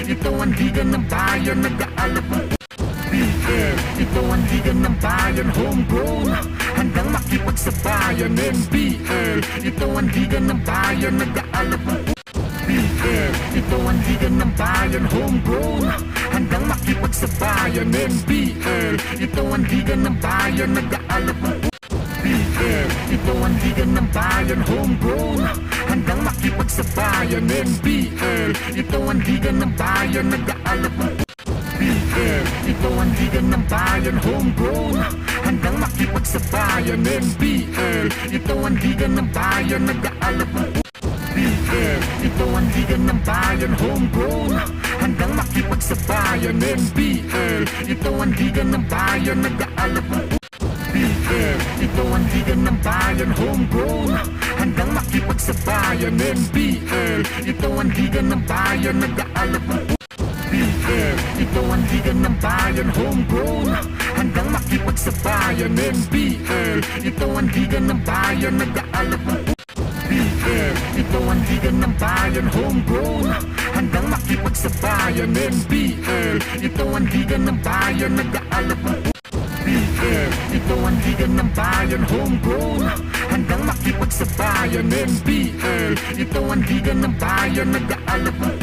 ito ang liga ng bayan, nag-aalab ang NBL, ito ang liga ng bayan, homegrown, handang makipagsabayan. NBL, ito ang liga ng bayan, nag-aalab ang NBL, ito ang liga ng bayan, homegrown, handang makipagsabayan. NBL, ito ang liga ng bayan, nag-aalab ang NBL, ito ang liga ng bayan, homegrown, handang makipagsabayan. NBL, ito ang liga ng bayan, nag-aalab ang NBL, ito ang liga ng bayan, homegrown, handang makipagsabayan. NBL, ito ang liga ng bayan, nag-aalab ang NBL, ito ang liga ng bayan, homegrown, handang makipagsabayan. NBL, ito ang liga ng bayan, nag-aalab ang NBL, ito ang liga ng bayan, homegrown, handang makipagsabayan. NBL, ito ang liga ng bayan, nag-aalab ang NBL, ito ang liga ng bayan, homegrown, handang makipagsabayan. NBL, ito ang liga ng bayan, nag-aalab ang NBL, ito ang liga ng bayan, homegrown, handang makipagsabayan. NBL, ito ang liga ng bayan, nag-aalab ang NBL, ito ang liga ng bayan, homegrown, handang makipagsabayan. NBL, ito ang liga ng bayan, nag-aalab ang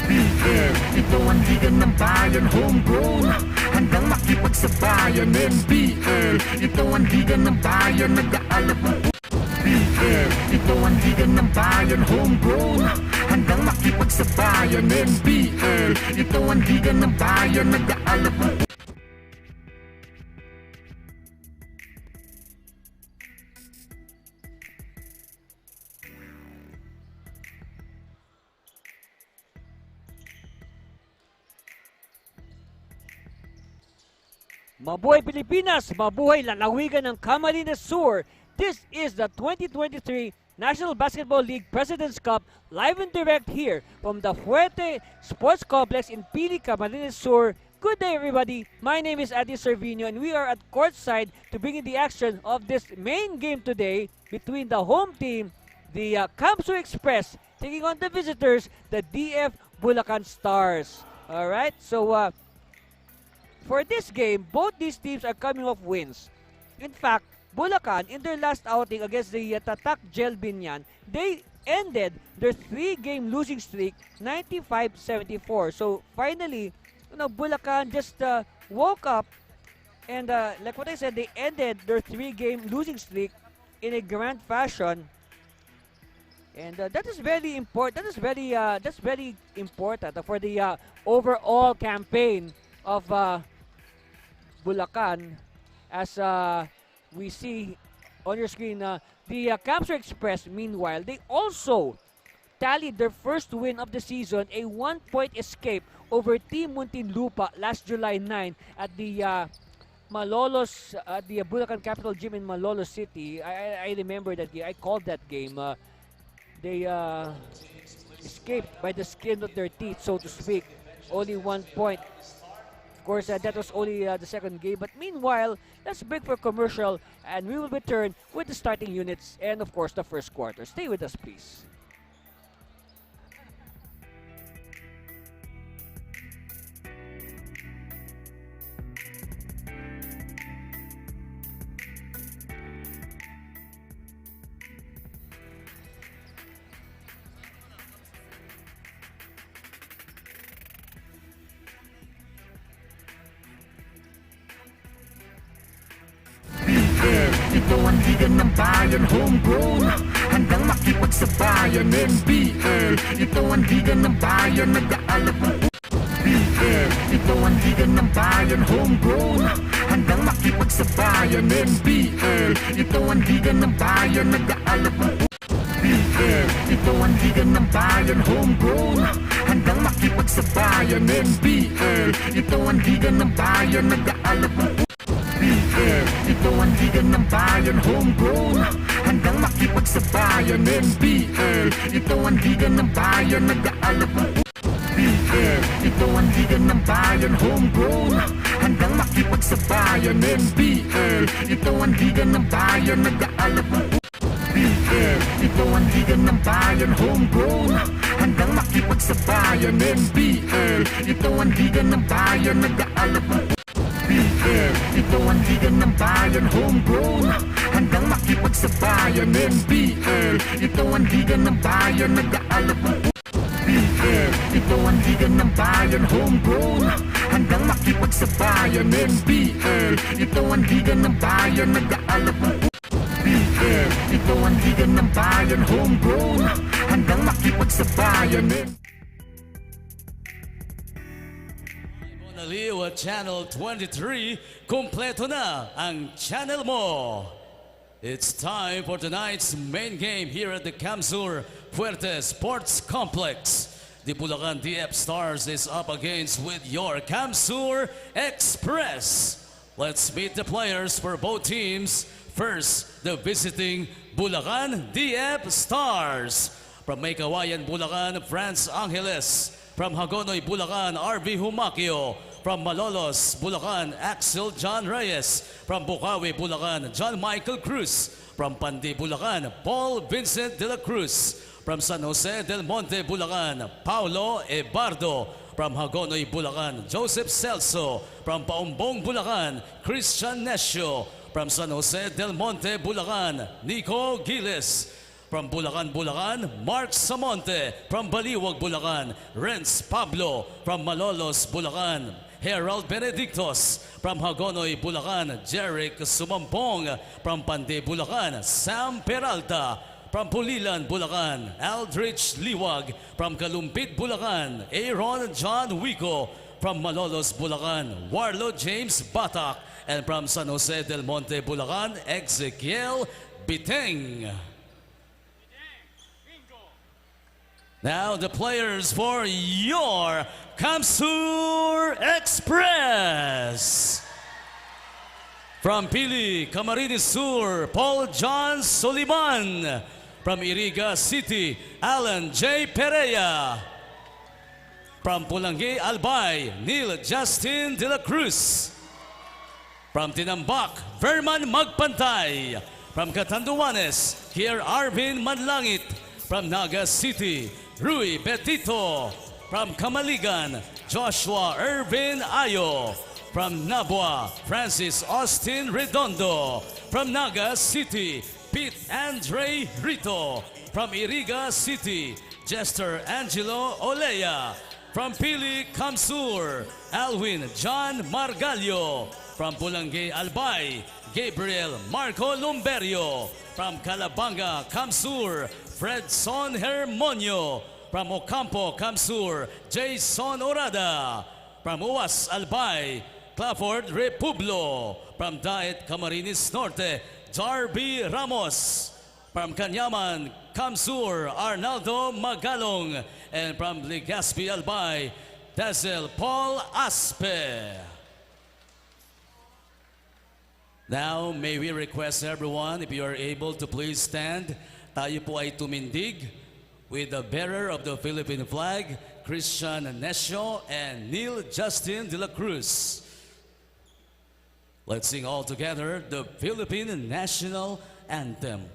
NBL, ito ang liga ng bayan, homegrown, handang makipagsabayan. NBL, ito ang liga ng bayan, nag-aalab ang NBL, ito ang liga ng bayan, homegrown, handang makipagsabayan. NBL, ito ang liga ng bayan, nag-aalab ang Mabuhay Pilipinas! Mabuhay lalawigan ng Camarines Sur! This is the 2023 National Basketball League President's Cup live and direct here from the Fuerte Sports Complex in Pili, Camarines Sur. Good day everybody! My name is Adi Servino and we are at courtside to bring in the action of this main game today between the home team, the Kamsu Express, taking on the visitors, the DF Bulacan Stars. Alright, so for this game, both these teams are coming off wins. In fact, Bulacan, in their last outing against the Tatak Gel Binyan, they ended their 3-game losing streak 95-74. So finally, Bulacan just woke up and like what I said, they ended their 3-game losing streak in a grand fashion. And that is very important. That's very important for the overall campaign of Bulacan, as we see on your screen. The Kamsu Express, meanwhile, they also tallied their first win of the season, a 1-point escape over Team Muntinlupa last July 9 at the Malolos, at the Bulacan Capital Gym in Malolos City. I remember that game. I called that game. They escaped by the skin of their teeth, so to speak. Only 1 point. Of course, that was only the second game. But meanwhile, let's break for commercial and we will return with the starting units and, of course, the first quarter. Stay with us, please. Ito ang liga ng bayan, homegrown, handang makipagsabayan. NBL, ito ang liga ng bayan, nag-aalab ang NBL, ito ang liga ng bayan, homegrown, handang makipagsabayan. NBL, ito ang liga ng bayan, nag-aalab ang NBL, ito ang liga ng bayan, homegrown, handang makipagsabayan. NBL, ito ang liga ng bayan, nag-aalab ang NBL, ito ang liga ng bayan, homegrown, handang makipagsabayan. NBL, ito ang liga ng bayan, nag-aalab ang NBL, ito ang liga ng bayan, homegrown, handang makipagsabayan. NBL, ito ang liga ng bayan, nag-aalab ang NBL, ito ang liga ng bayan, homegrown, handang makipagsabayan. NBL, ito ang liga ng bayan, nag-aalab ng NBL, ito ang liga ng bayan, homegrown, handang makipagsabayan. NBL, ito ang liga ng bayan, nag-aalab ng NBL, ito ang liga ng bayan, homegrown, handang makipagsabayan. NBL, ito ang liga ng bayan, nag-aalab ng NBL, ito ang liga ng bayan, homegrown, handang makipagsabayan. Liwa Channel 23, kumpleto na ang channel mo. It's time for tonight's main game here at the Camsur Fuerte Sports Complex. The Bulacan DF Stars is up against with your Camsur Express. Let's meet the players for both teams. First, the visiting Bulacan DF Stars. From Maykawayan, Bulacan, France Angeles. From Hagonoy, Bulacan, RV Humaquio. From Malolos, Bulacan, Axel John Reyes. From Bukawi, Bulacan, John Michael Cruz. From Pandi, Bulacan, Paul Vincent de la Cruz. From San Jose del Monte, Bulacan, Paulo Ebardo. From Hagonoy, Bulacan, Joseph Celso. From Paumbong, Bulacan, Christian Nescio. From San Jose del Monte, Bulacan, Nico Giles. From Bulacan, Bulacan, Mark Samonte. From Baliwag, Bulacan, Renz Pablo. From Malolos, Bulacan, Herald Benedictos. From Hagonoy, Bulacan, Jeric Sumampong. From Pande, Bulacan, Sam Peralta. From Pulilan, Bulacan, Aldrich Liwag. From Kalumpit, Bulacan, Aaron John Wico. From Malolos, Bulacan, Warlo James Batak. And from San Jose del Monte, Bulacan, Ezekiel Biteng. Now the players for your Camsur Express. From Pili, Camarines Sur, Paul John Soliman. From Iriga City, Alan J. Pereira. From Pulangi, Albay, Neil Justin de la Cruz. From Tinambak, Verman Magpantay. From Catanduanes, here Arvin Manlangit. From Naga City, Rui Betito. From Kamaligan, Joshua Irvin Ayo. From Nabua, Francis Austin Redondo. From Naga City, Pete Andre Rito. From Iriga City, Jester Angelo Olea. From Pili Camsur, Alwin John Margalio. From Pulangi Albay, Gabriel Marco Lumberio. From Calabanga Camsur, Fredson Hermonio. From Ocampo Camsur, Jason Orada. From Uwas Albay, Clafford Republo. From Daet Camarines Norte, Darby Ramos. From Canyaman Camsur, Arnaldo Magalong. And from Legazpi Albay, Dazel Paul Aspe. Now, may we request everyone, if you are able to please stand, tayo po ay tumindig with the bearer of the Philippine flag, Christian Nescio and Neil Justin de la Cruz. Let's sing all together the Philippine National Anthem.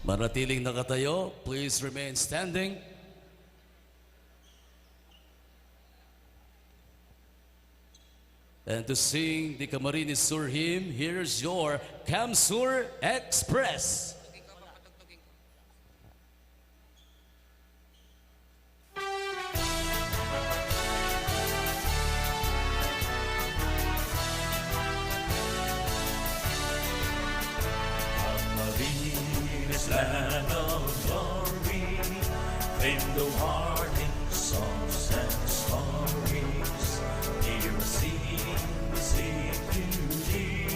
Manatiling nakatayo, please remain standing. And to sing the Camarines Sur hymn, here's your Camsur Express. Camarines, land of glory, fame the heart in songs and stories. Here sing beauty,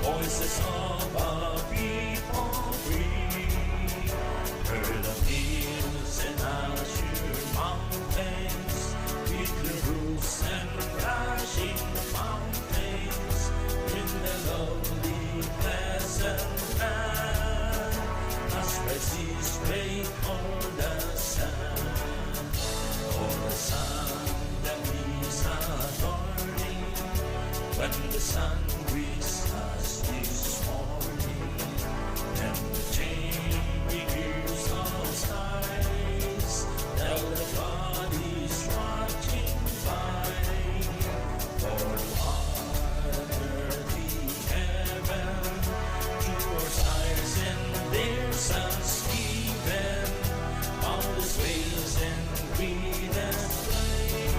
voices of a people free. Heard of hills and azure mountains, with the roofs and flashing fountains, in the lovely pleasant land, as mercies break on the sand, on the sand that is adorning, when the sun greets us this morning, and the changing hues of skies, tell the God is watching by, for what earthly heaven to our sires and their sons given, boundless ways and green and plain,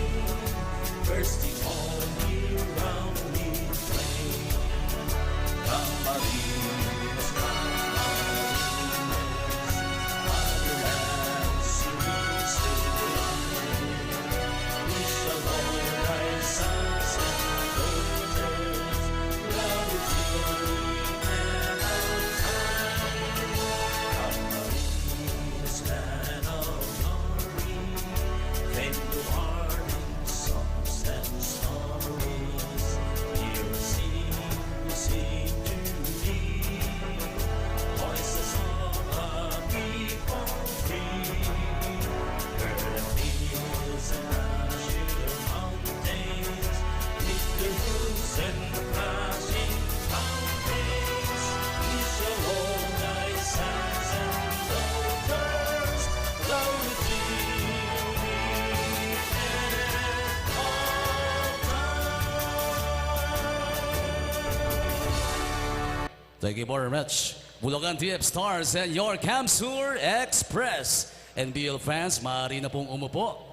bursting all year round with flame. Camarines, motherland, serene stay. We shall all rise, sons and daughters, love with glory and our time. Camarines, land of glory, fame to heart in songs and stories. Here we sing to thee, voices of a people free. Heard of hills and azure mountains, with the roofs and flashing fountains. We shall all thy sons and daughters love with beauty and all time. Thank you very much. Bulacan TF Stars and your Camsur Express. NBL fans, maaari na pong umupo.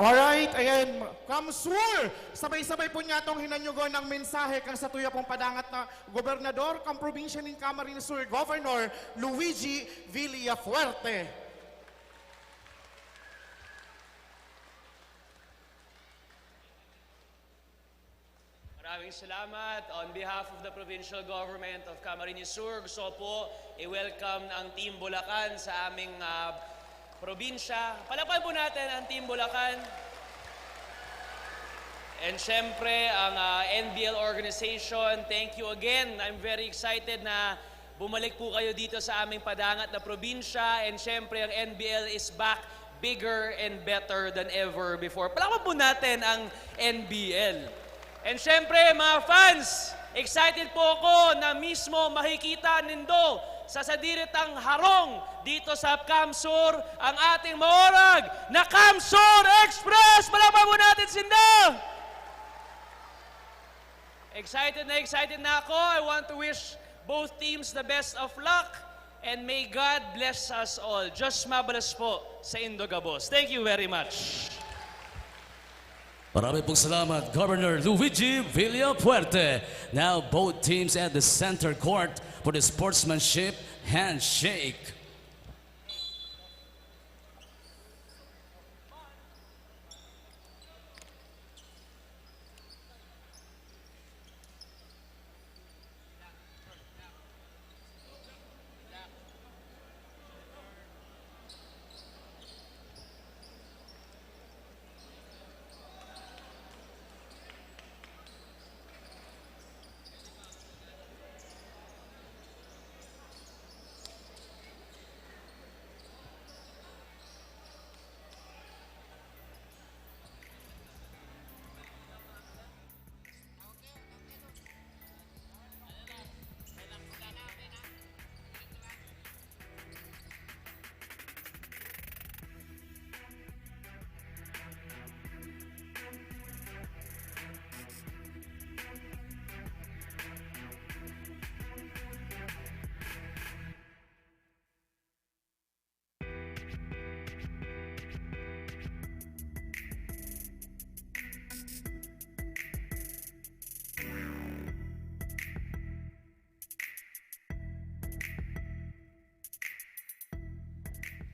Alright, ayan, Kamsur! Sabay-sabay po niya itong hinanyugon ng mensahe kang sa tuya pong padangat na gobernador kang probinsya ng Camarines Sur, Governor Luigi Villafuerte. Maraming salamat. On behalf of the provincial government of Camarines Sur, gusto po i-welcome ang Team Bulacan sa aming probinsya. Palakpan po natin ang Team Bulacan. And syempre, ang NBL organization, thank you again. I'm very excited na bumalik po kayo dito sa aming padangat na probinsya. And syempre, ang NBL is back bigger and better than ever before. Palakpan po natin ang NBL. And syempre, mga fans, excited po ako na mismo makikita nindo sa sadiritang harong dito sa Camsur ang ating maorag na Camsur Express! Palakpan po natin sinda! Excited na ako. I want to wish both teams the best of luck and may God bless us all. Diyos mabalas po sa Indogabos. Thank you very much. Maraming pong salamat, Governor Luigi Villafuerte. Now, both teams at the center court for the sportsmanship handshake.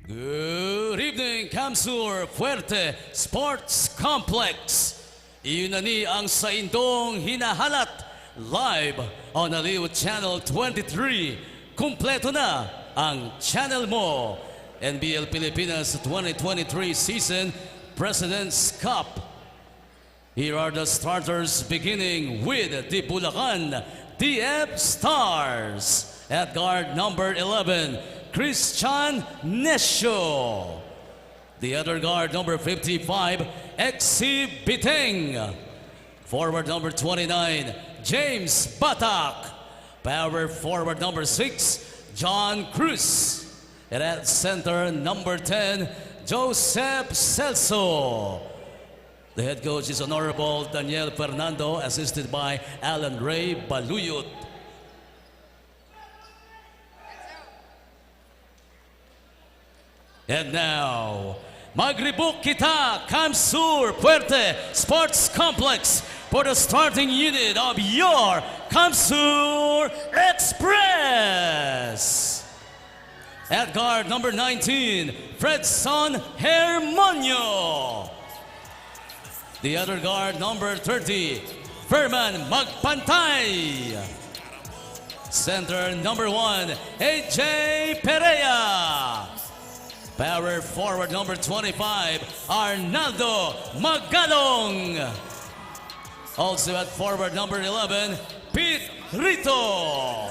Good evening, Kamsur Fuerte Sports Complex. Iyon na ni ang saindong hinahalat live on Aliw Channel 23. Kumpleto na ang channel mo. NBL Pilipinas 2023 Season President's Cup. Here are the starters beginning with the Bulacan DF Stars. At guard number 11, Christian Nesio. The other guard number 55, Exi Biteng. Forward number 29, James Batak. Power forward number 6, John Cruz. And at center number 10, Joseph Celso. The head coach is Honorable Daniel Fernando, assisted by Alan Ray Baluyot. And now, magribuk kita, Kamsur Fuerte Sports Complex for the starting unit of your Kamsur Express. At guard number 19, Fredson Hermonio. The other guard number 30, Ferman Magpantay. Center number 1, AJ Perea. Power forward number 25, Arnaldo Magalong. Also at forward number 11, Pete Rito.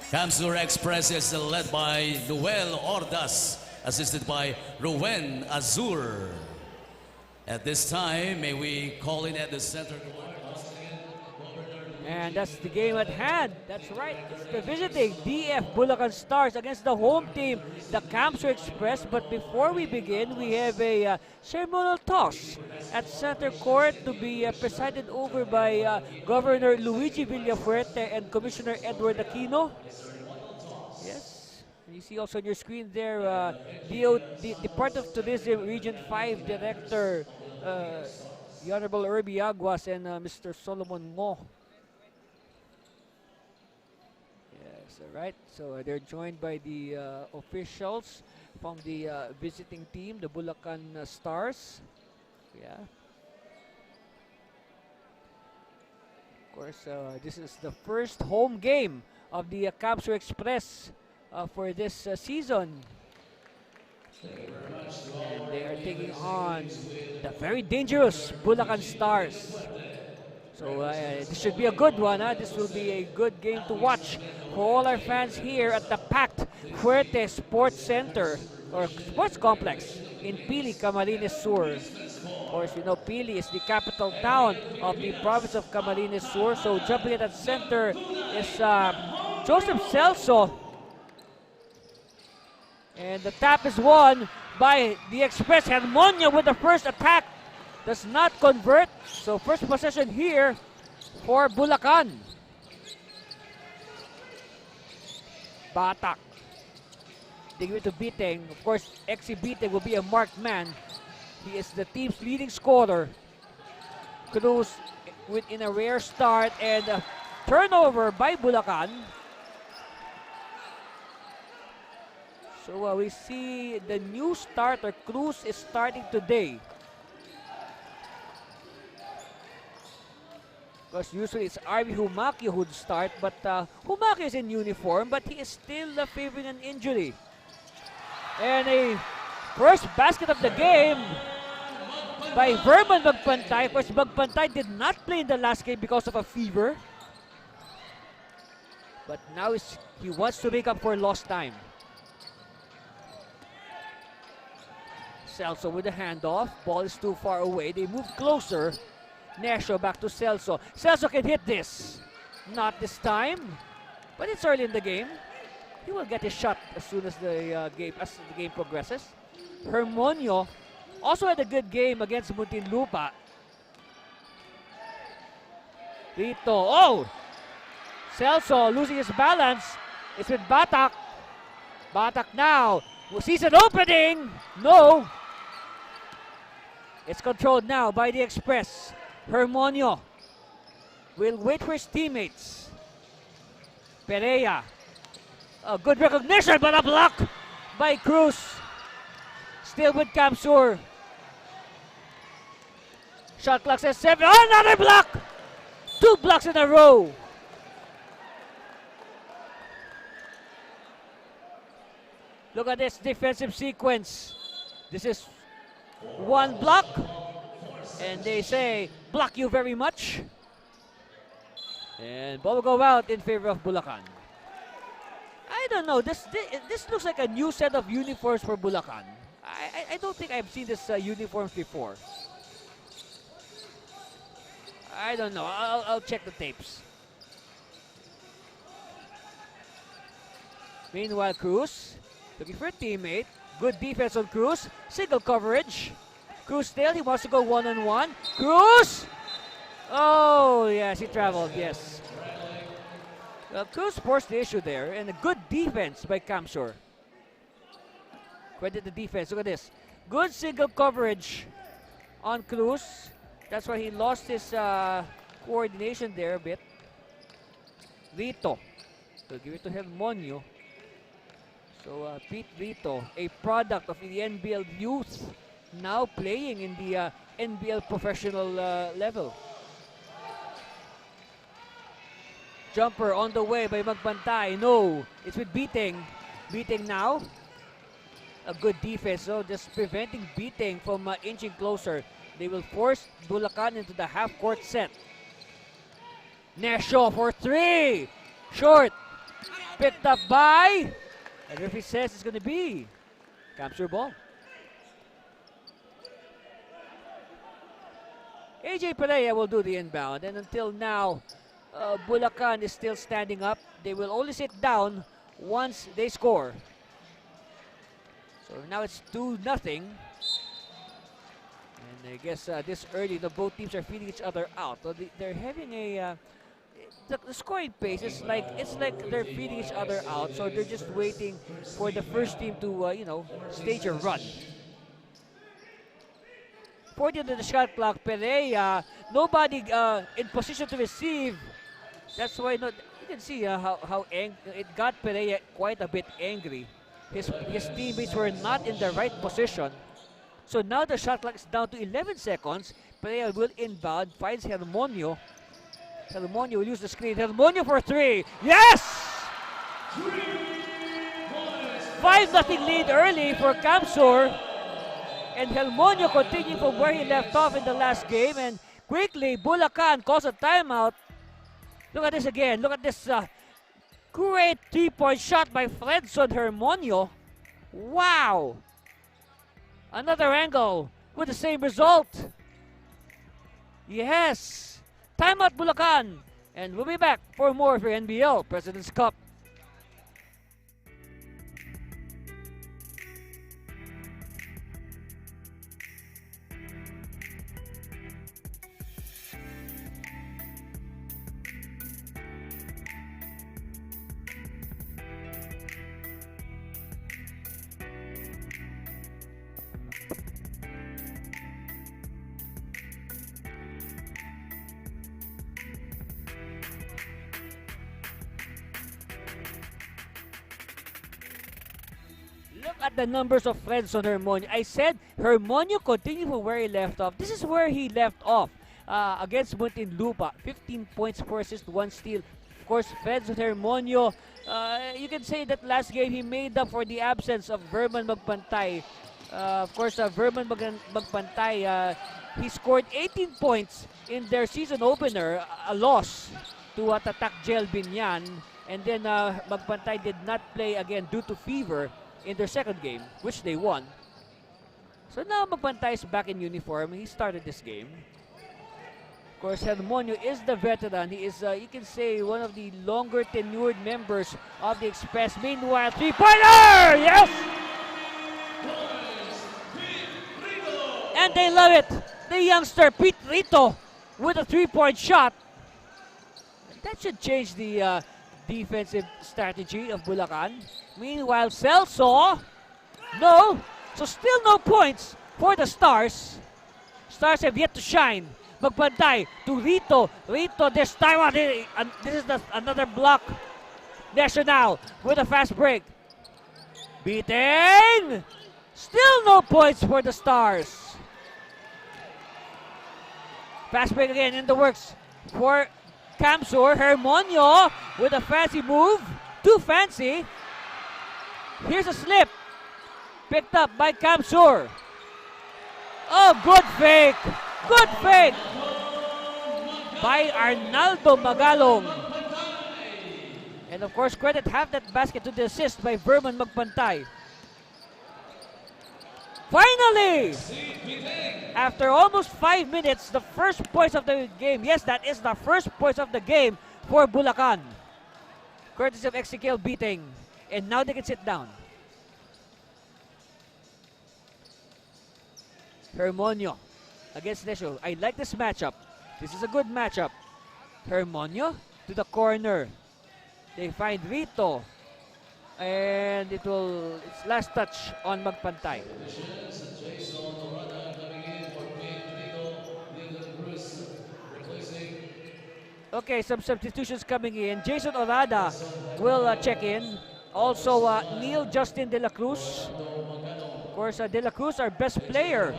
Kamsur Express is led by Noel Ordas, assisted by Ruben Azur. At this time, may we call in at the center. And that's the game at hand. That's right. It's the visiting DF Bulacan Stars against the home team, the Kamsur Express. But before we begin, we have a ceremonial toss at center court to be presided over by Governor Luigi Villafuerte and Commissioner Edward Aquino. Yes. You see also on your screen there, the part of Tourism Region 5 Director, the Honorable Irby Aguas and Mr. Solomon Mo. Right, so they're joined by the officials from the visiting team, the Bulacan Stars. Yeah. Of course, this is the first home game of the Kamsur Express for this season. And they are taking on the very dangerous Bulacan Stars. So this should be a good one. This will be a good game to watch for all our fans here at the packed Fuerte Sports Center or Sports Complex in Pili, Camarines Sur. Of course, you know Pili is the capital town of the province of Camarines Sur. So jumping at that center is Joseph Celso. And the tap is won by the Express. Hermonio with the first attack. Does not convert. So first possession here for Bulacan. Batak. They give it to Biteng. Of course, Exi Biteng will be a marked man. He is the team's leading scorer. Cruz in a rare start and a turnover by Bulacan. So we see the new starter, Cruz, is starting today. Because usually it's Arby Humaki who would start, but Humaki is in uniform, but he is still favoring an injury. And a first basket of the game by Verman Magpantay. Of course, Magpantay did not play in the last game because of a fever. But now he wants to make up for lost time. Celso with the handoff. Ball is too far away. They move closer. Nesio back to Celso. Celso can hit this. Not this time. But it's early in the game. He will get his shot as soon as the game progresses. Hermonio also had a good game against Muntinlupa. Rito. Oh! Celso losing his balance. It's with Batak. Batak now. Sees an opening. No. It's controlled now by the Express. Hermonio will wait for his teammates. Perea. A good recognition, but a block by Cruz. Still with Kamsur. Shot clock says 7. Oh, another block! 2 blocks in a row. Look at this defensive sequence. This is 1 block. And they say, block you very much. And ball will go out in favor of Bulacan. I don't know. This looks like a new set of uniforms for Bulacan. I don't think I've seen this uniforms before. I don't know. I'll check the tapes. Meanwhile, Cruz looking for a teammate. Good defense on Cruz. Single coverage. Cruz still. He wants to go one-on-one. Cruz! Oh, yes. He traveled. Yes. Well, Cruz forced the issue there. And a good defense by Kamsur. Credit the defense. Look at this. Good single coverage on Cruz. That's why he lost his coordination there a bit. Vito. We'll give it to Hermonio. So Pete Vito, a product of the NBL youth, now playing in the NBL professional level. Jumper on the way by Magbantay. No, it's with Beating. Beating now. A good defense, so just preventing Beating from inching closer. They will force Bulacan into the half-court set. Nesho for 3. Short. Picked up by... And referee says it's going to be Kamsur ball. AJ Perea will do the inbound. And until now, Bulacan is still standing up. They will only sit down once they score. So now it's 2-0. And I guess this early, both teams are feeling each other out. So they're having a... The scoring pace is like they're feeding each other out, so they're just waiting for the first team to stage a run. 40 to the shot clock. Perea, nobody in position to receive. That's why you can see how it got Perea quite a bit angry. His teammates were not in the right position. So now the shot clock is down to 11 seconds. Perea will inbound, finds Hermonio. Hermonio will use the screen. Hermonio for 3. Yes! 5-0 lead early for Kamsur. And Hermonio continuing from where he left off in the last game. And quickly, Bulacan calls a timeout. Look at this again. Look at this great 3-point shot by Fredson Hermonio. Wow! Another angle with the same result. Yes! Timeout Bulacan, and we'll be back for more for NBL President's Cup. Look at the numbers of Fredson Hermonio. I said Hermonio continued from where he left off. This is where he left off against Muntinlupa. 15 points, 4 assists, 1 steal. Of course, Fredson Hermonio, you can say that last game he made up for the absence of Verman Magpantay. Of course, Verman Magpantay, he scored 18 points in their season opener, a loss to Tatak Gel Binyan. And then Magpantay did not play again due to fever in their second game, which they won. So now Magpantay is back in uniform. He started this game. Of course, Hermonio is the veteran. He is, you can say, one of the longer tenured members of the Express. Meanwhile, 3-pointer! Yes! And they love it. The youngster, Pete Rito, with a 3-point shot. That should change the defensive strategy of Bulacan. Meanwhile, Celso, no. So still no points for the Stars. Stars have yet to shine. Magpantay to Rito. Rito this time. This is another block. National with a fast break. Beating! Still no points for the Stars. Fast break again in the works for Camsur. Hermonio with a fancy move. Too fancy. Here's a slip. Picked up by Camsur. Oh, good fake. Good fake by Arnaldo Magalong. And of course, credit half that basket to the assist by Verman Magpantay. Finally, after almost 5 minutes, the first points of the game. Yes, that is the first points of the game for Bulacan. Courtesy of Ezekiel Beating. And now they can sit down. Hermonio against Nesho. I like this matchup. This is a good matchup. Hermonio to the corner. They find Rito. And it's last touch on Magpantay. Okay, some substitutions coming in. Jason Orada will check in. Also, Neil Justin De La Cruz. Of course, De La Cruz, our best player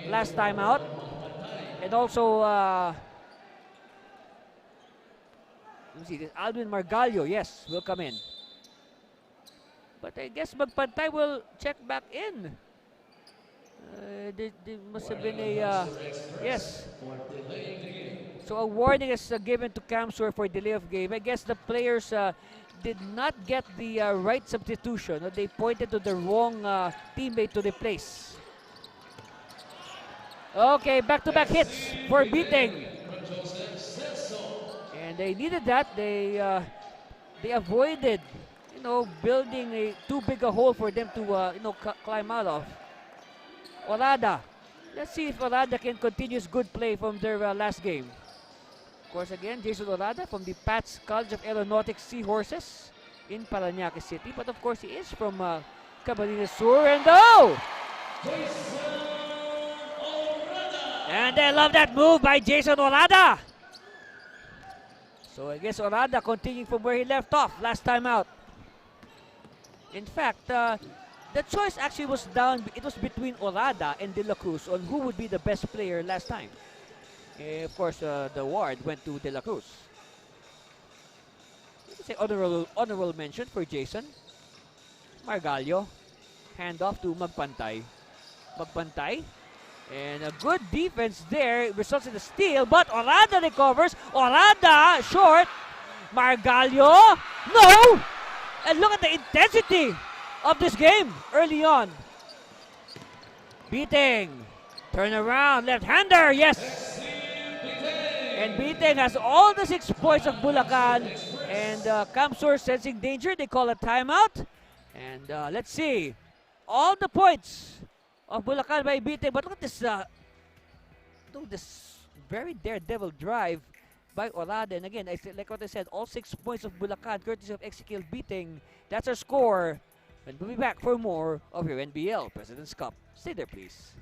last time out. And also, let me see, Alvin Margallo, yes, will come in. But I guess Magpantay will check back in. There must have been a, yes. So a warning is given to Camsur for delay of game. I guess the players did not get the right substitution. They pointed to the wrong teammate to replace. Okay, back-to-back hits for Beating. And they needed that. They avoided, building too big a hole for them to, climb out of. Orada. Let's see if Orada can continue his good play from their last game. Of course, again, Jason Orada from the Pats College of Aeronautics Seahorses in Parañaque City. But of course, he is from Camarines Sur. And and I love that move by Jason Orada. So I guess Orada continuing from where he left off last time out. In fact, the choice actually was down. It was between Orada and De La Cruz on who would be the best player last time. Of course, the award went to De La Cruz. Let me say honorable mention for Jason. Margallo. Hand off to Magpantay. Magpantay. And a good defense there results in a steal, but Orada recovers. Orada short. Margallo. No! And look at the intensity of this game early on. Beating. Turn around. Left-hander. Yes. And Beating has all the 6 points of Bulacan. And Camsur sensing danger. They call a timeout. And let's see. All the points of Bulacan by Beating. But look at this. This very daredevil drive by Orada. And again, like what I said, all 6 points of Bulacan, courtesy of Ezekiel Beating. That's our score. And we'll be back for more of your NBL President's Cup. Stay there, please.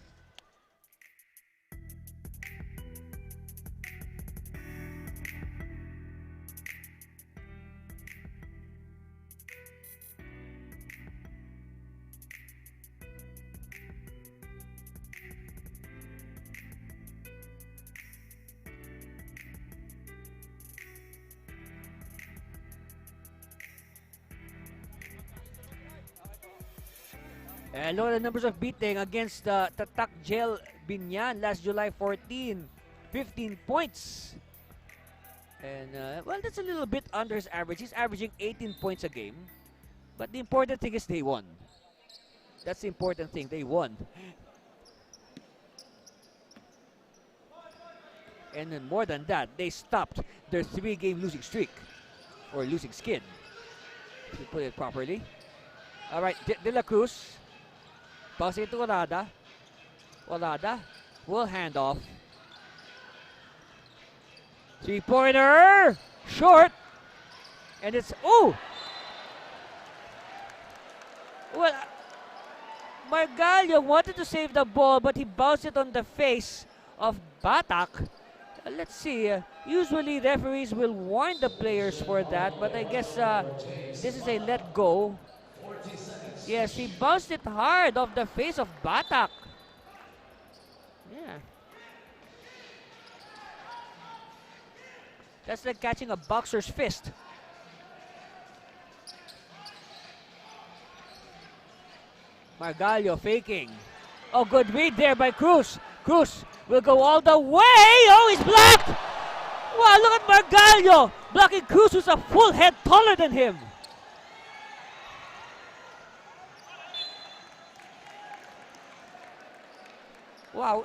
And look at the numbers of Beating against Tatak Gel Binyan last July 14. 15 points. And, well, that's a little bit under his average. He's averaging 18 points a game. But the important thing is they won. That's the important thing. They won. And then more than that, they stopped their 3-game losing streak. Or losing skid, to put it properly. All right, De La Cruz. Passing to Orada. Orada will hand off. 3-pointer! Short! And it's, oh! Well, Margallo wanted to save the ball, but he bounced it on the face of Batak. Let's see. Usually referees will warn the players for that, but I guess this is a let go. Yes, he bounced it hard off the face of Batak. Yeah. That's like catching a boxer's fist. Margallo faking. Oh, good read there by Cruz. Cruz will go all the way. Oh, he's blocked. Wow, look at Margallo blocking Cruz, who's a full head taller than him. Wow,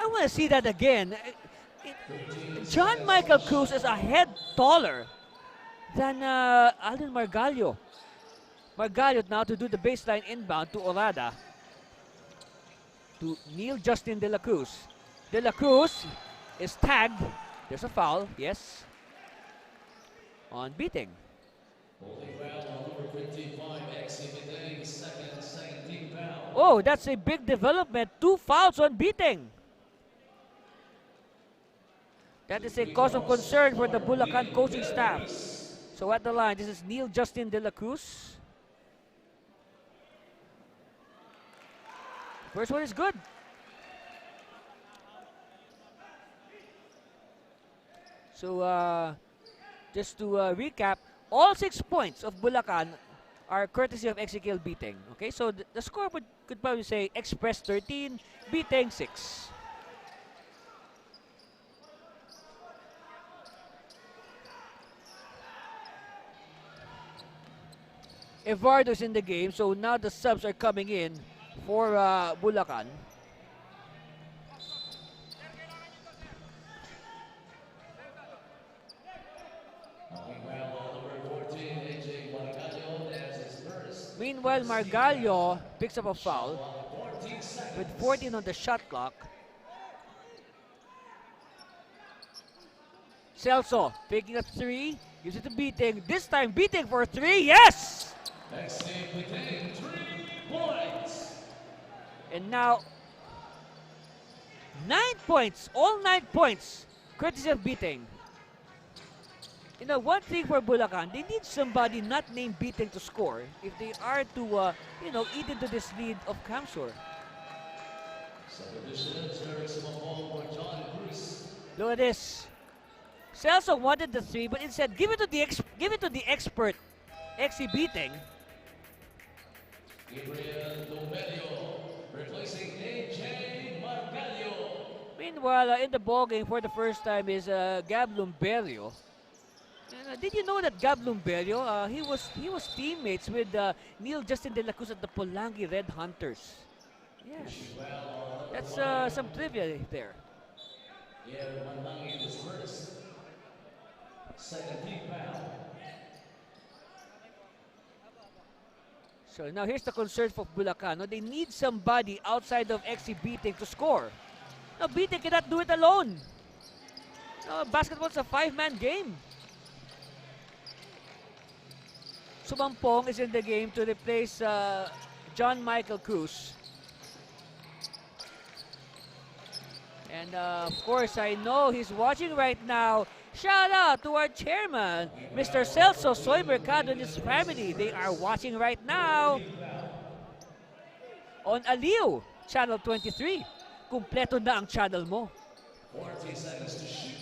I want to see that again. John Michael Cruz is a head taller than Alden Margallo. Margallo now to do the baseline inbound to Orada. To Neil Justin De La Cruz. De La Cruz is tagged. There's a foul, yes. On beating. Oh, that's a big development. 2 fouls on beating. That is a cause of concern for the Bulacan coaching staff. So at the line, this is Neil Justin De La Cruz. First one is good. So just to recap, all 6 points of Bulacan are courtesy of Ezekiel beating. Okay, so the score could probably say Express 13, beating 6. Evardo's in the game, so now the subs are coming in for Bulacan. Meanwhile, Margallo picks up a foul with 14 on the shot clock. Celso picking up 3, gives it to Beating. This time Beating for 3, yes! Beating, 3 points. And now 9 points, all 9 points, courtesy of Beating. You know, one thing for Bulacan, they need somebody not named Beating to score if they are to, eat into this lead of Camsur. Look at this. Celso wanted the 3, but instead give it to the expert, XC Beating. Replacing AJ Margallo. Meanwhile, in the ballgame for the first time is Gab Lumberio. And, did you know that Gab Lumberio, he was teammates with Neil Justin De La Cruz at the Polangi Red Hunters. Yes, that's some trivia there. Yeah, Manlangi is first. Second team foul. So now here's the concern for Bulacan. No, they need somebody outside of XC Beating to score. No, Beating cannot do it alone. No, basketball's a 5-man game. Sumampong is in the game to replace John Michael Cruz. And of course, I know he's watching right now. Shout out to our chairman, Mr. Celso Soy Mercado and his family. They are watching right now on Aliw, Channel 23. Kumpleto na ang channel mo. 40 seconds to shoot.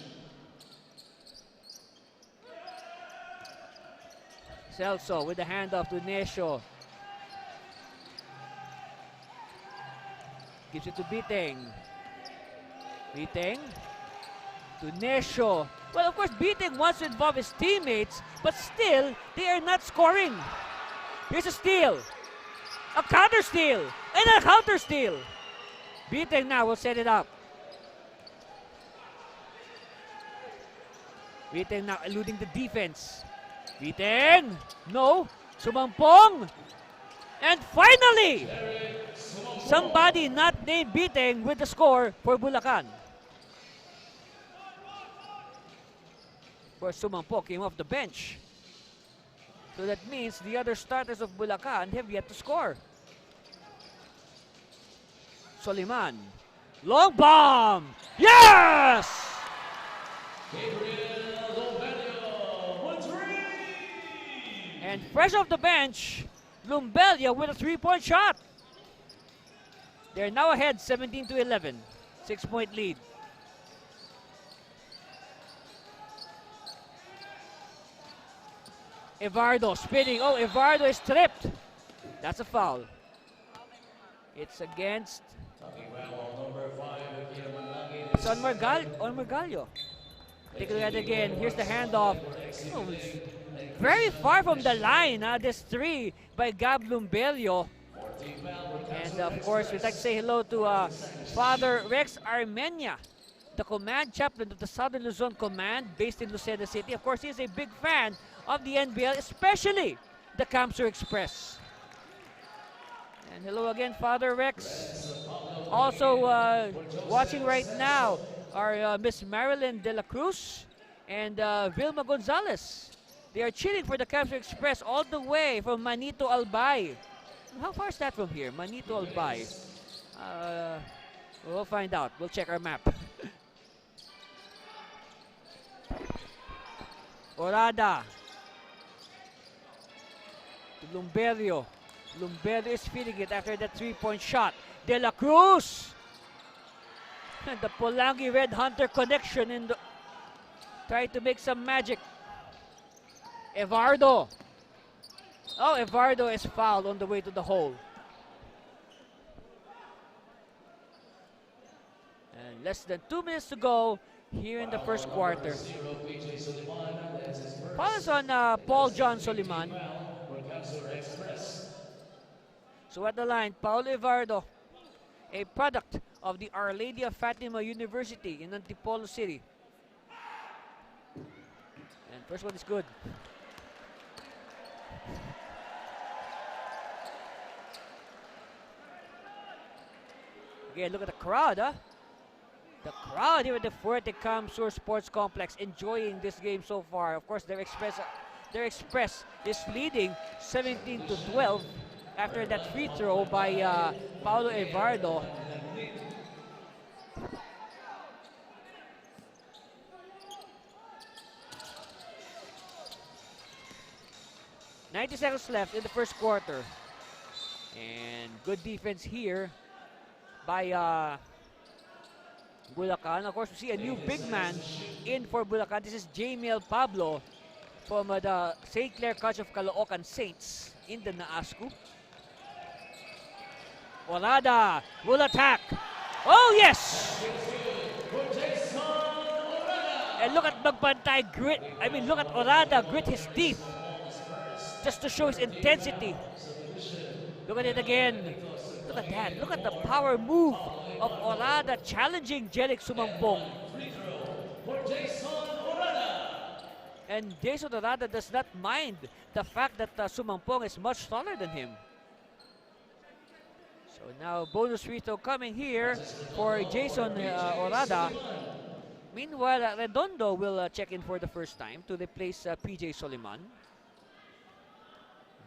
Celso with the handoff to Nesho. Gives it to Beating. Beating to Nesho. Well, of course, Beating wants to involve his teammates, but still, they are not scoring. Here's a steal. A counter steal. And a counter steal. Beating now will set it up. Beating now eluding the defense. Beating. No. Sumampong. And finally, somebody not named Beating with the score for Bulacan. Where Sumampong came off the bench. So that means the other starters of Bulacan have yet to score. Soliman. Long bomb! Yes! And fresh off the bench, Lumbelia with a 3-point shot. They're now ahead 17-11. 6-point lead. Evardo spinning. Oh, Evardo is tripped. That's a foul. It's against. It's on Margallo. Take a look at it again. Here's the handoff. Oh, very far from the line. This three by Gab Lumbelio. And of course, we'd like to say hello to Father Rex Armenia, the command chaplain of the Southern Luzon Command based in Lucena City. Of course, he is a big fan of the NBL, especially the Camsur Express. And hello again, Father Rex. Also watching right now are Miss Marilyn De La Cruz and Vilma Gonzalez. They are cheering for the Camsur Express all the way from Manito Albay. How far is that from here? Manito Albay. We'll find out. We'll check our map. Orada. Lumberio. Lumberio is feeling it after that 3-point shot. De La Cruz. The Polangi Red Hunter connection in the try to make some magic. Evardo. Oh, Evardo is fouled on the way to the hole. And less than 2 minutes to go here in the first quarter. Foul is on Paul John Soliman. So at the line, Paulo Evardo, a product of the Our Lady of Fatima University in Antipolo City. And first one is good. Again, look at the crowd, huh? The crowd here at the Fuerte Camsur Sports Complex enjoying this game so far. Of course, their Express is leading 17-12 after that free throw by Paulo Evardo. .90 seconds left in the first quarter. And good defense here by Bulacan. Of course, we see a new big man in for Bulacan. This is Jamiel Pablo from the St. Clair College of Caloocan Saints in the Naascu. Orada will attack. Oh, yes! And look at Magbantay grit. I mean, look at Orada grit his teeth just to show his intensity. Look at it again. Look at that. Look at the power move of Orada challenging Jelic Sumampong. And Jason Orada does not mind the fact that Sumampong is much taller than him. So now bonus free throw coming here for Jason Orada. Meanwhile, Redondo will check in for the first time to replace PJ Soliman.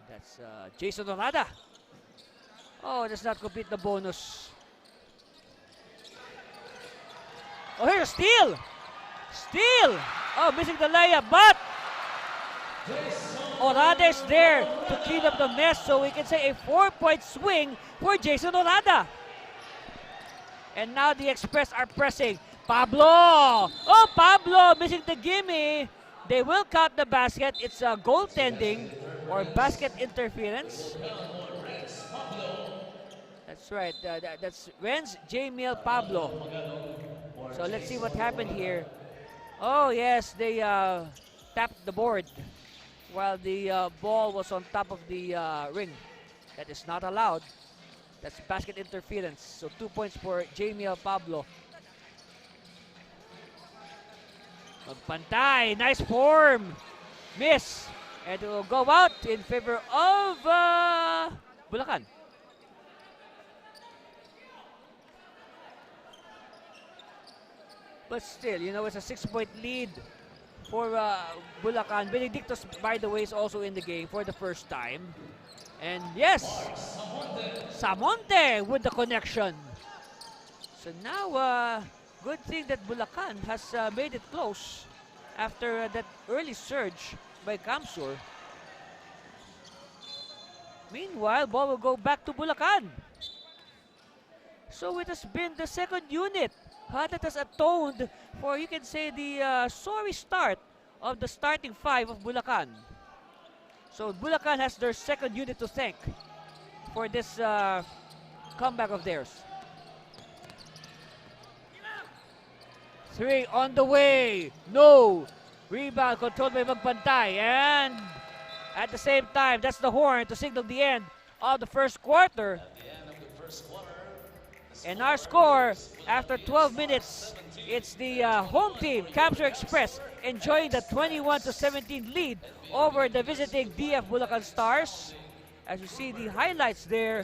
That's Jason Orada. Oh, does not complete the bonus. Oh, here's a steal! Steal! Oh, missing the layup, but Orada is there to clean up the mess, so we can say a 4-point swing for Jason Orada. And now the Express are pressing. Pablo! Oh, Pablo missing the gimme. They will count the basket. It's a goaltending or basket interference. That's right. That's Renz Jamiel Pablo. So let's see what happened here. Oh, yes, they tapped the board while the ball was on top of the ring. That is not allowed. That's basket interference. So 2 points for Jamiel Pablo. Magpantay, nice form. Miss. And it will go out in favor of Bulacan. But still, you know, it's a 6-point lead for Bulacan. Benedictus, by the way, is also in the game for the first time. And yes, Samonte with the connection. So now, good thing that Bulacan has made it close after that early surge by Camsur. Meanwhile, ball will go back to Bulacan. So it has been the second unit that has atoned for, you can say, the sorry start of the starting five of Bulacan. So Bulacan has their second unit to thank for this comeback of theirs. 3 on the way. No. Rebound controlled by Magpantay. And at the same time, that's the horn to signal the end of the first quarter. And our score after 12 minutes, it's the home team, Camsur Express, enjoying the 21-17 lead over the visiting DF Bulacan Stars. As you see the highlights there,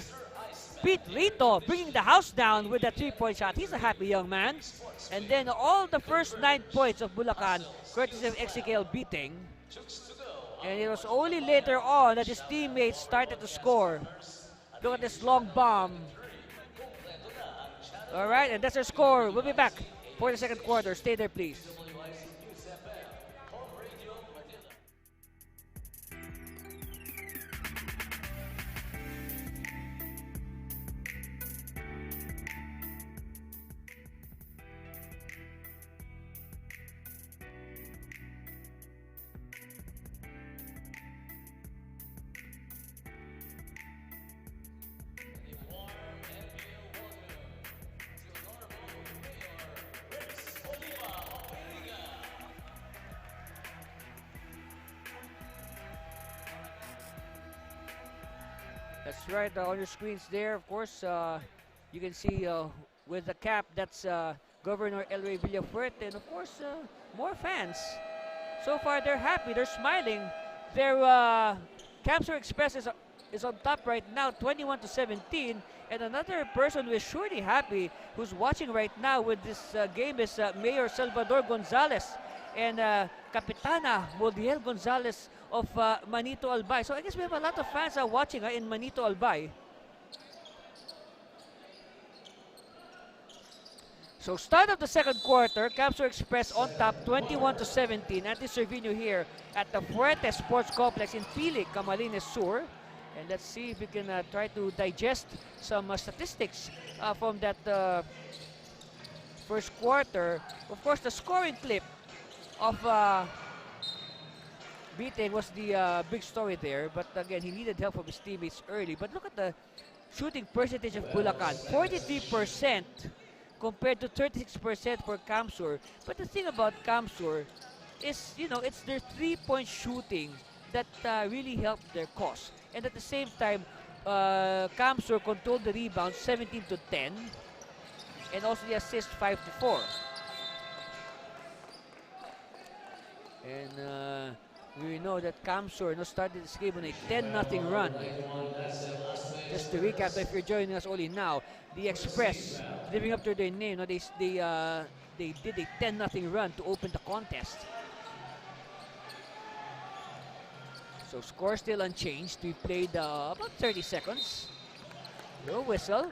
Pete Lito bringing the house down with a 3-point shot. He's a happy young man. And then all the first 9 points of Bulacan, courtesy of XCKL beating. And it was only later on that his teammates started to score. Look at this long bomb. All right, and that's our score. We'll be back for the second quarter. Stay there, please. That's right, on your screens there, of course, you can see with the cap, that's Governor Elroy Villafuerte, and of course, more fans. So far, they're happy, they're smiling. Their Camsur Express is on top right now, 21-17, and another person who is surely happy, who's watching right now with this game, is Mayor Salvador Gonzalez and Capitana Modiel Gonzalez of Manito Albay. So I guess we have a lot of fans watching in Manito Albay. So start of the second quarter, Camsur Express on top 21-17. Andy Cervino here at the Fuerte Sports Complex in Pili, Camarines Sur. And let's see if we can try to digest some statistics from that first quarter. Of course, the scoring clip of Beating was the big story there, but again, he needed help from his teammates early. But look at the shooting percentage of Bulacan, 43% compared to 36% for Camsur. But the thing about Camsur is, you know, it's their 3-point shooting that really helped their cause. And at the same time, Camsur controlled the rebound 17-10, and also the assist 5-4. And we know that Camsur started this game on a 10-0 run. Just to recap, if you're joining us only now, the Express, living up to their name, they did a 10-0 run to open the contest. So score still unchanged. We played about 30 seconds. No whistle.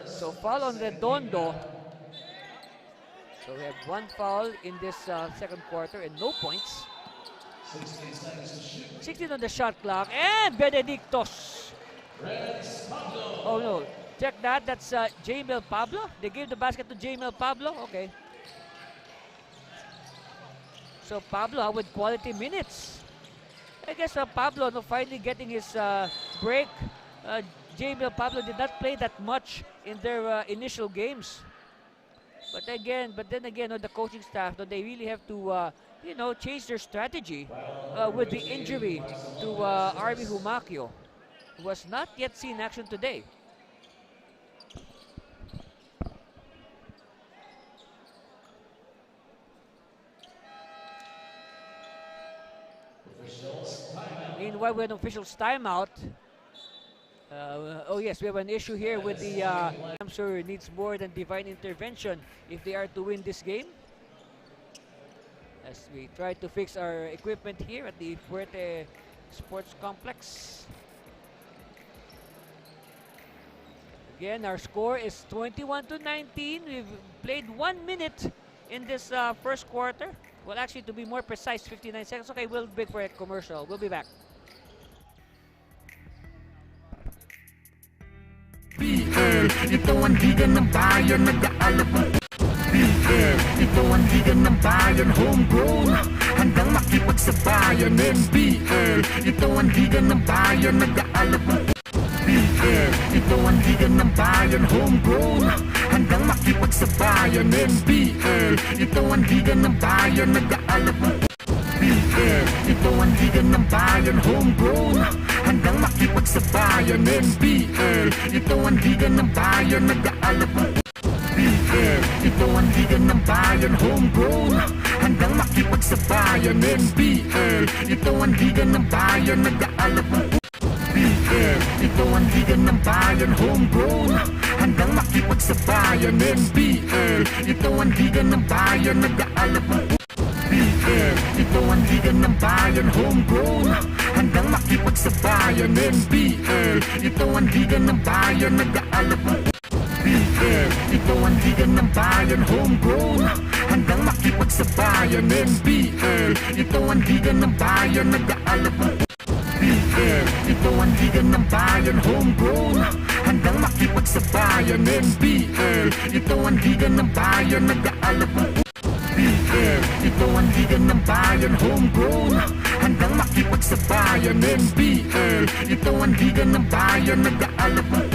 So foul on Redondo. So we have one foul in this second quarter and no points. 16 on the shot clock, and Benedictos. Oh no, check that, that's Jamel Pablo. They gave the basket to Jamel Pablo, okay. So Pablo with quality minutes. I guess Pablo finally getting his break. Jamel Pablo did not play that much in their initial games. But then again, the coaching staff, they really have to, change their strategy with the injury to Arby Humacio, who was not yet seen in action today. Meanwhile, we have an official's timeout. Oh yes, we have an issue here with the Camsur needs more than divine intervention if they are to win this game. As we try to fix our equipment here at the Fuerte Sports Complex. Again, our score is 21-19. We've played 1 minute in this first quarter. Well, actually, to be more precise, 59 seconds. Okay, we'll break for a commercial. We'll be back. BL, ito ang liga ng bayan, nag-aalap ang BL, ito ang liga ng bayan, homegrown, handang makipagsabayan. NBL, ito ang liga ng bayan, nag-aalap ang BL, ito ang liga ng bayan, homegrown, handang makipagsabayan. NBL, ito ang liga ng bayan, nag-aalap ang BL, ito ang liga ng bayan, homegrown, handang makipagsabayan. NBL, ito ang liga ng bayan, nag-aalap ang BL, ito ang liga ng bayan, homegrown, handang makipagsabayan. NBL, ito ang liga ng bayan, nag-aalap ang BL, ito ang liga ng bayan, homegrown, handang makipagsabayan. NBL, ito ang liga ng bayan, nag-aalap ang BL, ito ang liga ng bayan, homegrown, handang makipagsabayan. NBL, ito ang liga ng bayan, nag-aalap ang BL, ito ang liga ng bayan, homegrown, handang makipagsabayan. NBL, ito ang liga ng bayan, nag-aalap ang BL, ito ang liga ng bayan, homegrown, handang makipagsabayan. NBL, ito ang liga ng bayan, nag-aalap ang BL, ito ang liga ng bayan, homegrown, handang makipagsabayan. NBL, ito ang liga ng bayan, nag-aalap ang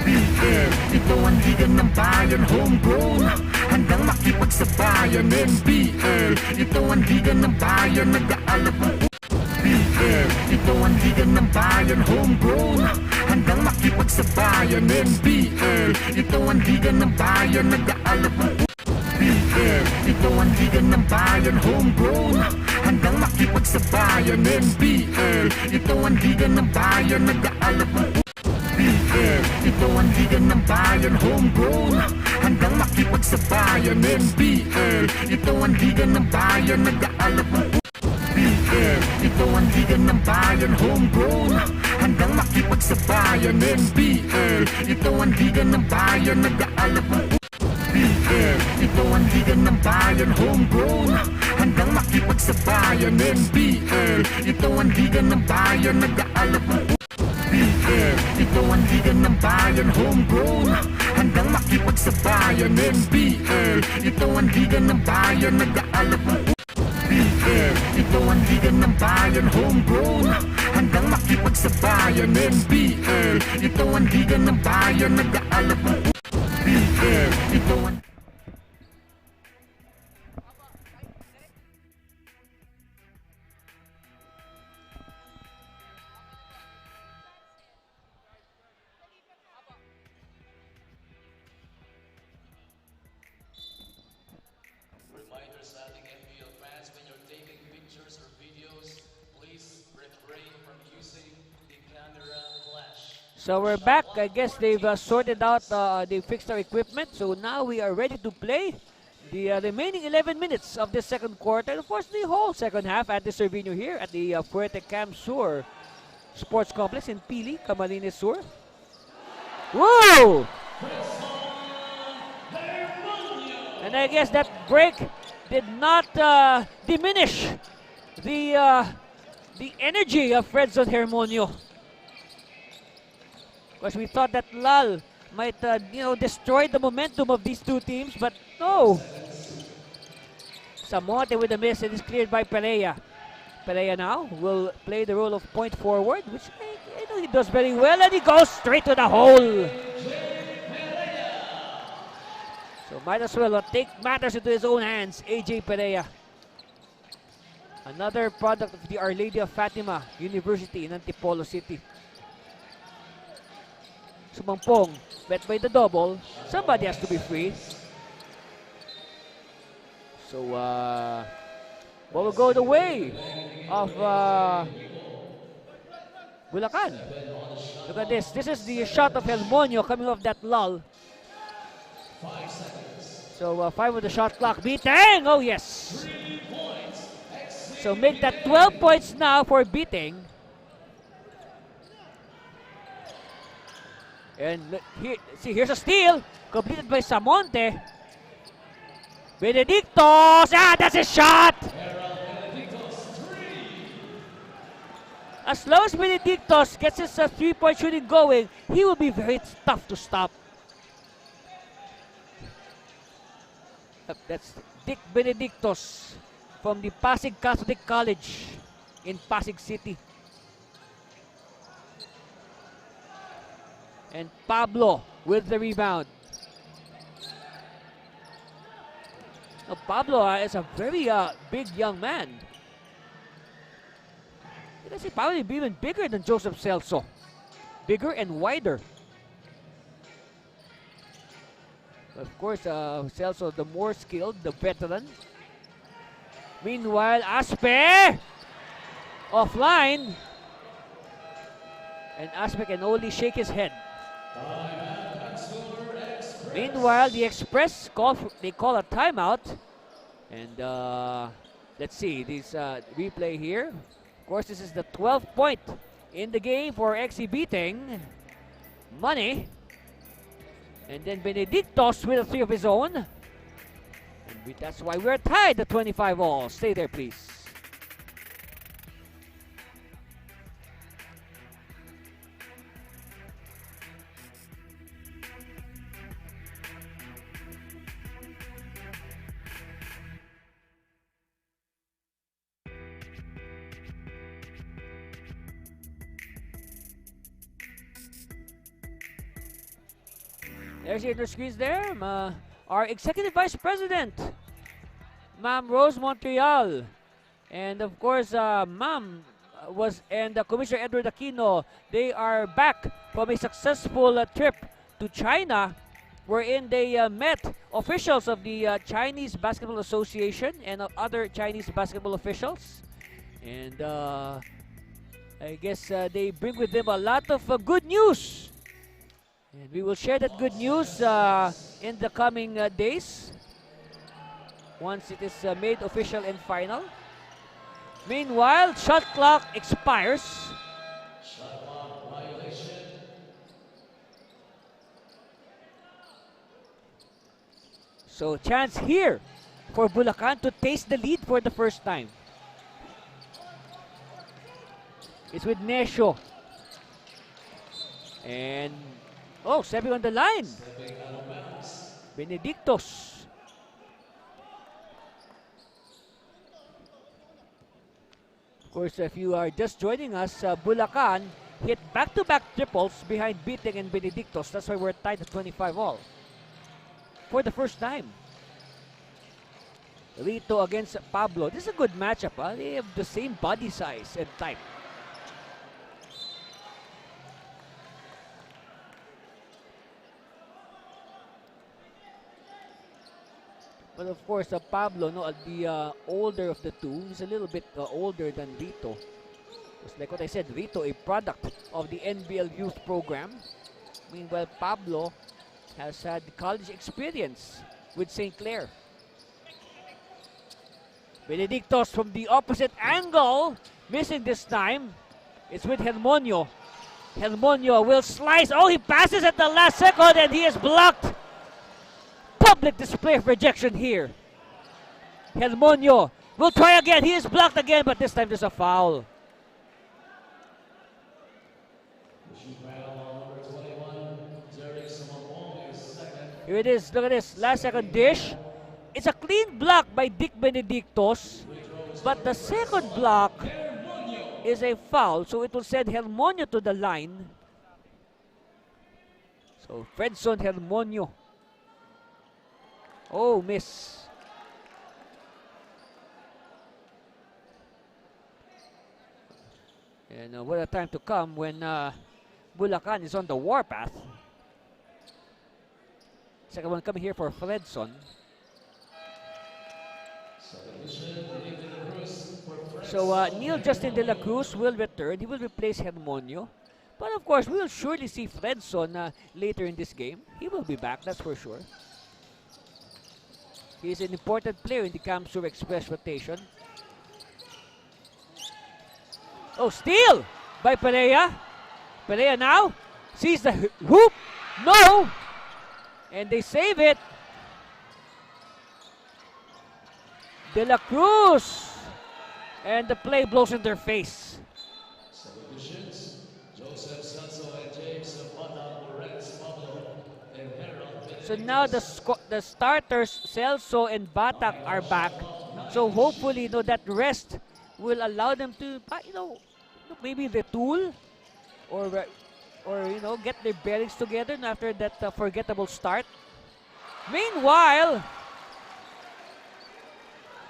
BL, ito ang liga ng bayan, homegrown, handang makipagsabayan. NBL, ito ang liga ng bayan, nag-aalap ang BL, ito ang liga ng bayan, homegrown, handang makipagsabayan. NBL, ito ang liga ng bayan, nag-aalap ang BL, ito ang liga ng bayan, homegrown, handang makipagsabayan. NBL, ito ang liga ng bayan, nag-aalap ang BL, ito ang liga ng bayan, homegrown, handang makipagsabayan. NBL, ito ang liga ng bayan, nag-aalap ang BL, ito ang liga ng bayan, homegrown, handang makipagsabayan. NBL, ito ang liga ng bayan, nag-aalap ang BL, ito ang liga ng bayan, homegrown, handang makipagsabayan. NBL, ito ang liga ng bayan, nag-aalap ang BL, ito ang liga ng bayan, homegrown, handang makipagsabayan. NBL, ito ang liga ng bayan, nag-aalap ang BL, ito ang liga ng bayan, homegrown, handang makipagsabayan. NBL, ito ang liga ng bayan, nag-aalap ang BL, ito ang Reminders sa ating NBL fans, when you're taking pictures or videos, please refrain from using the camera flash. So we're back. I guess they've sorted out, they fixed our equipment. So now we are ready to play the remaining 11 minutes of the second quarter. And of course, the whole second half at the Cervino here at the Fuerte Cam Sur Sports Complex in Pili, Camarines Sur. Whoa! And I guess that break did not diminish the energy of Fredson Hermonio. Because we thought that lull might, destroy the momentum of these two teams, but no. Samonte with a miss, and is cleared by Perea. Perea now will play the role of point forward, which I know he does very well, and he goes straight to the hole. So might as well take matters into his own hands, AJ Perea. Another product of the Our Lady of Fatima University in Antipolo City. Sumampong, bet by the double. Somebody has to be free. So, what will go the way of Bulacan? Look at this. This is the shot of Hermonio coming off that lull. So, 5 with the shot clock beating. Oh, yes. So, make that 12 points now for beating. And here, see, here's a steal completed by Samonte. Benedictos! Ah, that's a shot! As long as Benedictos gets his three-point shooting going, he will be very tough to stop. That's Dick Benedictos from the Pasig Catholic College in Pasig City. And Pablo with the rebound. Now, Pablo is a very big young man. You can see probably even bigger than Joseph Celso. Bigger and wider. Of course, Celso the more skilled, the veteran. Meanwhile, Aspe! Offline. And Aspe can only shake his head. Meanwhile, the Express they call a timeout. And let's see this replay here. Of course, this is the 12th point in the game for exhibiting Money. And then Benedictos with a three of his own. And that's why we're tied at 25 all. Stay there, please. There's your screens there. Our Executive Vice President, Ma'am Rose Montreal. And of course, Ma'am and Commissioner Edward Aquino, they are back from a successful trip to China, wherein they met officials of the Chinese Basketball Association and other Chinese basketball officials. And I guess they bring with them a lot of good news. And we will share that good news in the coming days once it is made official and final. Meanwhile, shot clock expires. Shot clock violation. So chance here for Bulacan to taste the lead for the first time. It's with Nesho. And stepping on the line. Benedictos. Of course, if you are just joining us, Bulacan hit back-to-back triples behind Biting and Benedictos. That's why we're tied at 25 all. For the first time. Rito against Pablo. This is a good matchup. They have the same body size and type. But of course, Pablo, the older of the two, he's a little bit older than Rito. Just like what I said, Rito, a product of the NBL youth program. Meanwhile, Pablo has had college experience with St. Clair. Benedictos from the opposite angle, missing this time. It's with Hermonio. Hermonio will slice. Oh, he passes at the last second and he is blocked. Public display of rejection here. Hermonio will try again. He is blocked again, but this time there's a foul. Here it is. Look at this. Last second dish. It's a clean block by Dick Benedictos, but the second block is a foul, so it will send Hermonio to the line. So Fredson Hermonio. Oh, miss. And what a time to come when Bulacan is on the warpath. Second one coming here for Fredson. So Neil Justin De La Cruz will return. He will replace Hermonio. But of course, we will surely see Fredson later in this game. He will be back, that's for sure. He is an important player in the Kamsur Express rotation. Oh, steal by Perea. Perea now sees the hoop. No! And they save it. De La Cruz. And the play blows in their face. So now the starters, Celso and Batak, are back. So hopefully, that rest will allow them to, maybe the tool or get their bearings together after that forgettable start. Meanwhile,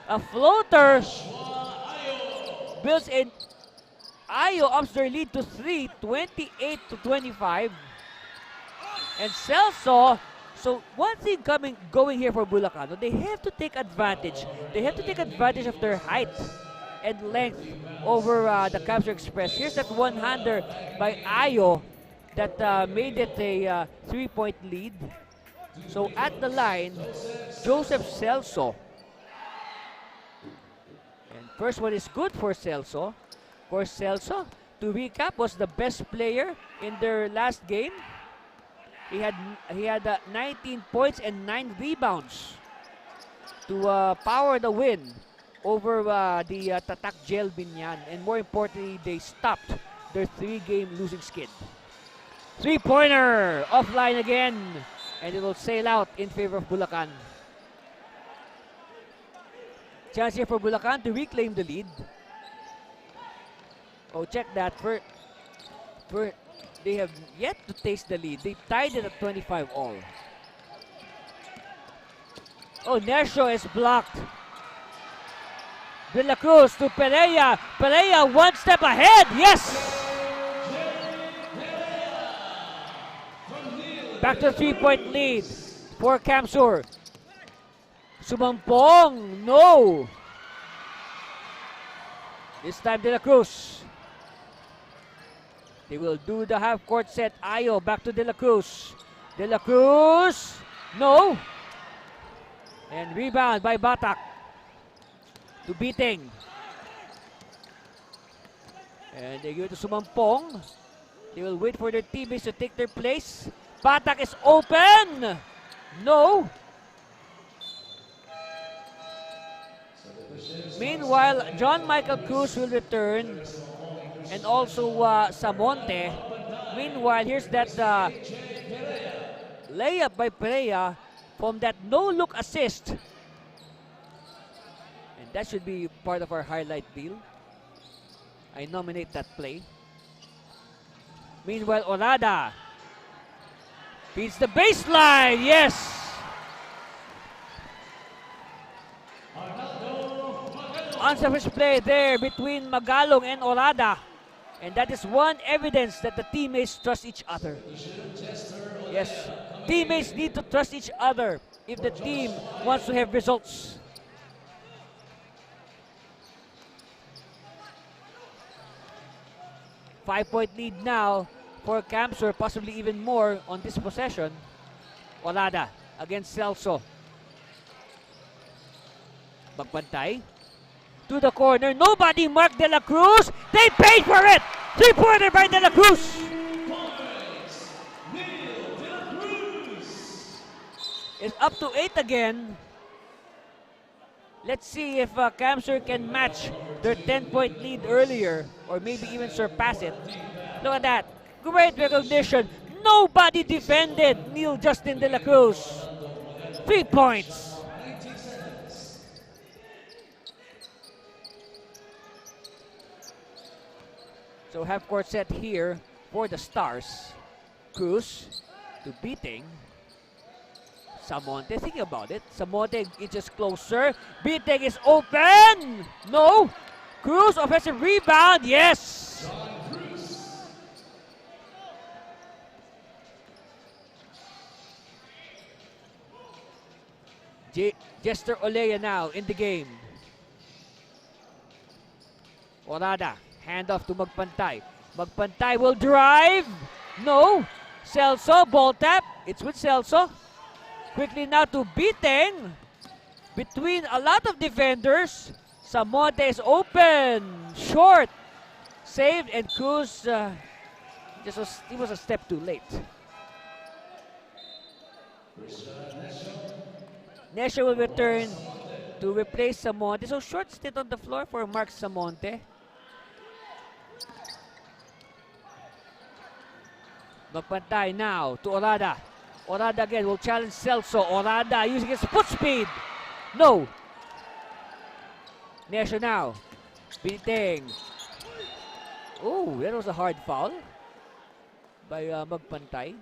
a floater builds in. Ayo ups their lead to 3, 28-25. And Celso, so one thing going here for Bulacan, they have to take advantage. They have to take advantage of their height and length over the Camsur Express. Here's that one-hander by Ayo that made it a 3-point lead. So at the line, Joseph Celso. And first one is good for Celso. Of course, Celso, to recap, was the best player in their last game. He had 19 points and 9 rebounds to power the win over the Tatak Gel Binyan. And more importantly, they stopped their 3-game losing skid. 3-pointer offline again, and it will sail out in favor of Bulacan. Chance here for Bulacan to reclaim the lead. Oh, check that. They have yet to taste the lead. They tied it at 25 all. Oh, Nersho is blocked. De La Cruz to Perea. Perea one step ahead. Yes! Back to 3-point lead for Camsur. Sumampong. No. This time De La Cruz. They will do the half-court set. Ayo back to De La Cruz. De La Cruz. No. And rebound by Batak. To Biting. And they give it to Sumampong. They will wait for their teammates to take their place. Batak is open. No. Meanwhile, John Michael Cruz will return. And also Samonte. Meanwhile, here's that layup by Perea from that no-look assist. And that should be part of our highlight reel. I nominate that play. Meanwhile, Orada beats the baseline. Yes! Unselfish play there between Magalong and Orada. And that is one evidence that the teammates trust each other. Yes, teammates need to trust each other if the team wants to have results. Five-point lead now for Camsur, possibly even more on this possession. Orada against Celso. Magbantay. To the corner. Nobody marked De La Cruz. They paid for it. 3-pointer by De La Cruz. It's up to 8 again. Let's see if Camsur can match their 10-point lead earlier or maybe even surpass it. Look at that. Great recognition. Nobody defended Neil Justin De La Cruz. 3 points. So half-court set here for the Stars. Cruz to Biting. Samonte, thinking about it. Samonte inches closer. Biting is open. No. Cruz, offensive rebound. Yes. Jester Olea now in the game. Orada. Handoff to Magpantay. Magpantay will drive. No. Celso, ball tap. It's with Celso. Quickly now to Biting. Between a lot of defenders. Samonte is open. Short. Saved, and Cruz he was a step too late. Nesha will return to to replace Samonte. So short stint on the floor for Mark Samonte. Magpantay now to Orada. Orada again will challenge Celso. Orada using his foot speed. No. Nesho now. Beating. Oh, that was a hard foul by Magpantay.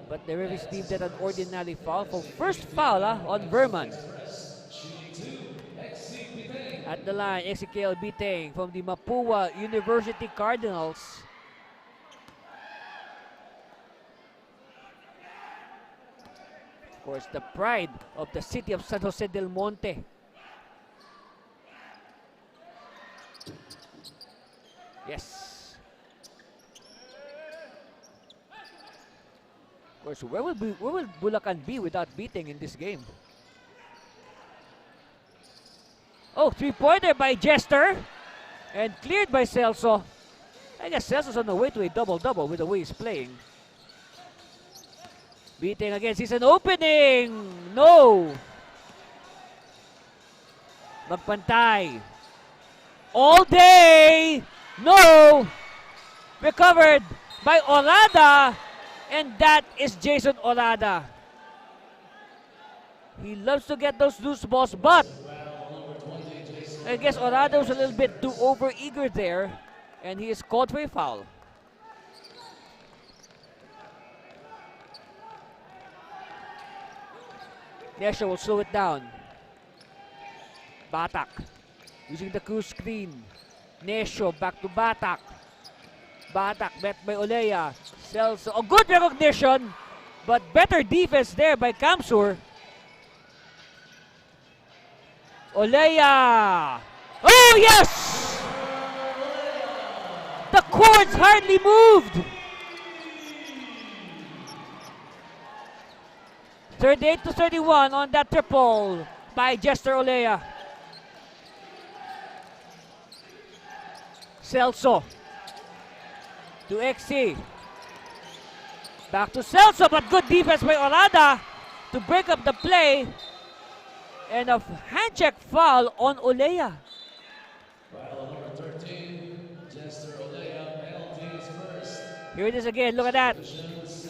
But the referee deemed that an ordinary foul for first foul on Verman. At the line, Ezekiel Biteng from the Mapua University Cardinals. Of course, the pride of the city of San Jose del Monte. Yes. Of course, where will Bulacan be without Biteng in this game? Oh, three-pointer by Jester. And cleared by Celso. I guess Celso's on the way to a double-double with the way he's playing. Biteng again sees an opening. No. Magpantay. All day. No. Recovered by Orada. And that is Jason Orada. He loves to get those loose balls, but I guess Orada was a little bit too over-eager there, and he is called for a foul. Nesho will slow it down. Batak using the cruise screen. Nesho back to Batak. Batak met by Olea. Celso. A good recognition, but better defense there by Kamsur. Olea. Oh, yes! The cords hardly moved. 38-31 on that triple by Jester Olea. Celso to XC. Back to Celso, but good defense by Orada to break up the play. And a hand check foul on Olea. Here it is again, look at that.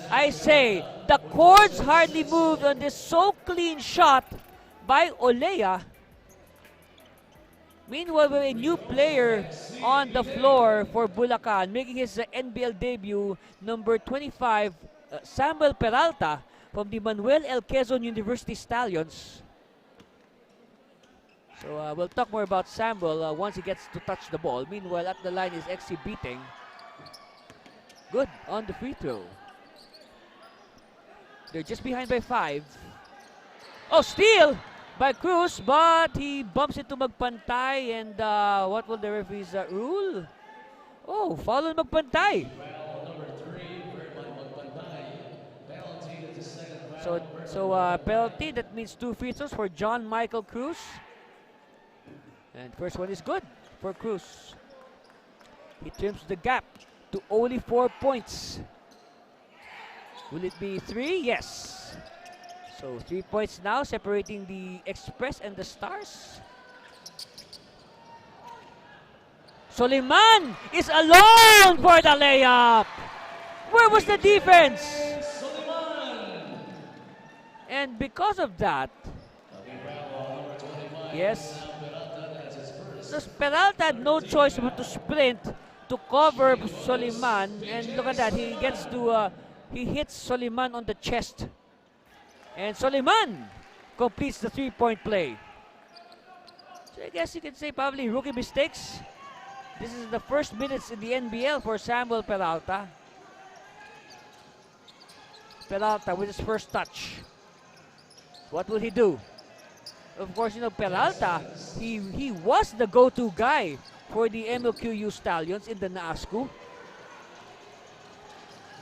I say, the cords hardly moved on this so clean shot by Olea. Meanwhile, with a new player on the floor for Bulacan, making his NBL debut, number 25, Samuel Peralta from the Manuel L. Quezon University Stallions. So we'll talk more about Samuel once he gets to touch the ball. Meanwhile, at the line is XC Biteng. Good on the free throw. They're just behind by 5. Oh, steal by Cruz, but he bumps into Magpantay. And what will the referees rule? Oh, foul on Magpantay. So penalty, that means 2 free throws for John Michael Cruz. And first one is good for Cruz. He trims the gap to only 4 points. Will it be 3? Yes. So 3 points now, separating the Express and the Stars. Soliman is alone for the layup. Where was the defense? And because of that, yes, so Peralta had no choice but to sprint to cover Soliman, and look at that, he gets to he hits Soliman on the chest, and Soliman completes the 3-point play. So I guess you can say probably rookie mistakes. This is the first minutes in the NBL for Samuel Peralta. Peralta with his first touch. What will he do? Of course, you know, Peralta, he was the go-to guy for the MLQU Stallions in the NASCU.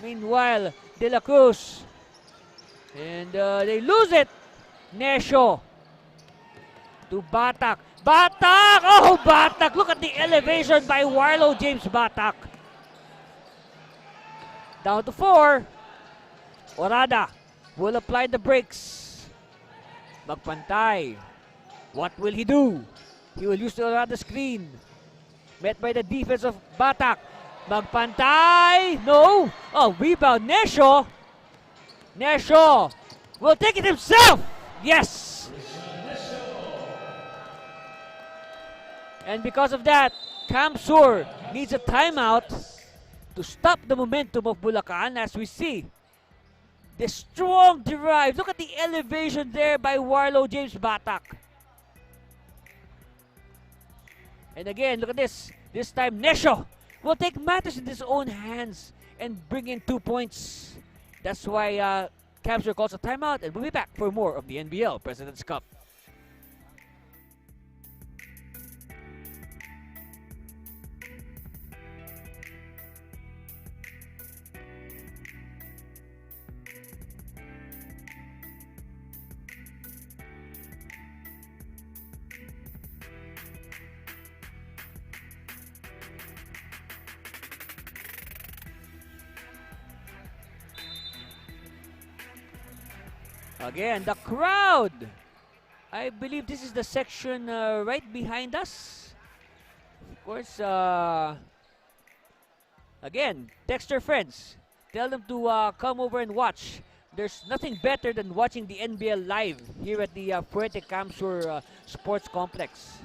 Meanwhile, De La Cruz. And they lose it. Nesho to Batak. Batak! Oh, Batak! Look at the elevation by Warlow James Batak. Down to 4. Orada will apply the brakes. Magpantay. What will he do? He will use the other screen. Met by the defense of Batak. Magpantay. No. Oh, rebound. Nesho. Nesho will take it himself. Yes. And because of that, Kamsur needs a timeout to stop the momentum of Bulacan as we see the strong drive. Look at the elevation there by Warlow James Batak. And again, look at this. This time, Nesho will take matters in his own hands and bring in 2 points. That's why Kamsur calls a timeout, and we'll be back for more of the NBL President's Cup. Again, the crowd. I believe this is the section right behind us. Of course, again, text your friends. Tell them to come over and watch. There's nothing better than watching the NBL live here at the Fuerte Kamsur Sports Complex.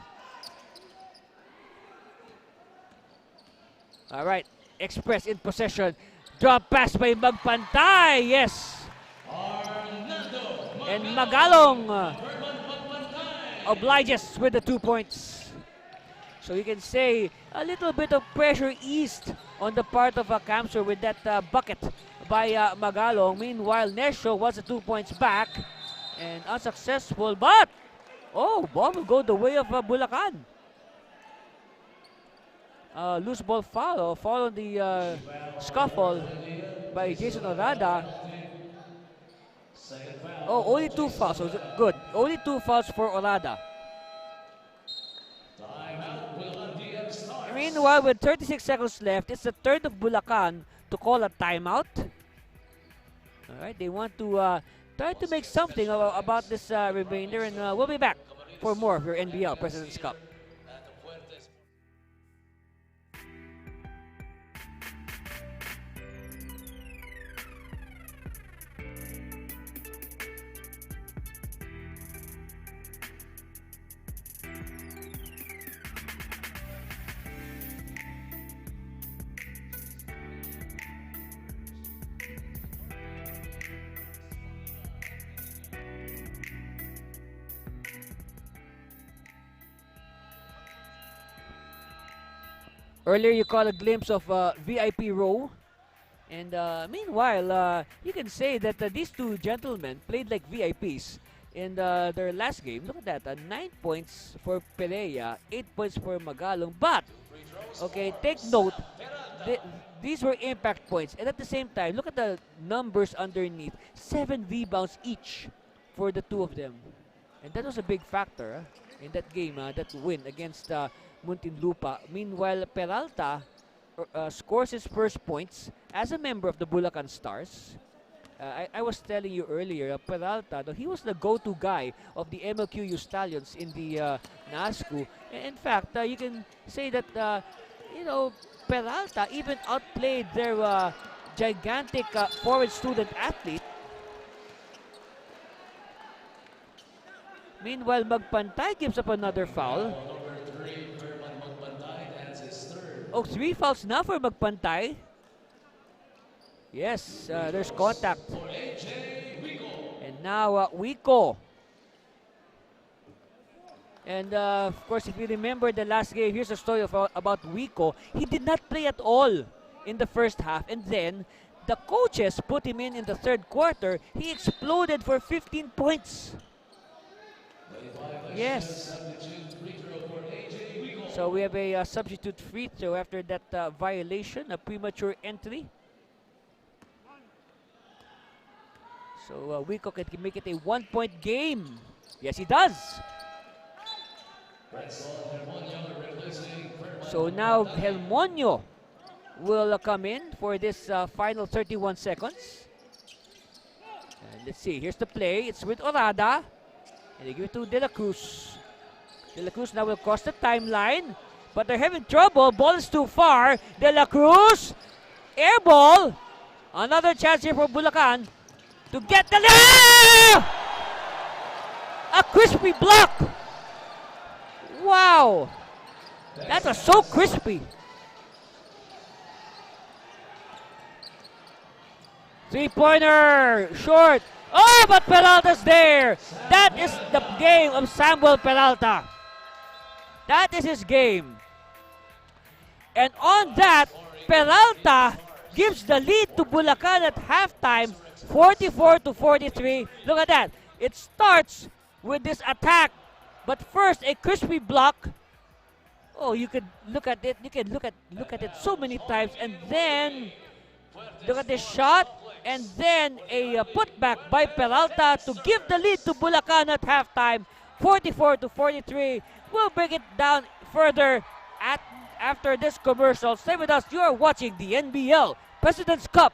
All right, Express in possession. Drop pass by Magpantay. Yes. And Magalong obliges with the 2 points. So you can say a little bit of pressure eased on the part of Kamsur with that bucket by Magalong. Meanwhile, Nesho was the 2 points back and unsuccessful. But, oh, ball will go the way of Bulacan. Loose ball foul on the scuffle by Jason Orada. Oh, only 2 fouls. So good. Only 2 fouls for Orada. Meanwhile, with 36 seconds left, it's the turn of Bulacan to call a timeout. All right, they want to try to make something about this remainder, and we'll be back for more of your NBL President's Cup. Earlier, you caught a glimpse of VIP row. And meanwhile, you can say that these two gentlemen played like VIPs in their last game. Look at that, 9 points for Perea, 8 points for Magalong. But, okay, take note, these were impact points. And at the same time, look at the numbers underneath. 7 rebounds each for the two of them. And that was a big factor in that game, that win against Muntinlupa. Meanwhile, Peralta scores his first points as a member of the Bulacan Stars. I was telling you earlier, Peralta, he was the go-to guy of the MLQU Stallions in the NASCU. In fact, you can say that, Peralta even outplayed their gigantic foreign student athlete. Meanwhile, Magpantay gives up another foul. Oh, 3 fouls now for Magpantay. Yes, there's contact. And now, Wico. And of course, if you remember the last game, here's a story about Wico. He did not play at all in the first half. And then, the coaches put him in the third quarter. He exploded for 15 points. Yes. So we have a substitute free throw after that violation, a premature entry. So Wico can make it a 1-point game. Yes, he does. So now Helmonio will come in for this final 31 seconds. And let's see. Here's the play. It's with Orada. And they give it to De La Cruz. De La Cruz now will cross the timeline. But they're having trouble. Ball is too far. De La Cruz. Air ball. Another chance here for Bulacan to get the a crispy block. Wow. That was so crispy. Three-pointer. Short. Oh, but Peralta's there. That is the game of Samuel Peralta. That is his game. And on that, Peralta gives the lead to Bulacan at halftime, 44-43. Look at that. It starts with this attack, but first a crispy block. Oh, you could look at it. You can look at it so many times, and then look at this shot, and then a putback by Peralta to give the lead to Bulacan at halftime, 44-43. We'll break it down further after this commercial. Stay with us. You are watching the NBL President's Cup.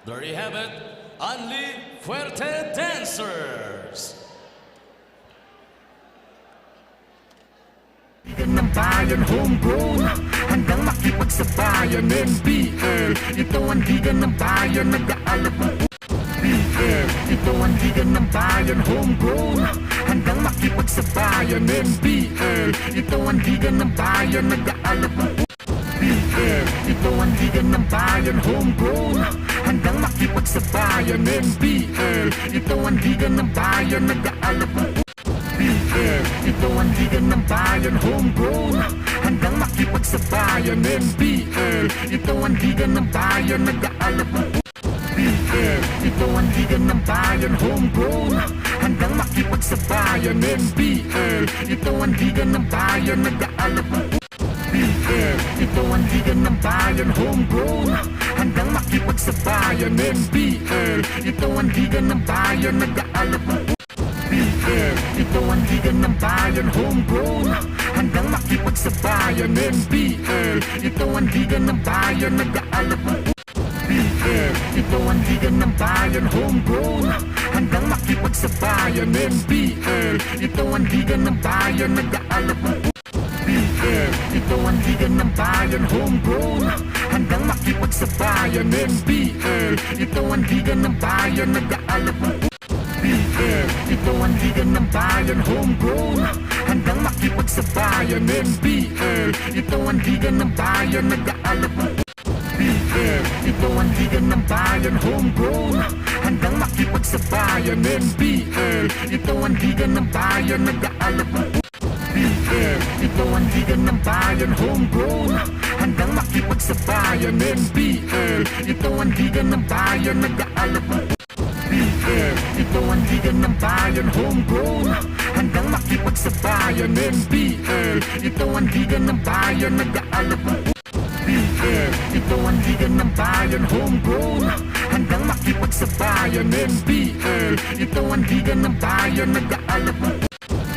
There you have it, only Fuerte Dancers. Di ka ng bayan, homegrown, handang makipagsabayan. NBL, ito ang liga ng bayan, nag-aalab ng NBL, ito ang liga ng bayan, homegrown, handang makipagsabayan. NBL, ito ang liga ng bayan, nag-aalab ng NBL, ito ang liga ng bayan, homegrown, handang makipagsabayan. NBL, ito ang liga ng bayan, nag-aalab ng NBL, ito ang liga ng bayan, homegrown, handang makipagsabayan. NBL, ito ang liga ng bayan, nag-aalab ng NBL, ito ang liga ng bayan, homegrown, handang makipagsabayan. NBL, ito ang liga ng bayan, nag-aalab ng NBL, ito ang liga ng bayan, homegrown, handang makipagsabayan. NBL, ito ang liga ng bayan, nag-aalab ng NBL, ito ang liga ng bayan, homegrown, handang makipagsabayan. NBL, ito ang liga ng bayan, nag-aalab ng NBL, ito ang liga ng bayan, homegrown, handang makipagsabayan. NBL, ito ang liga ng bayan, nag-aalab ng NBL, ito ang liga ng bayan, homegrown, handang makipagsabayan. NBL, ito ang liga ng bayan, nag-aalab ng NBL, ito ang liga ng bayan, homegrown, handang makipagsabayan. NBL, ito ang liga ng bayan, nag-aalab ng NBL, ito ang liga ng bayan, homegrown, handang makipagsabayan. NBL, ito ang liga ng bayan, nag-aalab ng NBL, ito ang liga ng bayan, homegrown, handang makipagsabayan. NBL, ito ang liga ng bayan, nag-aalab ng NBL, ito ang liga ng bayan, homegrown, handang makipagsabayan. NBL, ito ang liga ng bayan, nag-aalab ng NBL, ito ang liga ng bayan, homegrown, handang makipagsabayan. NBL, ito ang liga ng bayan, nag-aalab ng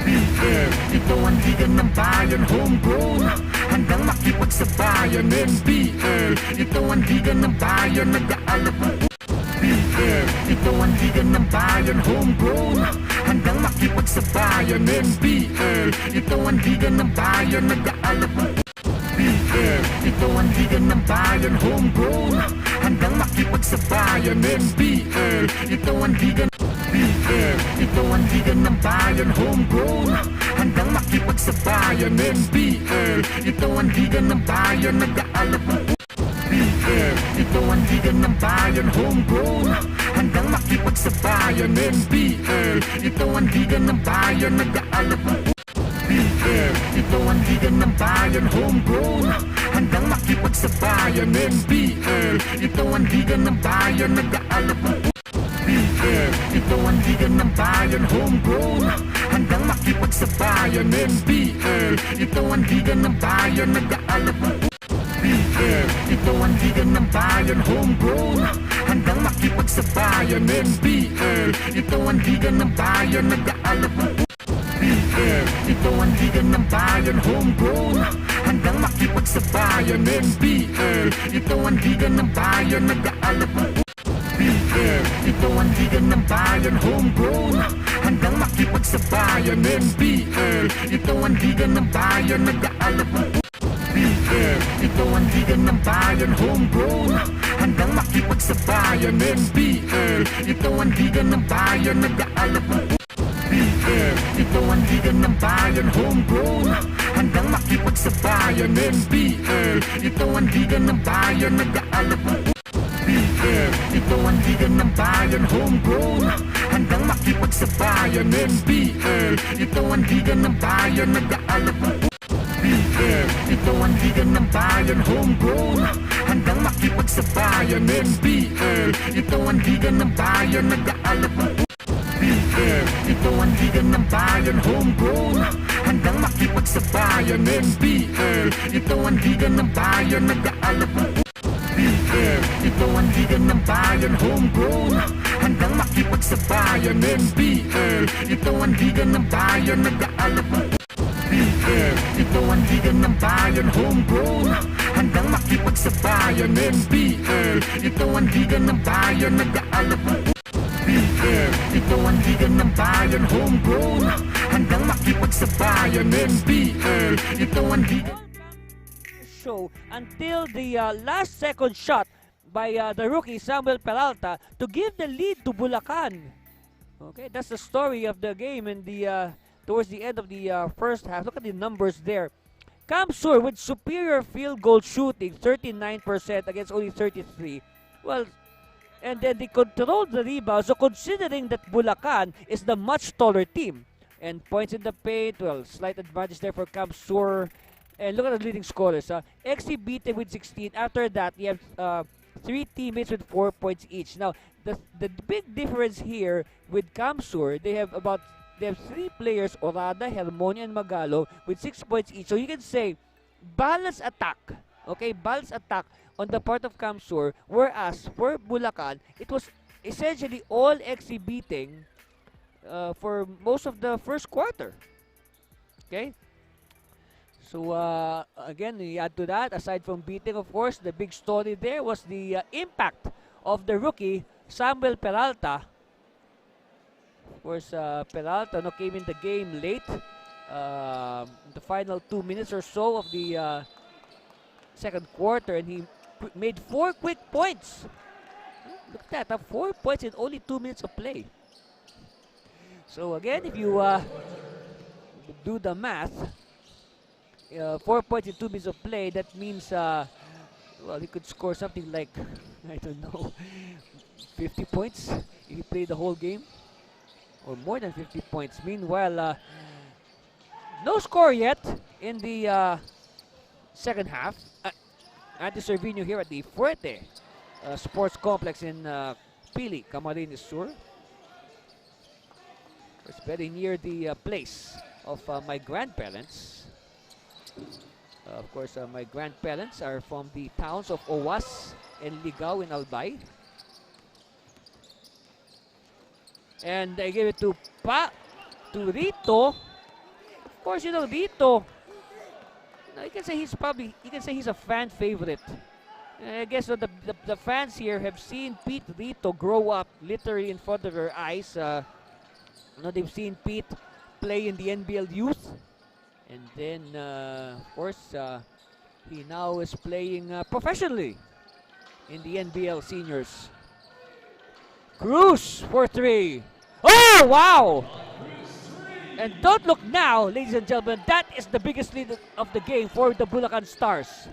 NBL, ito ang liga ng bayan, homegrown, handang makipagsabayan. NBL, ito ang liga ng bayan, nag-aalab ng NBL, ito ang liga ng bayan, homegrown, handang makipagsabayan. NBL, ito ang liga ng bayan, nag-aalab ng NBL, ito ang liga ng bayan, homegrown, handang makipagsabayan. NBL, ito ang liga ng NBL, ito ang liga ng bayan, homegrown, handang makipagsabayan. NBL, ito ang liga ng bayan, nag-aalab ng NBL, ito ang liga ng bayan, homegrown, handang makipagsabayan. NBL, ito ang liga ng bayan, nag-aalab ng NBL, ito ang liga ng bayan, homegrown, handang makipagsabayan. NBL, ito ang liga ng bayan, nag-aalab ng NBL, ito ang liga ng bayan, homegrown, handang makipagsabayan. NBL, ito ang liga ng bayan, nag-aalab ng NBL, ito ang liga ng bayan, homegrown, handang makipagsabayan. NBL, ito ang liga ng bayan, nag-aalab ng NBL, ito ang liga ng bayan, homegrown, handang makipagsabayan. NBL, ito ang liga ng bayan, nag-aalab ng NBL, ito ang liga ng bayan, homegrown, handang makipagsabayan. NBL, ito ang liga ng bayan, nag-aalab ng NBL, ito ang liga ng bayan, homegrown, handang makipagsabayan. NBL, ito ang liga ng bayan, nag-aalab ng NBL, ito ang liga ng bayan, homegrown, handang makipagsabayan. NBL, ito ang liga ng bayan, nag-aalab ng NBL, ito ang liga ng bayan, homegrown, handang makipagsabayan. NBL, ito ang liga ng bayan, nag-aalab ng NBL, ito ang liga ng bayan, homegrown, handang makipagsabayan. NBL, ito ang liga ng bayan, nag-aalab ng NBL, ito ang liga ng bayan, homegrown, handang makipagsabayan. NBL, ito ang liga ng bayan, nag-aalab ng NBL, ito ang liga ng bayan, homegrown, handang makipagsabayan. NBL, ito ang liga ng bayan, nag-aalab ng NBL, ito ang liga ng bayan, homegrown, handang makipagsabayan. NBL, ito ang liga ng bayan, nag-aalab ng NBL, ito ang liga ng bayan, homegrown, handang makipagsabayan. NBL, ito ang liga. Show until the last second shot by the rookie Samuel Peralta to give the lead to Bulacan. Okay, that's the story of the game in the towards the end of the first half. Look at the numbers there. Kamsur with superior field goal shooting, 39% against only 33. Well, and then they controlled the rebound. So considering that Bulacan is the much taller team, and points in the paint, well, slight advantage there for Kamsur. And look at the leading scorers. XC beaten with 16. After that, you have 3 teammates with 4 points each. Now, the big difference here with Kamsur, they have 3 players, Orada, Hermonia, and Magalo, with 6 points each. So you can say balanced attack. Okay, balanced attack on the part of Kamsur. Whereas for Bulacan, it was essentially all XC beating for most of the first quarter. Okay. So, again, we add to that, aside from beating, of course, the big story there was the impact of the rookie, Samuel Peralta. Of course, Peralta came in the game late, the final 2 minutes or so of the second quarter, and he made 4 quick points. Look at that, 4 points in only 2 minutes of play. So, again, if you do the math, 4 points in 2 minutes of play, that means, well, he could score something like, I don't know, 50 points if he played the whole game, or more than 50 points. Meanwhile, no score yet in the second half. Andy Cervino here at the Fuerte Sports Complex in Pili, Camarines Sur. It's very near the place of my grandparents. Of course, my grandparents are from the towns of Owas and Ligao in Albay. And I gave it to Rito. Of course, you know, Rito, you can say he's a fan favorite. I guess the fans here have seen Pete Rito grow up literally in front of their eyes. They've seen Pete play in the NBL youth. And then, of course, he now is playing professionally in the NBL seniors. Cruz for 3. Oh, wow! And don't look now, ladies and gentlemen. That is the biggest lead of the game for the Bulacan Stars.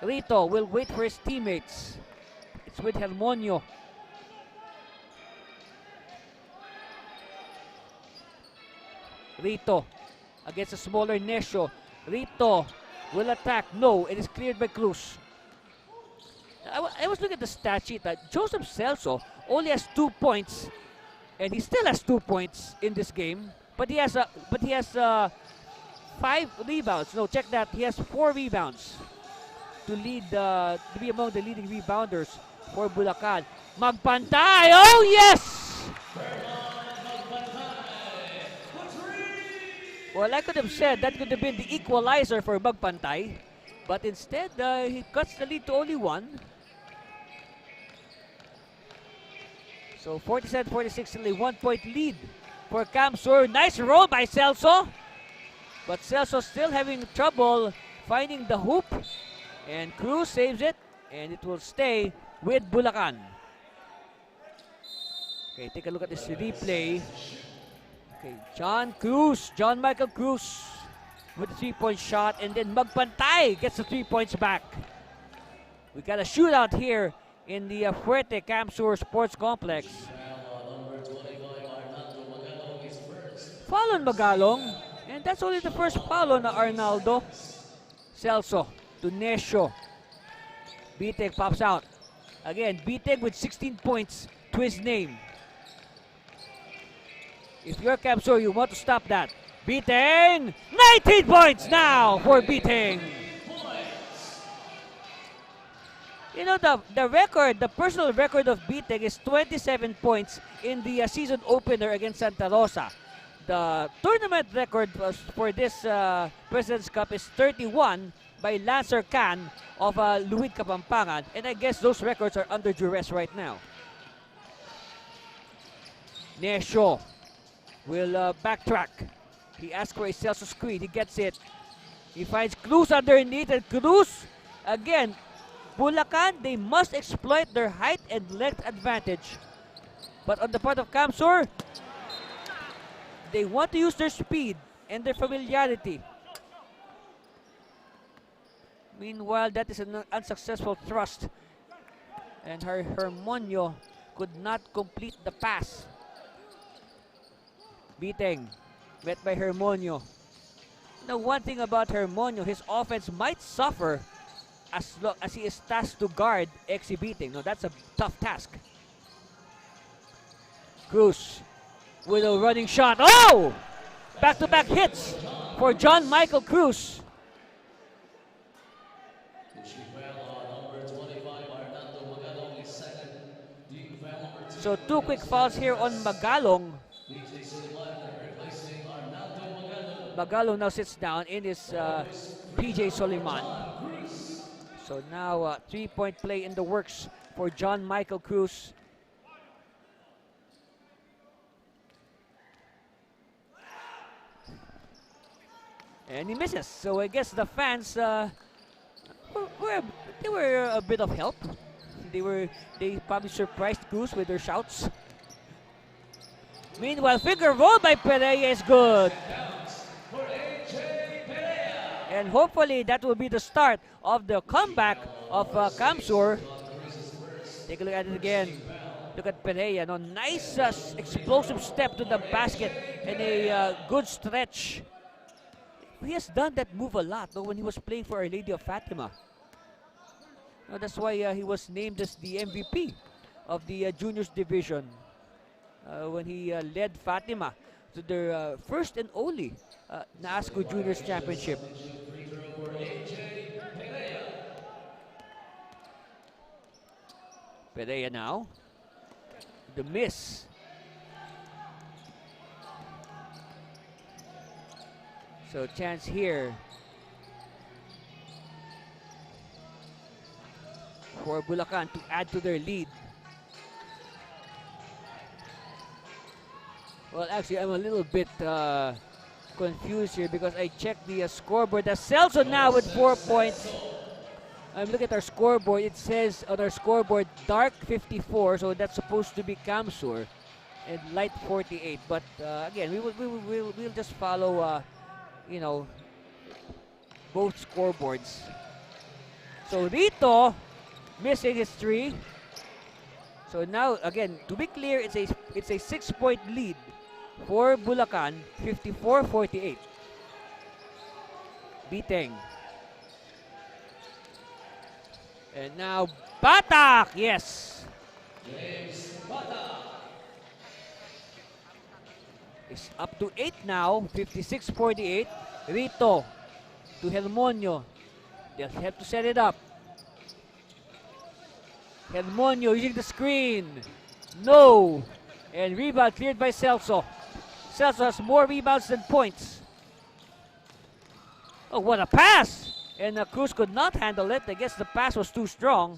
Rito will wait for his teammates. It's with Hermonio. Rito against a smaller Nesio. Rito will attack. No, it is cleared by Cruz. I was looking at the stat sheet that Joseph Celso only has 2 points, and he still has 2 points in this game. But he has 5 rebounds. No, check that. He has 4 rebounds to be among the leading rebounders for Bulacan. Magpantay. Oh yes! Well, I could have said that could have been the equalizer for Magpantay, but instead, he cuts the lead to only 1. So 47-46, only 1 point lead for Kamsur. Nice roll by Celso, but Celso still having trouble finding the hoop, and Cruz saves it, and it will stay with Bulacan. Okay, take a look at this replay. Okay, John Michael Cruz with a 3-point shot, and then Magpantay gets the 3 points back. We got a shootout here in the Fuerte Kamsur Sports Complex. Foul on Magalong, and that's only the first foul on Arnaldo. Celso to Nesio. Bitek pops out. Again, Bitek with 16 points to his name. If you're Kamsur, you want to stop that. Biteng, 19 points now for Biteng. You know, the personal record of Biteng is 27 points in the season opener against Santa Rosa. The tournament record for this President's Cup is 31 by Lancer Can of Luid Kapampangan, and I guess those records are under duress right now. Nesho will backtrack. He asks for a Celso screen. He gets it. He finds Cruz underneath, and Cruz, again, Bulacan, they must exploit their height and length advantage. But on the part of Kamsur, they want to use their speed and their familiarity. Meanwhile, that is an unsuccessful thrust. And Hermonio could not complete the pass. Biteng, met by Hermonio. Now, one thing about Hermonio, his offense might suffer as he is tasked to guard exhibiting. Now, that's a tough task. Cruz with a running shot. Oh! Back-to-back hits for John Michael Cruz. So 2 quick fouls here on Magalong. Magalong now sits down in his PJ Soliman. So now 3-point play in the works for John Michael Cruz. And he misses. So I guess the fans they were a bit of help. They probably surprised Cruz with their shouts. Meanwhile, finger roll by Pereira is good. And hopefully that will be the start of the comeback of Kamsur. Take a look at it again. Look at Pereira. No, nice explosive step to the basket and a good stretch. He has done that move a lot when he was playing for Our Lady of Fatima. That's why he was named as the MVP of the juniors division when he led Fatima to their first and only NASCO Juniors Championship. Pereira now. The miss. So chance here for Bulacan to add to their lead. Well, actually, I'm a little bit confused here because I checked the scoreboard. That's Celso now with 4 points. Look at our scoreboard. It says on our scoreboard dark 54, so that's supposed to be Kamsur, and light 48. But again, we'll just follow both scoreboards. So Rito missing his 3. So now again, to be clear, it's a 6-point lead for Bulacan, 54-48. Biteng. And now Batak, yes. It's up to 8 now, 56-48. Rito to Hermonio. They'll have to set it up. Hermonio using the screen. No. And rebound cleared by Celso. Celso has more rebounds than points. Oh, what a pass! And Cruz could not handle it. I guess the pass was too strong.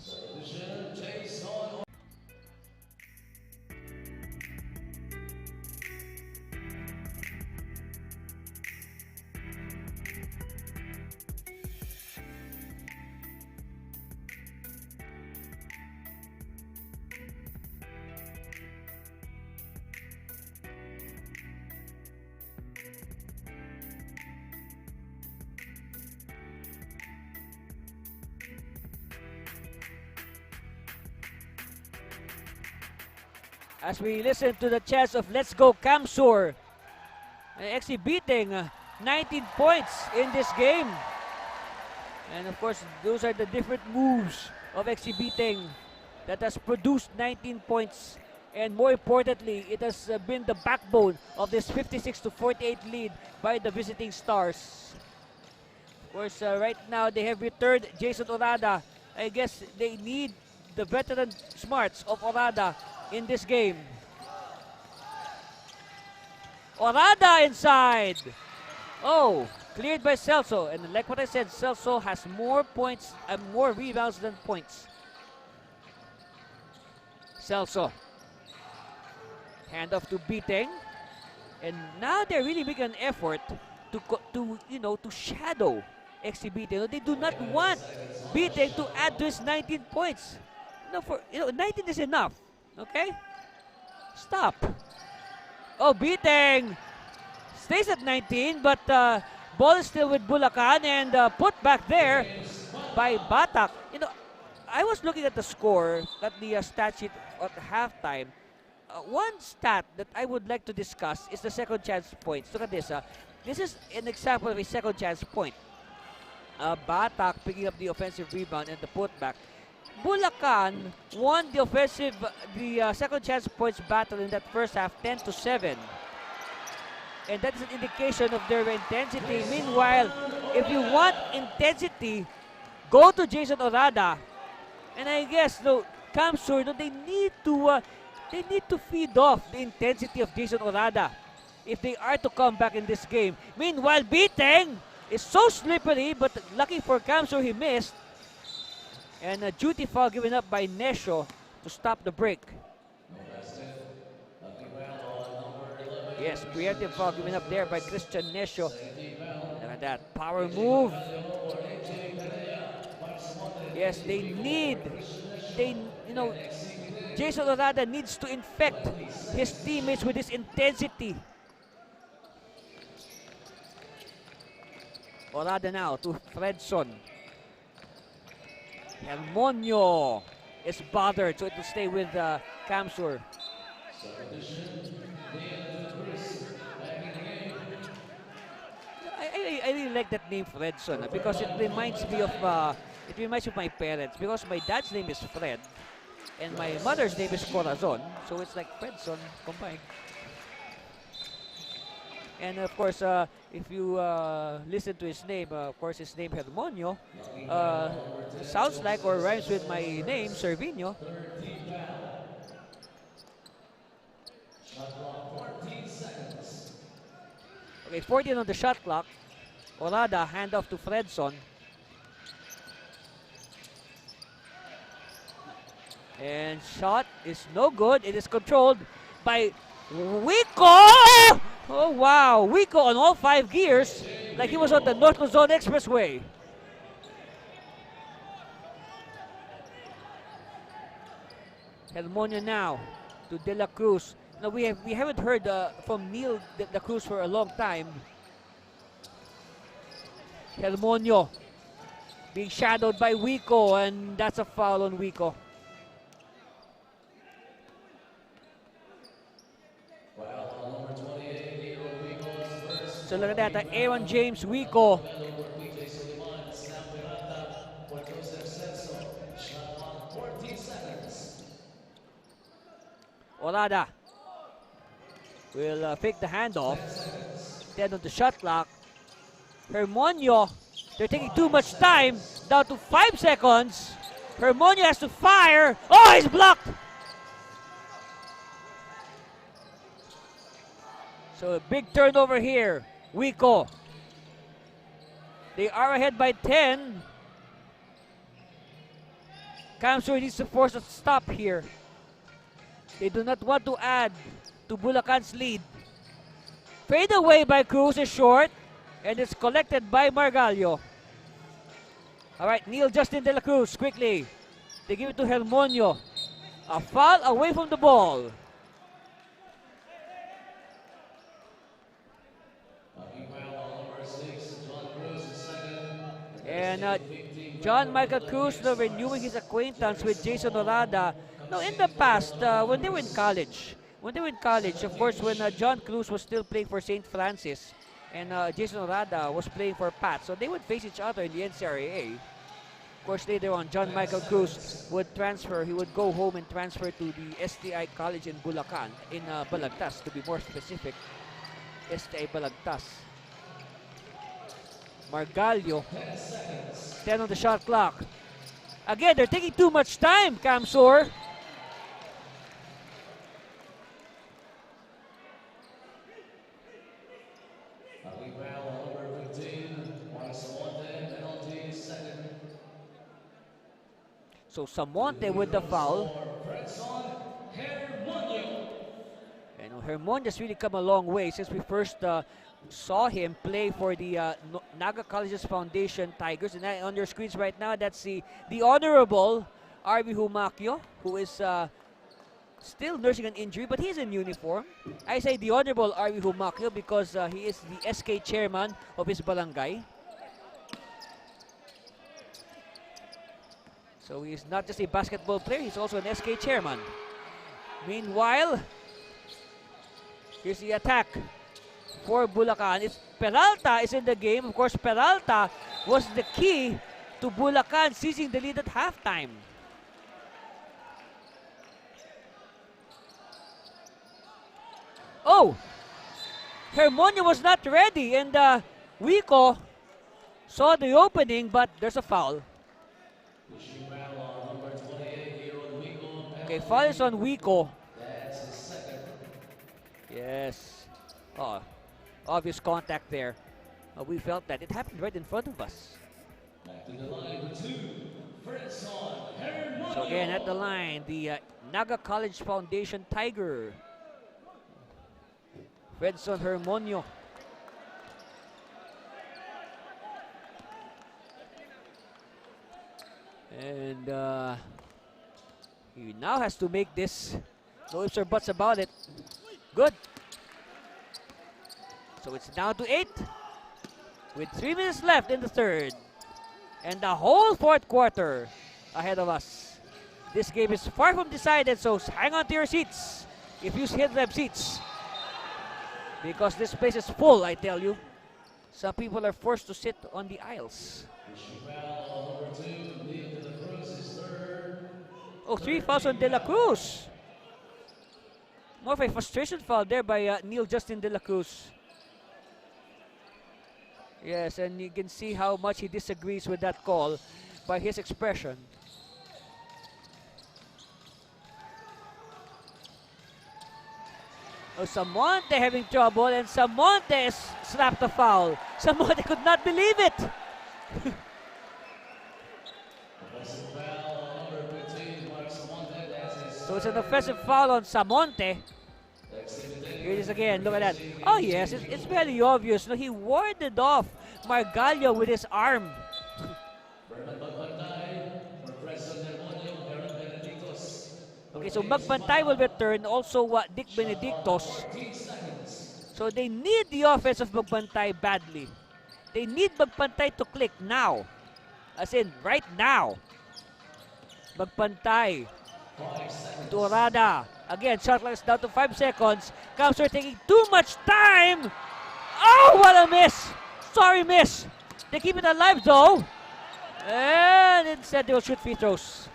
As we listen to the chants of Let's Go Kamsur, actually beating 19 points in this game. And of course, those are the different moves of exhibiting that has produced 19 points. And more importantly, it has been the backbone of this 56-48 lead by the visiting Stars. Of course, right now they have returned Jason Orada. I guess they need the veteran smarts of Orada in this game. Orada inside. Oh, cleared by Celso. And like what I said, Celso has more points and more rebounds than points. Celso. Handoff to Biteng. And now they're really making an effort to shadow XC Biteng. They do not want Biteng to add to his 19 points. 19 is enough. Okay? Stop. Oh, Biteng stays at 19, but ball is still with Bulacan and put back there by Batak. I was looking at the score, at the stat sheet at halftime. One stat that I would like to discuss is the second chance points. Look at this. This is an example of a second chance point. Batak picking up the offensive rebound and the putback. Bulacan won the second chance points battle in that first half 10-7. And that is an indication of their intensity. Meanwhile, if you want intensity, go to Jason Orada. And I guess Kamsur, they need to feed off the intensity of Jason Orada if they are to come back in this game. Meanwhile, Biteng is so slippery, but lucky for Kamsur, he missed. And a duty foul given up by Nesho to stop the break. Yes, preemptive foul given up there by Christian Nesho. Look at that power move. Yes, Jason Orada needs to infect his teammates with this intensity. Orada now to Fredson. Hermonio is bothered, so it will stay with Kamsur. I really like that name, Fredson, because it reminds me of my parents. Because my dad's name is Fred, and my mother's name is Corazon, so it's like Fredson combined. And of course, if you listen to his name, of course, his name Hermonio sounds like or rhymes with my name, Servinho. Okay, 14 on the shot clock. Orada, handoff to Fredson. And shot is no good. It is controlled by Wico! Oh, wow. Wico on all 5 gears like he was on the North Luzon Expressway. Hermonio now to De La Cruz. Now we haven't heard from Neil De La Cruz for a long time. Hermonio being shadowed by Wico, and that's a foul on Wico. So look at that, Aaron James Wico. Orada will fake the handoff. 10 on the shot clock. Hermonio, they're taking too much time. Down to 5 seconds. Hermonio has to fire. Oh, he's blocked. So a big turnover here. Wico. They are ahead by 10. Kamsur needs to force a stop here. They do not want to add to Bulacan's lead. Fade away by Cruz is short. And it's collected by Margallo. All right, Neil Justin De La Cruz quickly. They give it to Hermonio. A foul away from the ball. And John Michael Cruz renewing his acquaintance with Jason Orada. Now, in the past, when they were in college, of course, when John Cruz was still playing for St. Francis and Jason Orada was playing for Pat, so they would face each other in the NCAA. Of course, later on, John Michael Cruz would transfer. He would go home and transfer to the STI College in Bulacan, in Balagtas, to be more specific. STI Balagtas. Margallo, 10 on the shot clock. Again, they're taking too much time, Kamsur. So Samonte with the foul. Hermonia's really come a long way since we first saw him play for the Naga Colleges Foundation Tigers. And on your screens right now, that's the Honorable Arby Humakyo, who is still nursing an injury, but he's in uniform. I say the Honorable Arby Humakyo because he is the SK chairman of his barangay. So he's not just a basketball player, he's also an SK chairman. Meanwhile, here's the attack for Bulacan. It's Peralta is in the game. Of course, Peralta was the key to Bulacan seizing the lead at halftime. Oh! Hermonia was not ready, and Wico saw the opening, but there's a foul. Okay, foul is on Wico. Yes. Oh, obvious contact there. We felt that. It happened right in front of us. So again, at the line, the Naga College Foundation Tiger. Fredson Hermonio. And he now has to make this. No ifs or buts about it. Good. So it's down to 8 with 3 minutes left in the third. And the whole fourth quarter ahead of us. This game is far from decided, so hang on to your seats if you still have seats. Because this place is full, I tell you. Some people are forced to sit on the aisles. Oh, 3 fouls on De La Cruz. More of a frustration foul there by Neil Justin De La Cruz. Yes, and you can see how much he disagrees with that call by his expression. Oh, Samonte having trouble, and Samonte slapped the foul. Samonte could not believe it. So it's an offensive foul on Samonte. Here it is again, look at that. Oh yes, it's very obvious. No, he warded off Margallo with his arm. Okay, so Magbantay will return, also Dick Benedictos. So they need the offense of Magbantay badly. They need Magbantay to click now. As in, right now. Magbantay to Orada. Again, shot clock is down to 5 seconds. Kamsur taking too much time. Oh, what a miss. Sorry, miss. They keep it alive, though. And instead, they will shoot free throws.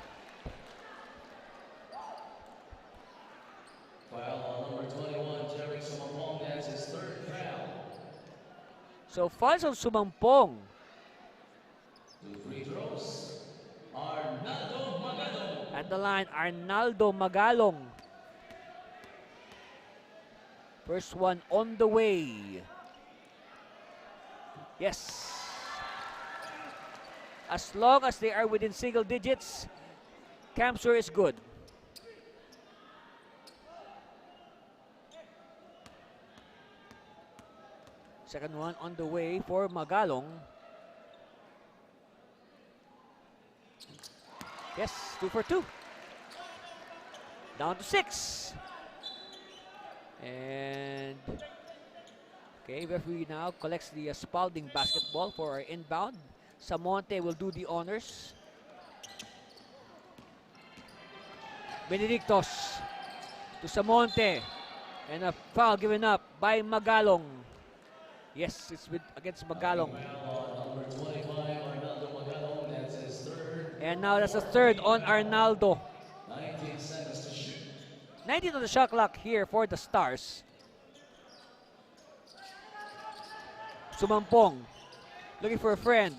So, fouls on Sumampong. At the line, Arnaldo Magalong. First one on the way. Yes. As long as they are within single digits, Kamsur is good. Second one on the way for Magalong. Yes, 2 for 2. Down to 6. And okay, referee now collects the Spalding basketball for our inbound. Samonte will do the honors. Benedictos to Samonte. And a foul given up by Magalong. Yes, it's against Magalong. And now that's a third on Arnaldo. 19 seconds to shoot. 19 on the shot clock here for the Stars. Sumampong looking for a friend.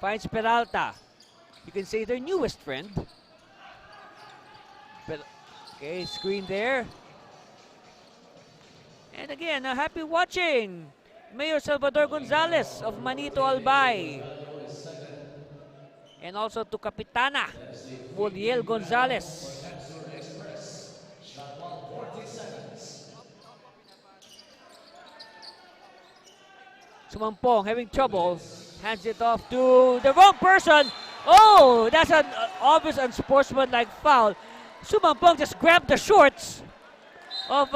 Finds Peralta. You can say their newest friend. Okay, screen there. And again, happy watching. Mayor Salvador Gonzalez of Manito Albay. And also to Kapitana Muriel Gonzalez. Sumampong having trouble. Hands it off to the wrong person. Oh, that's an obvious unsportsmanlike foul. Sumampong just grabbed the shorts of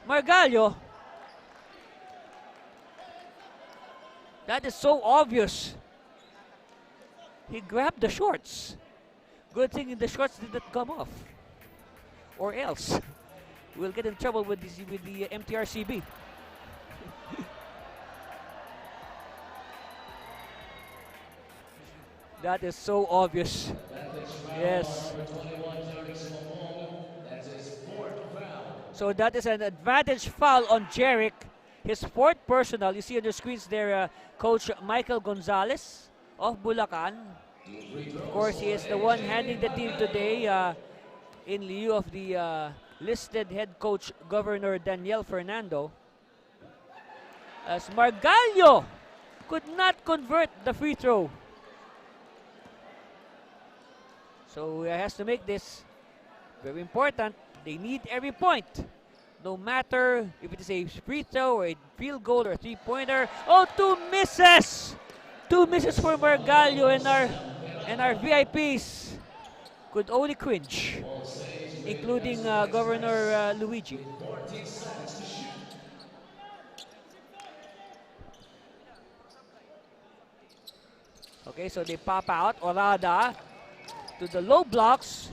Margallo. That is so obvious. He grabbed the shorts. Good thing the shorts didn't come off. Or else, we'll get in trouble with the MTRCB. That is so obvious. Yes. So that is an advantage foul on Jeric. His fourth personal. You see on the screens there, Coach Michael Gonzalez of Bulacan. Of course, he is the one handling the team today in lieu of the listed head coach, Governor Daniel Fernando. As Margallo could not convert the free throw. So he has to make this very important. They need every point. No matter if it is a free throw or a field goal or a three-pointer. Oh, 2 misses! 2 misses for Margallo, and our VIPs could only cringe, including Governor Luigi. Okay, so they pop out. Orada to the low blocks.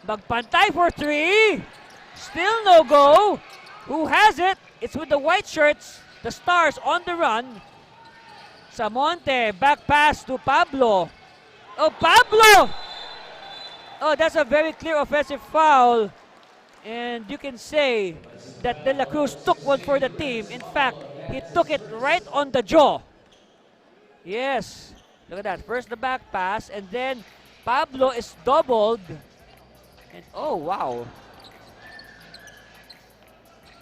Magpantay for 3. Still no go. Who has it? It's with the white shirts. The Stars on the run. Samonte, back pass to Pablo. Oh, Pablo! Oh, that's a very clear offensive foul. And you can say that De La Cruz took one for the team. In fact, he took it right on the jaw. Yes. Look at that. First the back pass, and then Pablo is doubled. And oh, wow.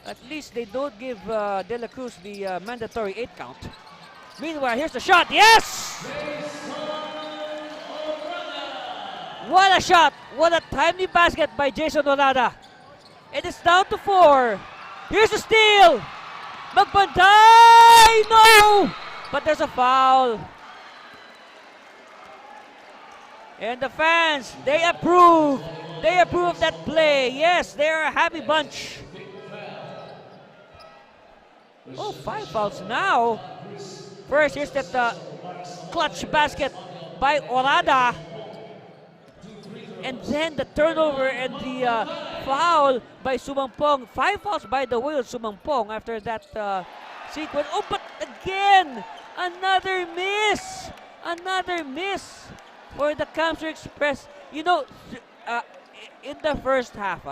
At least they don't give De La Cruz the mandatory 8 count. Meanwhile, here's the shot. Yes! What a shot! What a timely basket by Jason Orada. It is down to 4. Here's the steal! Magpantay! No! But there's a foul. And the fans, they approve. They approve of that play. Yes, they're a happy bunch. Oh, 5 fouls now. First, here's that clutch basket by Orada. And then the turnover and the foul by Sumampong. 5 fouls, by the way, on Sumampong after that sequence. Oh, but again, another miss. Another miss for the Camsur Express. You know, in the first half,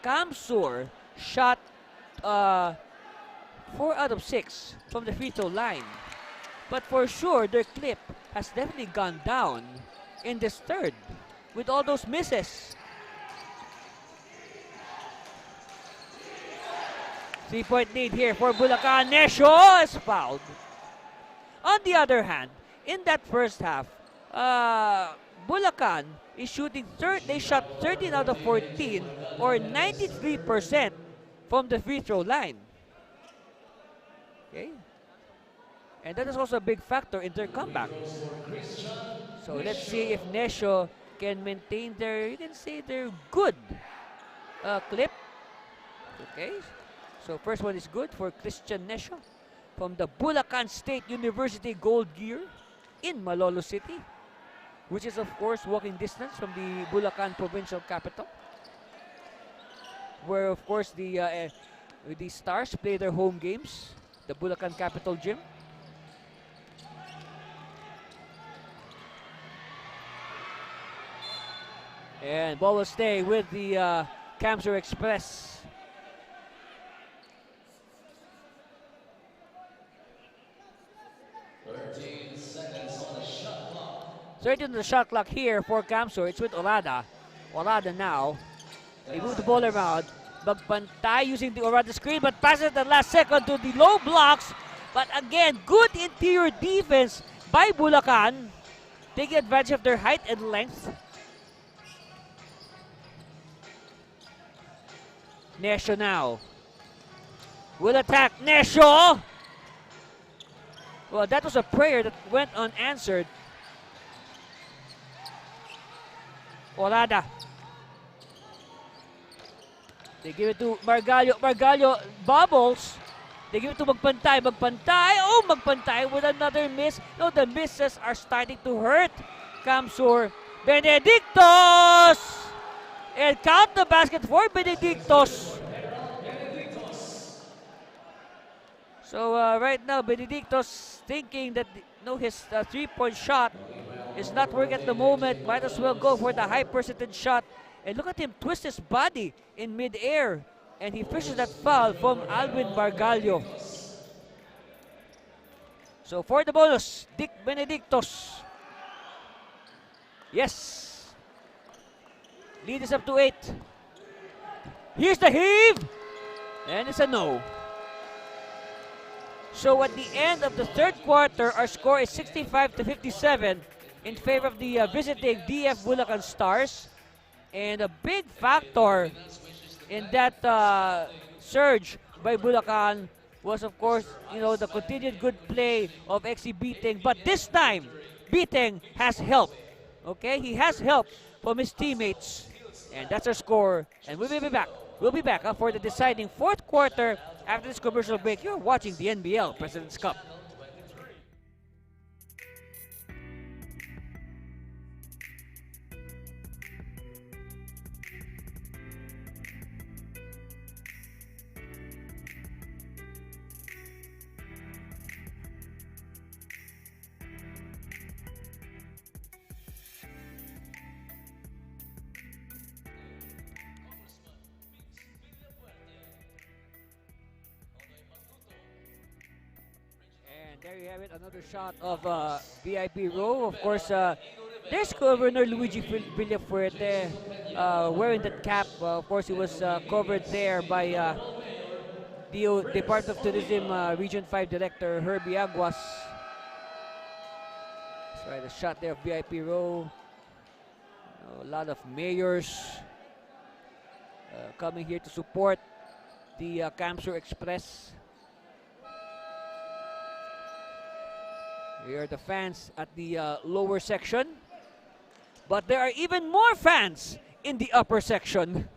Camsur shot 4 out of 6 from the free throw line. But for sure, their clip has definitely gone down in this third with all those misses. 3-point lead here for Bulacan. Nesho is fouled. On the other hand, in that first half, Bulacan is shooting they shot 13 out of 14 or 93% from the free throw line. Okay? And that is also a big factor in their comeback. So let's see if Nesho can maintain their, you can say, their good clip. Okay? So first one is good for Christian Nesho from the Bulacan State University Gold Gear in Malolo City, which is of course walking distance from the Bulacan provincial capital, where of course the Stars play their home games, the Bulacan Capital Gym. And ball will stay with the Camsur Express. 13 on the shot clock here for Camsur. It's with Orada. Orada now. They move the ball around. Magpantay using the Orada screen, but passes at the last second to the low blocks. But again, good interior defense by Bulacan, taking advantage of their height and length. Nesho now. will attack. Nesho! Well, that was a prayer that went unanswered. Orada. They give it to Margallo. Margallo bobbles. They give it to Magpantay. Magpantay. Oh, Magpantay with another miss. No, the misses are starting to hurt Camsur. Benedictos! And count the basket for Benedictos. So right now, Benedictos thinking that his three-point shot is not working at the moment. Might as well go for the high percentage shot. And look at him twist his body in mid-air. And he fishes that foul from Alvin Margallo. So for the bonus, Dick Benedictos. Yes. Lead is up to 8. Here's the heave. And it's a no. So at the end of the third quarter, our score is 65-57 in favor of the visiting DF Bulacan Stars. And a big factor in that surge by Bulacan was, of course, the continued good play of XC Beating. But this time, Beating has help. Okay, he has help from his teammates. And that's our score. And we'll be back. We'll be back for the deciding fourth quarter after this commercial break. You're watching the NBL President's Cup. There you have it, another shot of VIP row. Of course, there's Governor Luigi Villafuerte wearing that cap. Of course, he was covered there by the Department of Tourism Region 5 Director Herbie Aguas. That's right, a shot there of VIP row. A lot of mayors coming here to support the Camsur Express. Here are the fans at the lower section. But there are even more fans in the upper section.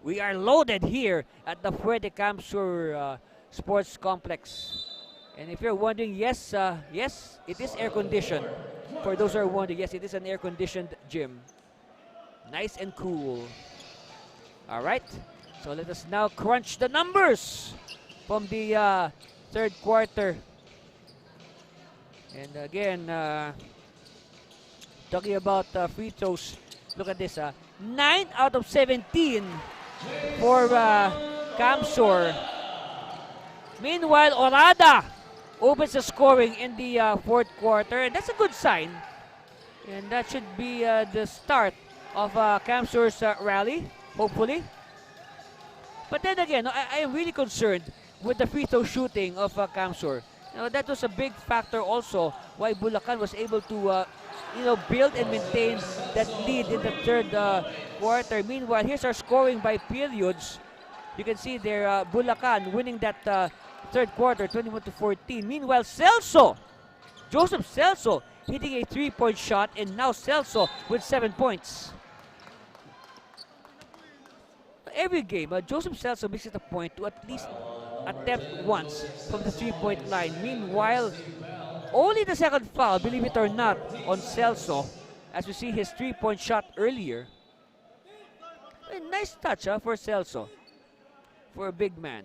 We are loaded here at the Fuerte Camsur Sports Complex. And if you're wondering, yes, it is air-conditioned. For those who are wondering, yes, it is an air-conditioned gym. Nice and cool. All right, so let us now crunch the numbers from the third quarter. And again, talking about free throws, look at this. 9 out of 17 for Camsur. Meanwhile, Orada opens the scoring in the fourth quarter, and that's a good sign. And that should be the start of Camsur's rally, hopefully. But then again, I am really concerned with the free throw shooting of Camsur. That was a big factor also why Bulacan was able to build and maintain that lead in the third quarter. Meanwhile, here's our scoring by periods. You can see there, Bulacan winning that third quarter, 21-14. Meanwhile, Joseph Celso hitting a three-point shot, and now Celso with 7 points. Every game, Joseph Celso makes it a point to at least attempt once from the three-point line. Meanwhile, only the second foul, believe it or not, on Celso, as we see his three-point shot earlier. A nice touch for Celso, for a big man.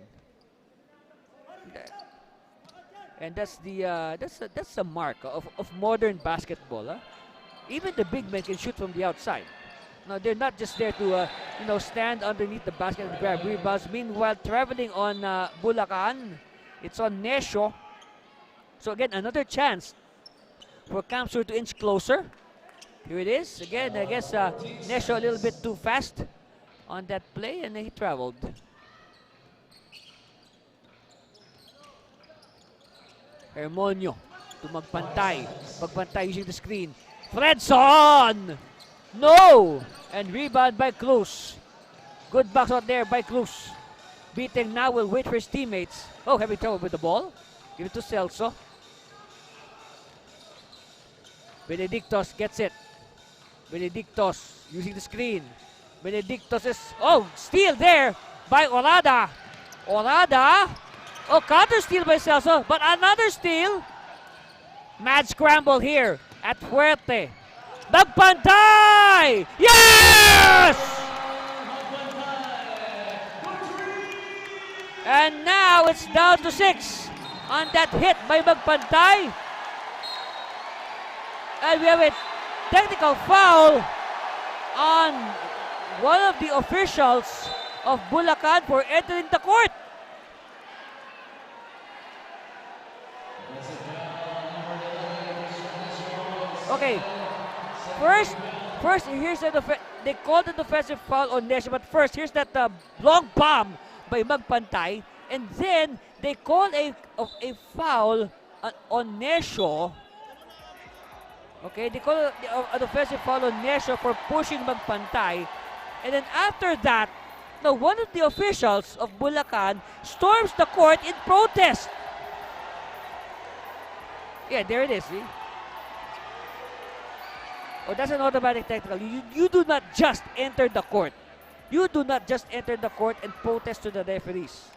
And that's the mark of modern basketball. Even the big men can shoot from the outside. No, they're not just there to stand underneath the basket and grab rebounds. Meanwhile, traveling on Bulacan, it's on Nesho. So again, another chance for Camsur to inch closer. Here it is. Again, I guess Nesho a little bit too fast on that play, and he traveled. Hermonio to Magpantay. Magpantay using the screen. Fredson! No! And rebound by Cruz. Good box out there by Cruz. Biteng now will wait for his teammates. Oh, having trouble with the ball. Give it to Celso. Benedictos gets it. Benedictos using the screen. Benedictos is, oh, steal there by Orada. Orada. Oh, counter steal by Celso, but another steal. Mad scramble here at Fuerte. Magpantay! Yes! And now it's down to 6 on that hit by Magpantay. And we have a technical foul on one of the officials of Bulacan for entering the court. Okay, first here's they called an offensive foul on Nesho, but first here's that long bomb by Magpantay, and then they called a foul on Nesho. Okay, they called an offensive foul on Nesho for pushing Magpantay, and then after that, no, one of the officials of Bulacan storms the court in protest. Yeah, there it is. See? Oh, that's an automatic technical. You do not just enter the court. You do not just enter the court and protest to the referees.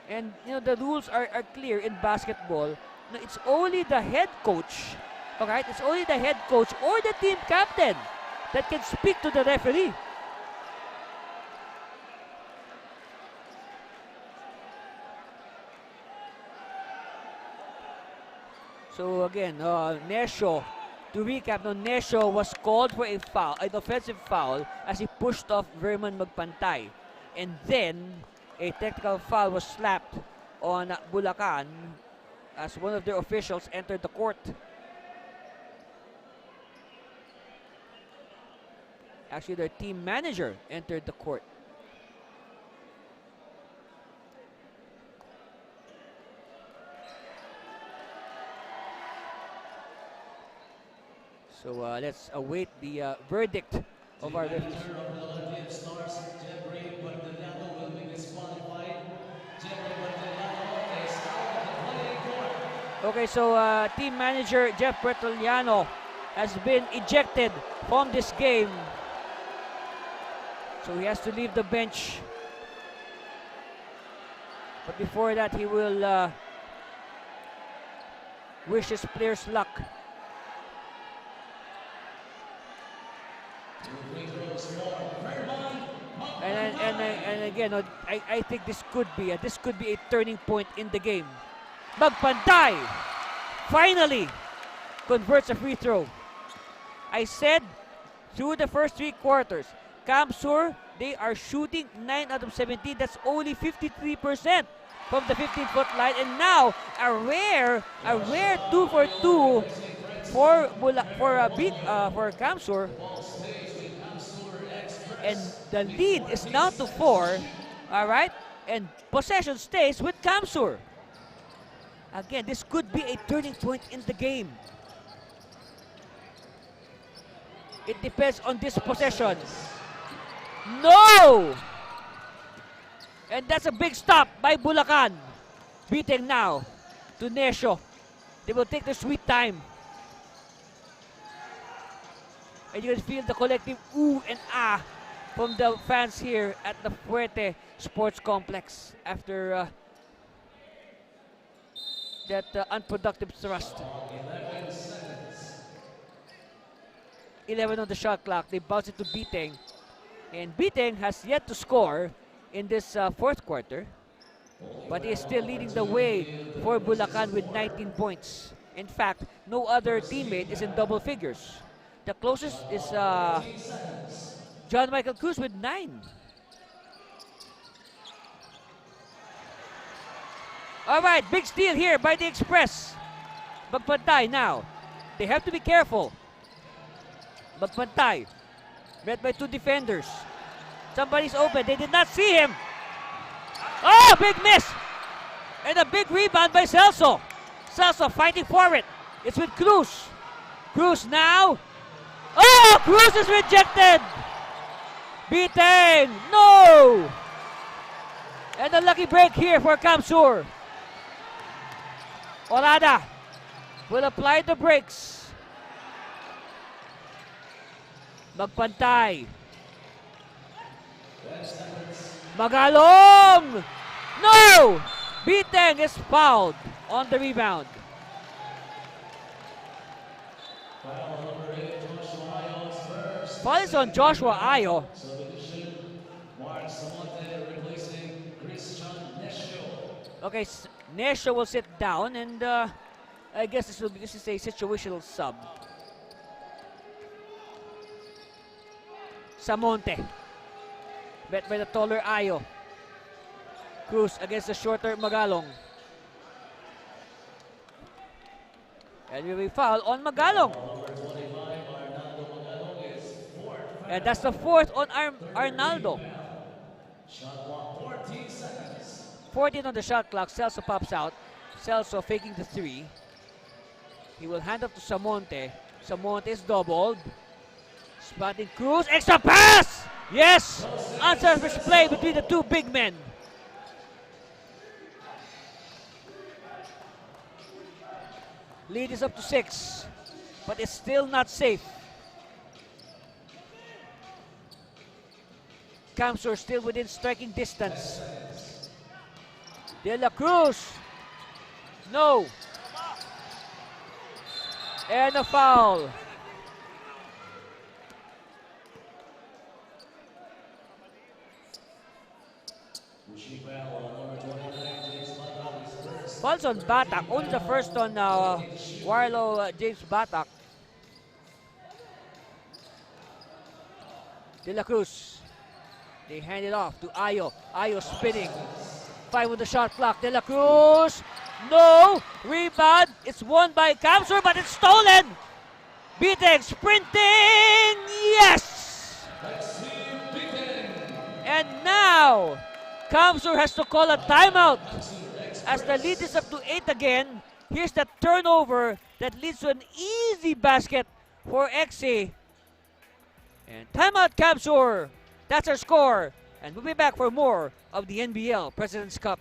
And you know the rules are clear in basketball. No, it's only the head coach, alright? It's only the head coach or the team captain that can speak to the referee. So again, Nesho, to recap, Nesho was called for a foul, an offensive foul, as he pushed off Verman Magpantay. And then, a technical foul was slapped on Bulacan as one of their officials entered the court. Actually, their team manager entered the court. So let's await the verdict of our referees. Okay, so team manager Jeff Bertoliano has been ejected from this game. So he has to leave the bench. But before that, he will wish his players luck. And again, I think this could be a turning point in the game. Magpantay finally converts a free throw. I said through the first 3 quarters, Camsur, they are shooting 9 out of 17. That's only 53% from the 15-foot line. And now a rare 2 for 2 for Camsur. And the lead is now to 4, all right? And possession stays with Camsur. Again, this could be a turning point in the game. It depends on this possession. No! And that's a big stop by Bulacan. Beating now to Nesho. They will take their sweet time. And you can feel the collective ooh and ah from the fans here at the Fuerte Sports Complex after that unproductive thrust. 11 on the shot clock. They bounce it to Biteng. And Biteng has yet to score in this 4th quarter. But he is still leading the way for Bulacan with 19 points. In fact, no other teammate is in double figures. The closest is John Michael Cruz with 9. All right, big steal here by the Express. Magpantay now. They have to be careful. Magpantay, met by 2 defenders. Somebody's open. They did not see him. Oh, big miss. And a big rebound by Celso. Celso fighting for it. It's with Cruz. Cruz now. Oh, Cruz is rejected. Beaten! No! And a lucky break here for Kamsur. Orada will apply the brakes. Magpantay. Magalong! No! Beaten is fouled on the rebound. Foul is on Joshua Ayo. Okay, Nesho will sit down, and I guess this is a situational sub. Samonte, met by the taller Ayo. Cruz against the shorter Magalong. And we will foul on Magalong. And that's the fourth on Arnaldo. 14 on the shot clock. Celso pops out. Celso faking the three. He will hand off to Samonte. Samonte is doubled. Spotting Cruz. Extra pass! Yes! Unselfish play between the two big men. Lead is up to 6, but it's still not safe. Kamsur still within striking distance. De La Cruz. No. And a foul. Fouls on Batak. Only the first on Warlow James Batak. De La Cruz. They hand it off to Ayo. Ayo spinning. 5 with the shot clock. De La Cruz. No. Rebound. It's won by Kamsur, but it's stolen. Bitek sprinting. Yes. And now Kamsur has to call a timeout. As the lead is up to 8 again, here's the turnover that leads to an easy basket for XA. And timeout Kamsur. That's our score. And we'll be back for more of the NBL President's Cup.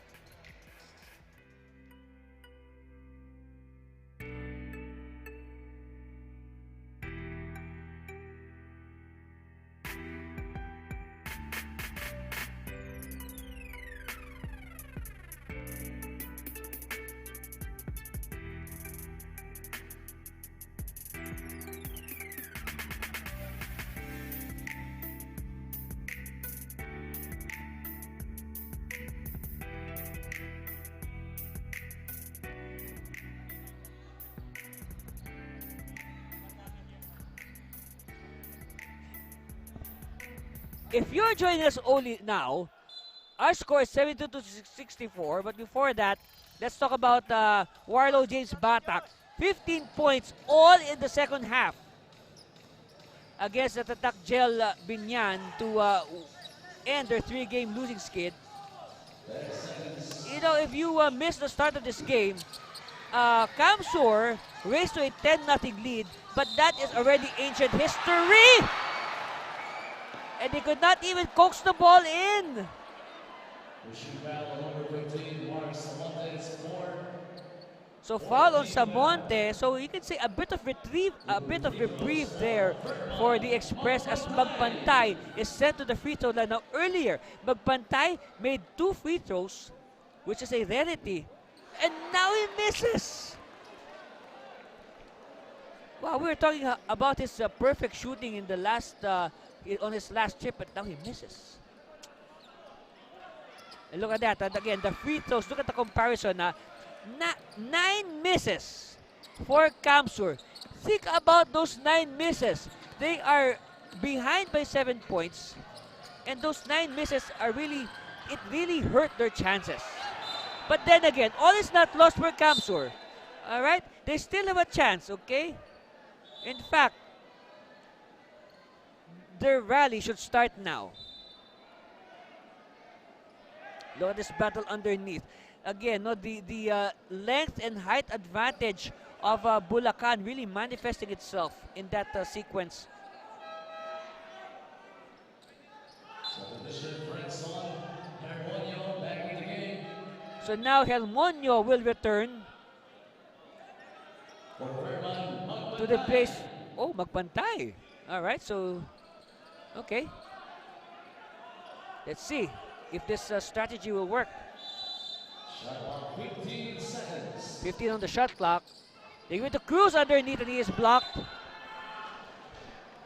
If you're joining us only now, our score is 72-64. But before that, let's talk about Warlow James Batak. 15 points all in the second half against the Tatak Gel Binyan to end their 3-game losing skid. You know, if you missed the start of this game, Kamsur raised to a 10-0 lead, but that is already ancient history. And they could not even coax the ball in. So foul on Samonte. So you can say a bit of reprieve there for the Express as Magpantay is sent to the free throw line. Now earlier, Magpantay made 2 free throws, which is a rarity. And now he misses. Wow, we were talking about his perfect shooting in the last on his last trip, but now he misses. And look at that. And again, the free throws. Look at the comparison. 9 misses for Kamsur. Think about those 9 misses. They are behind by 7 points. And those 9 misses are it really hurt their chances. But then again, all is not lost for Kamsur. Alright? They still have a chance, okay? In fact, their rally should start now. Look at this battle underneath. Again, no, the length and height advantage of Bulacan really manifesting itself in that sequence. So now Helmonio will return to the place. Oh, magpantay. All right, so, okay. Let's see if this strategy will work. 15 on the shot clock. They give it to Cruz underneath and he is blocked.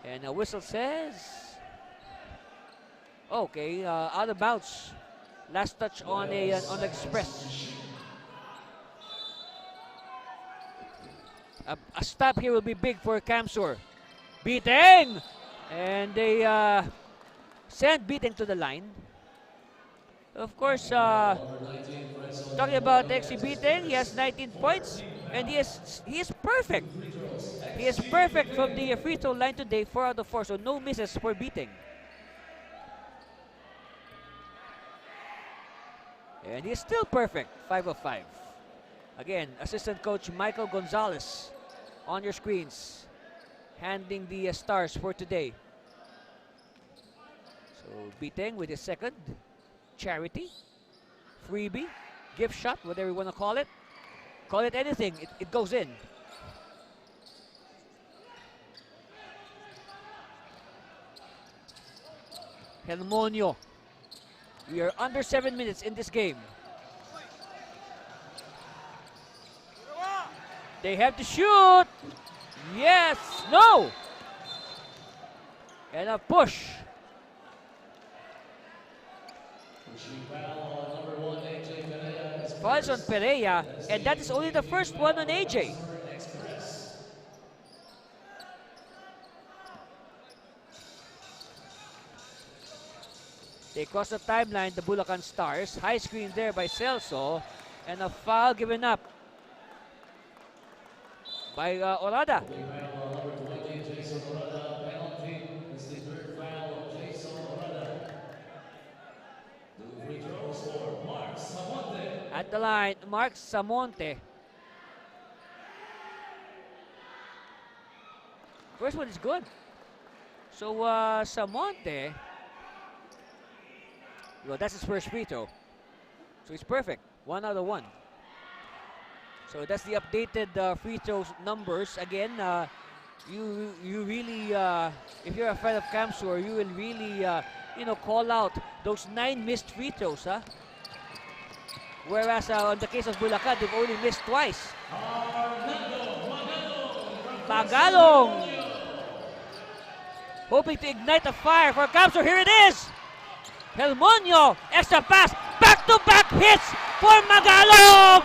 And a whistle says, okay, out of bounds. Last touch on on express. A stop here will be big for Kamsur. Beating! And they send Beating to the line. Of course, talking about XC Beating, he has 19 points and he is perfect. He is perfect from the free throw line today, 4 out of 4, so no misses for Beating. And he is still perfect, 5 of 5. Again, assistant coach Michael Gonzalez on your screens, handing the stars for today. So Beating with his second charity, freebie, gift shot, whatever you want to call it. Call it anything, it goes in. Helmonio. We are under 7 minutes in this game. They have to shoot. Yes, no. And a push. Fouls on Perea, and that is only the first one on AJ. They cross the timeline, the Bulacan Stars. High screen there by Celso, and a foul given up by Orada. At the line, Mark Samonte. First one is good. So Samonte, well, that's his first free throw. So it's perfect, 1 out of 1. So that's the updated free throws numbers. Again, you really, if you're a fan of Kamsur, you will really, call out those 9 missed free throws, huh? Whereas on the case of Bulacan, they've only missed twice. Magalong hoping to ignite a fire for Kamsur. Here it is. Helmonio, extra pass, back-to-back hits for Magalong.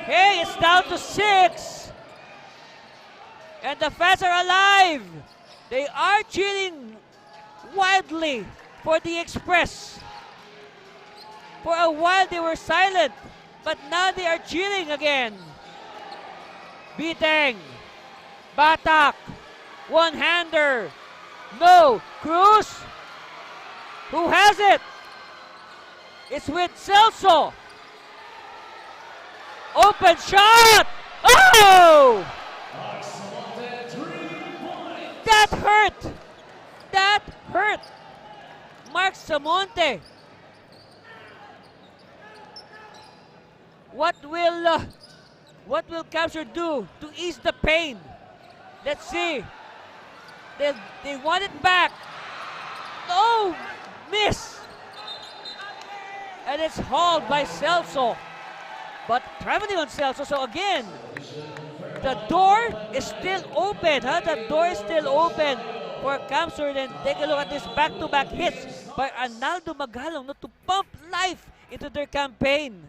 Hey, it's down to 6. And the fans are alive. They are cheering wildly for the Express. For a while they were silent, but now they are cheering again. Beating, Batak, one-hander, no, Cruz, who has it? It's with Celso. Open shot, oh! That hurt, that hurt. Mark Samonte. What will Kamsur do to ease the pain? Let's see. They want it back. No, miss. And it's hauled by Celso. But traveling on Celso. So again, the door is still open. Huh? The door is still open for Kamsur. And take a look at this back-to-back hits by Arnaldo Magalong, not to pump life into their campaign.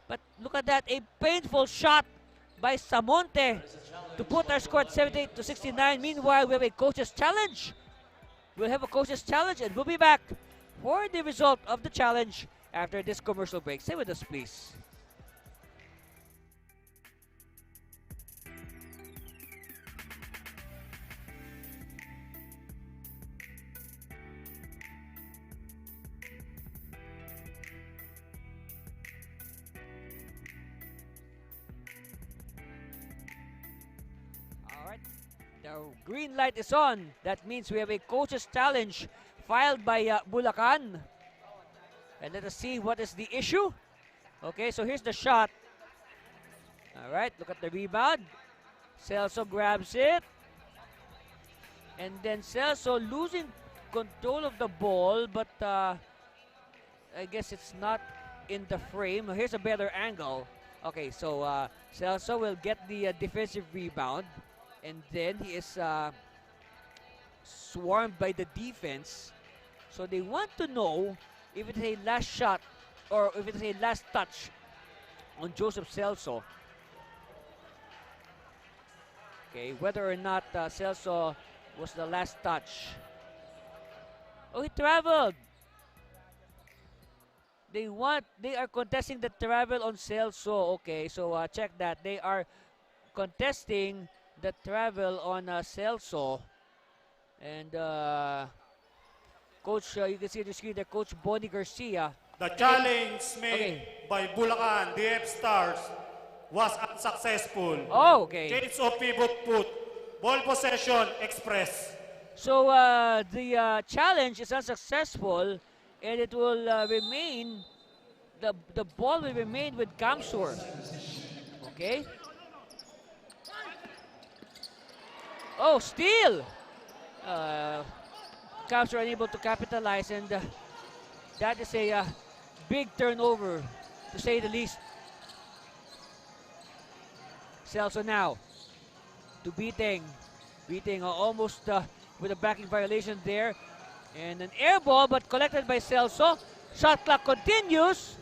But look at that, a painful shot by Samonte to put our score at 78-69. Meanwhile, we have a coach's challenge. We'll have a coach's challenge and we'll be back for the result of the challenge after this commercial break. Stay with us, please. The green light is on. That means we have a coach's challenge filed by Bulacan. And let us see what is the issue. Okay, so here's the shot. All right, look at the rebound. Celso grabs it. And then Celso losing control of the ball, but I guess it's not in the frame. Here's a better angle. Okay, so Celso will get the defensive rebound. And then he is swarmed by the defense. So they want to know if it's a last shot or if it's a last touch on Joseph Celso. Okay, whether or not Celso was the last touch. Oh, he traveled. They are contesting the travel on Celso. Okay, so check that. They are contesting the travel on Celso. And Coach, you can see the screen there, Coach Bonnie Garcia. The challenge made by Bulacan DF Stars was unsuccessful. Oh, okay. Change of pivot put. Ball possession express. So the challenge is unsuccessful, and it will remain, the ball will remain with Kamsur. Okay. Oh, steal! Kamsur unable to capitalize, and that is a big turnover, to say the least. Celso now to Beating. Beating almost with a backing violation there. And an air ball, but collected by Celso. Shot clock continues.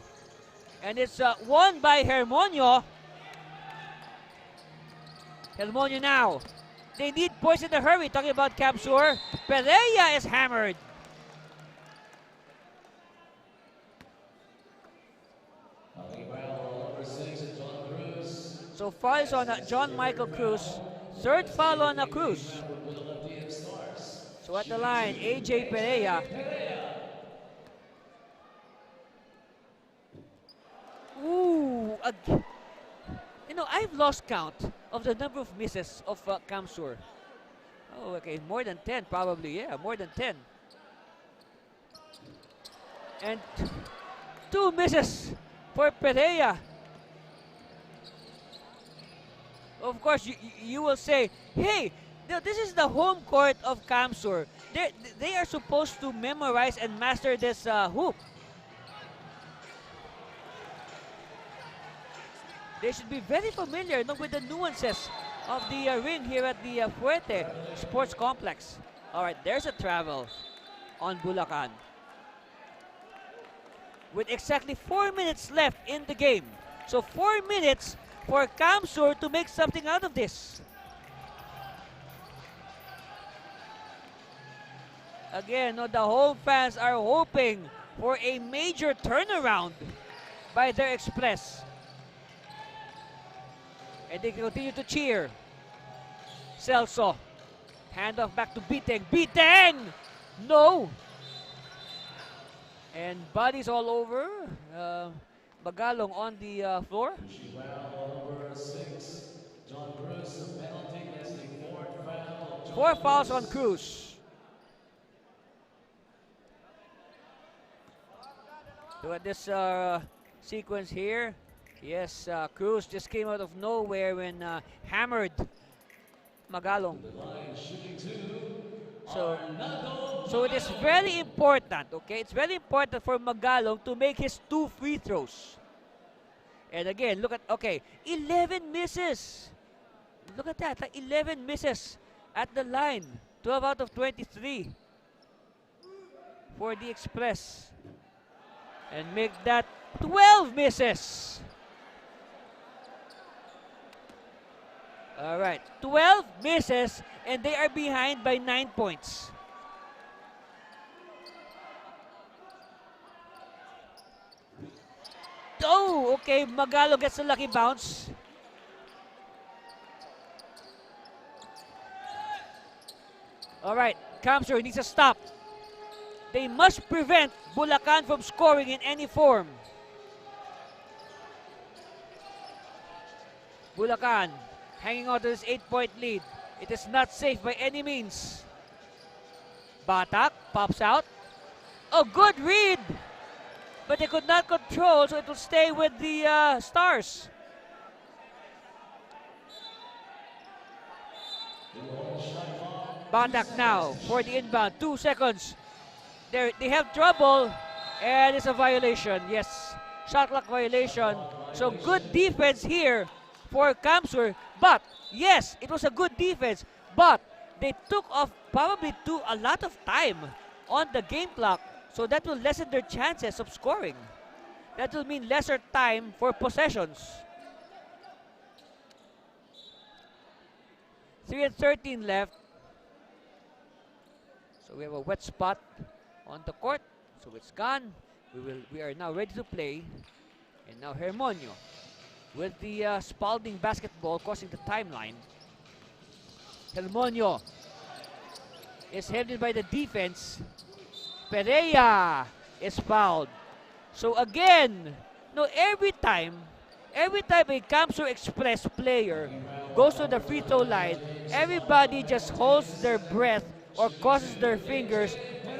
And it's won by Hermonio. Hermonio now. They need points in a hurry. Talking about Kamsur. Pereira is hammered. So fouls on John Michael Cruz. Third foul on Cruz. So at the line, AJ Pereira. Ooh, you know, I've lost count of the number of misses of Kamsur. Oh, okay, more than 10 probably, yeah, more than 10. And 2 misses for Pereira. Of course, you will say, hey, this is the home court of Kamsur. They are supposed to memorize and master this hoop. They should be very familiar with the nuances of the ring here at the Fuerte Sports Complex. All right, there's a travel on Bulacan. With exactly 4 minutes left in the game. So 4 minutes for Kamsur to make something out of this. Again, the home fans are hoping for a major turnaround by their Express. And they continue to cheer. Celso. Handoff back to Beating. Beating! No! And bodies all over. Bagalong on the floor. 4 fouls on Cruz. Look at this sequence here. Yes, Cruz just came out of nowhere when hammered Magalong. So it is very important, okay? It's very important for Magalong to make his 2 free throws. And again, look at, 11 misses. Look at that, 11 misses at the line. 12 out of 23 for the Express. And make that 12 misses. All right, 12 misses, and they are behind by 9 points. Oh, okay, Magalo gets a lucky bounce. All right, Kamsur needs a stop. They must prevent Bulacan from scoring in any form. Bulacan hanging on to this 8-point lead. It is not safe by any means. Batak pops out. Oh, good read but they could not control, so it will stay with the Stars. Batak now for the inbound. 2 seconds. They have trouble, and it's a violation. Yes, shot clock violation. So good defense here for Kamsur. But yes, it was a good defense. But they took off probably a lot of time on the game clock. So that will lessen their chances of scoring. That will mean lesser time for possessions. 3:13 left. So we have a wet spot on the court. So it's gone. We are now ready to play. And now Hermonio with the Spalding basketball crossing the timeline. Hermonio is held in by the defense. Perea is fouled. So again, no, every time a Kamsur Express player goes to the free throw line, everybody just holds their breath or crosses their fingers,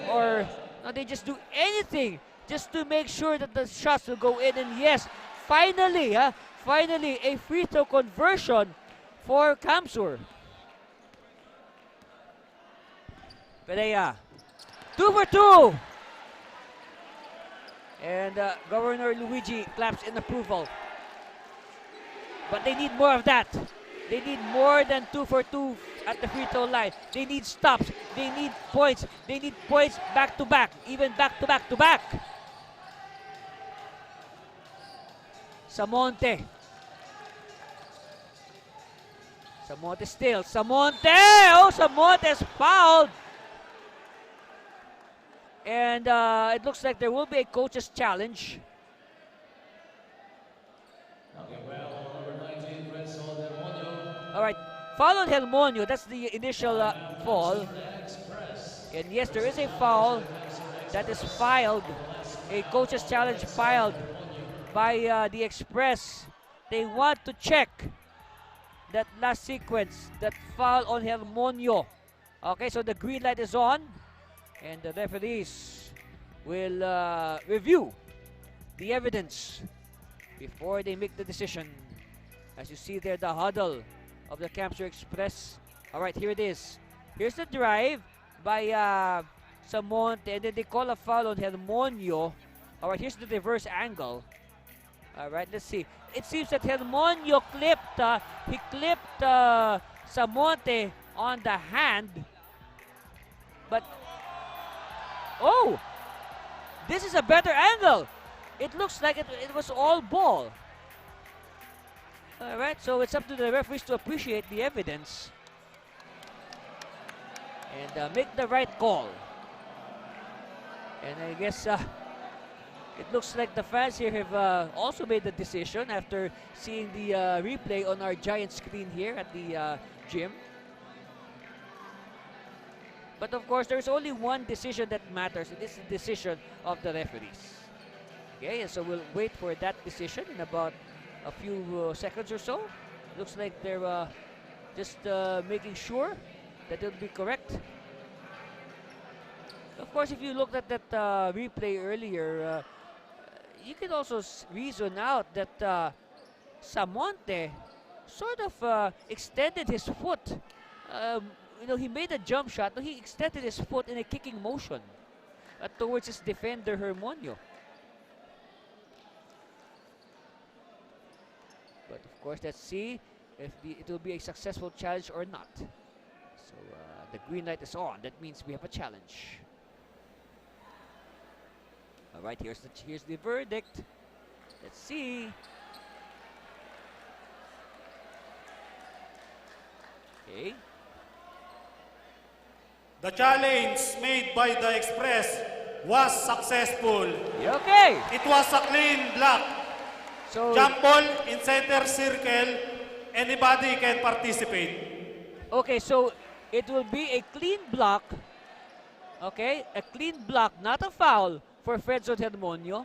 or no, they just do anything just to make sure that the shots will go in. And yes, finally a free throw conversion for Kamsur. Perea, 2 for 2. And Governor Luigi claps in approval. But they need more of that. They need more than 2 for 2 at the free throw line. They need stops. They need points. They need points back to back, even back to back to back. Samonte. Samonte still. Samonte! Oh, Samonte is fouled. And it looks like there will be a coach's challenge. All right, foul on Hermonio. That's the initial fall. And yes, there is a foul that is filed. A coach's challenge filed by the Express. They want to check that last sequence, that foul on Hermonio. Okay, so the green light is on. And the referees will review the evidence before they make the decision. As you see there, the huddle of the Kamsur Express. All right, here it is. Here's the drive by Samonte, and then they call a foul on Hermonio. All right, here's the reverse angle. All right, let's see. It seems that Hermonio clipped Samonte on the hand. But, oh, this is a better angle. It looks like it was all ball. All right, so it's up to the referees to appreciate the evidence and make the right call. And I guess it looks like the fans here have also made the decision after seeing the replay on our giant screen here at the gym. But of course, there's only one decision that matters, and this is the decision of the referees. Okay, and so we'll wait for that decision in about a few seconds or so. Looks like they're just making sure that it'll be correct. Of course, if you looked at that replay earlier, you can also reason out that Samonte sort of extended his foot. You know, he made a jump shot, but he extended his foot in a kicking motion towards his defender, Hermonio. But of course, let's see if it will be a successful challenge or not. So the green light is on. That means we have a challenge. All right, here's the verdict. Let's see. Okay. The challenge made by the Express was successful. Okay. It was a clean block. So Jump ball in center circle. Anybody can participate. okay, so it will be a clean block. Okay, a clean block, not a foul for Fredson Hermonio.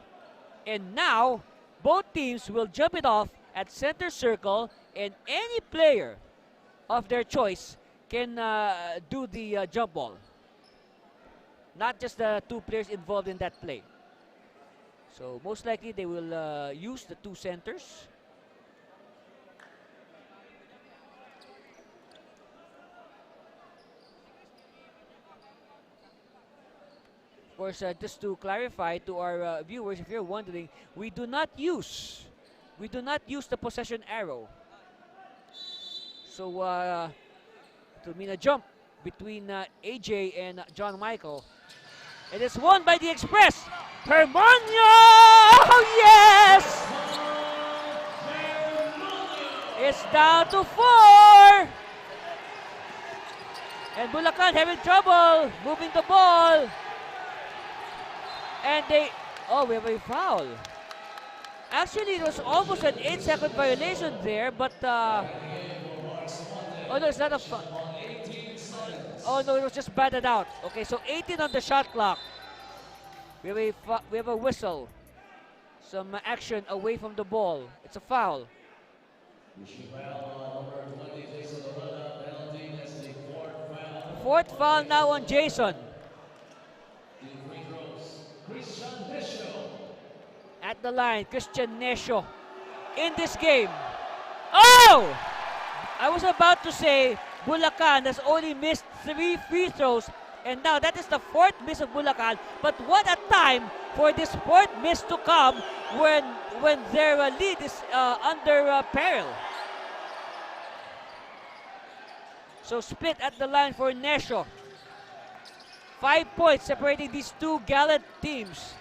And now both teams will jump it off at center circle, and any player of their choice can do the jump ball. Not just the two players involved in that play. So most likely they will use the two centers. Of course, just to clarify to our viewers, if you're wondering, we do not use the possession arrow. So to mean a jump between AJ and John Michael. It is won by the Express. Hermanio! Oh, yes! It's down to 4. And Bulacan having trouble moving the ball. And we have a foul. Actually, it was almost an 8-second violation there, but oh no, it's not a foul. Oh no, it was just batted out. Okay, so 18 on the shot clock. We have a whistle. Some action away from the ball. It's a foul. Fourth foul now on Jason. At the line, Christian Nesho in this game. Oh! I was about to say Bulacan has only missed 3 free throws, and now that is the 4th miss of Bulacan. But what a time for this 4th miss to come when their lead is under peril. So split at the line for Nesho. 5 points separating these two gallant teams.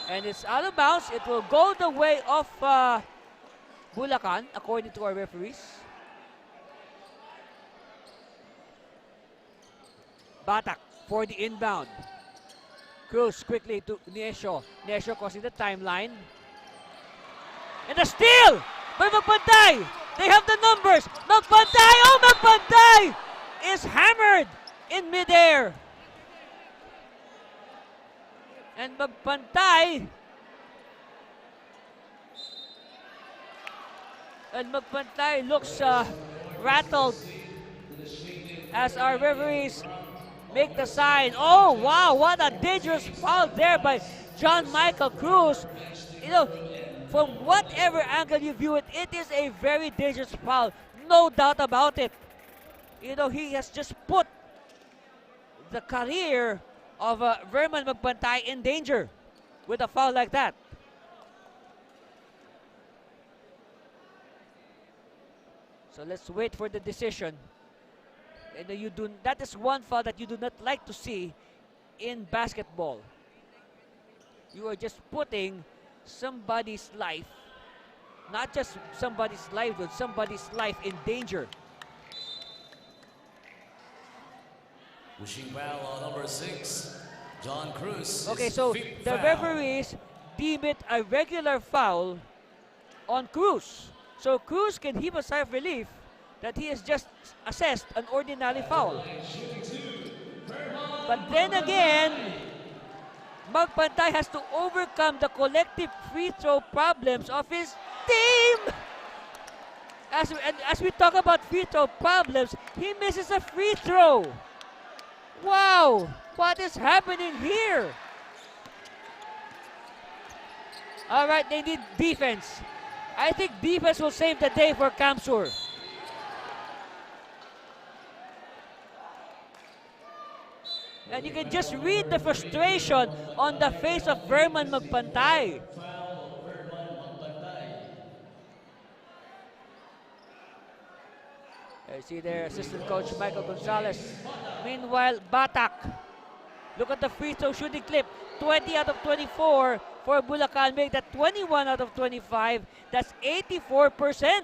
And it's out of bounds. It will go the way of Bulacan, according to our referees. Batak for the inbound. Cruz quickly to Nesho. Nesho crossing the timeline. And a steal by Magpantay. They have the numbers. Magpantay! Oh, Magpantay is hammered in midair. And Magpantay looks rattled as our referees make the sign. Oh, wow, what a dangerous foul there by John Michael Cruz. You know, from whatever angle you view it, it is a very dangerous foul. No doubt about it. You know, he has just put the career of Verman Magpantay in danger with a foul like that. So let's wait for the decision. And that is one foul that you do not like to see in basketball. You are just putting somebody's life, not just somebody's livelihood, somebody's life in danger. Pushing foul on number 6, John Cruz. Okay, so the referees deem it a regular foul on Cruz. So Cruz can heave a sigh of relief that he has just assessed an ordinary foul. But then again, Magpantay has to overcome the collective free throw problems of his team. As we talk about free throw problems, he misses a free throw. Wow, what is happening here? All right, they need defense. I think defense will save the day for Kamsur. And you can just read the frustration on the face of Verman Magpantay. I see there assistant coach Michael Gonzalez. Meanwhile, Batak. Look at the free throw shooting clip. 20 out of 24 for Bulacan. Make that 21 out of 25. That's 84%.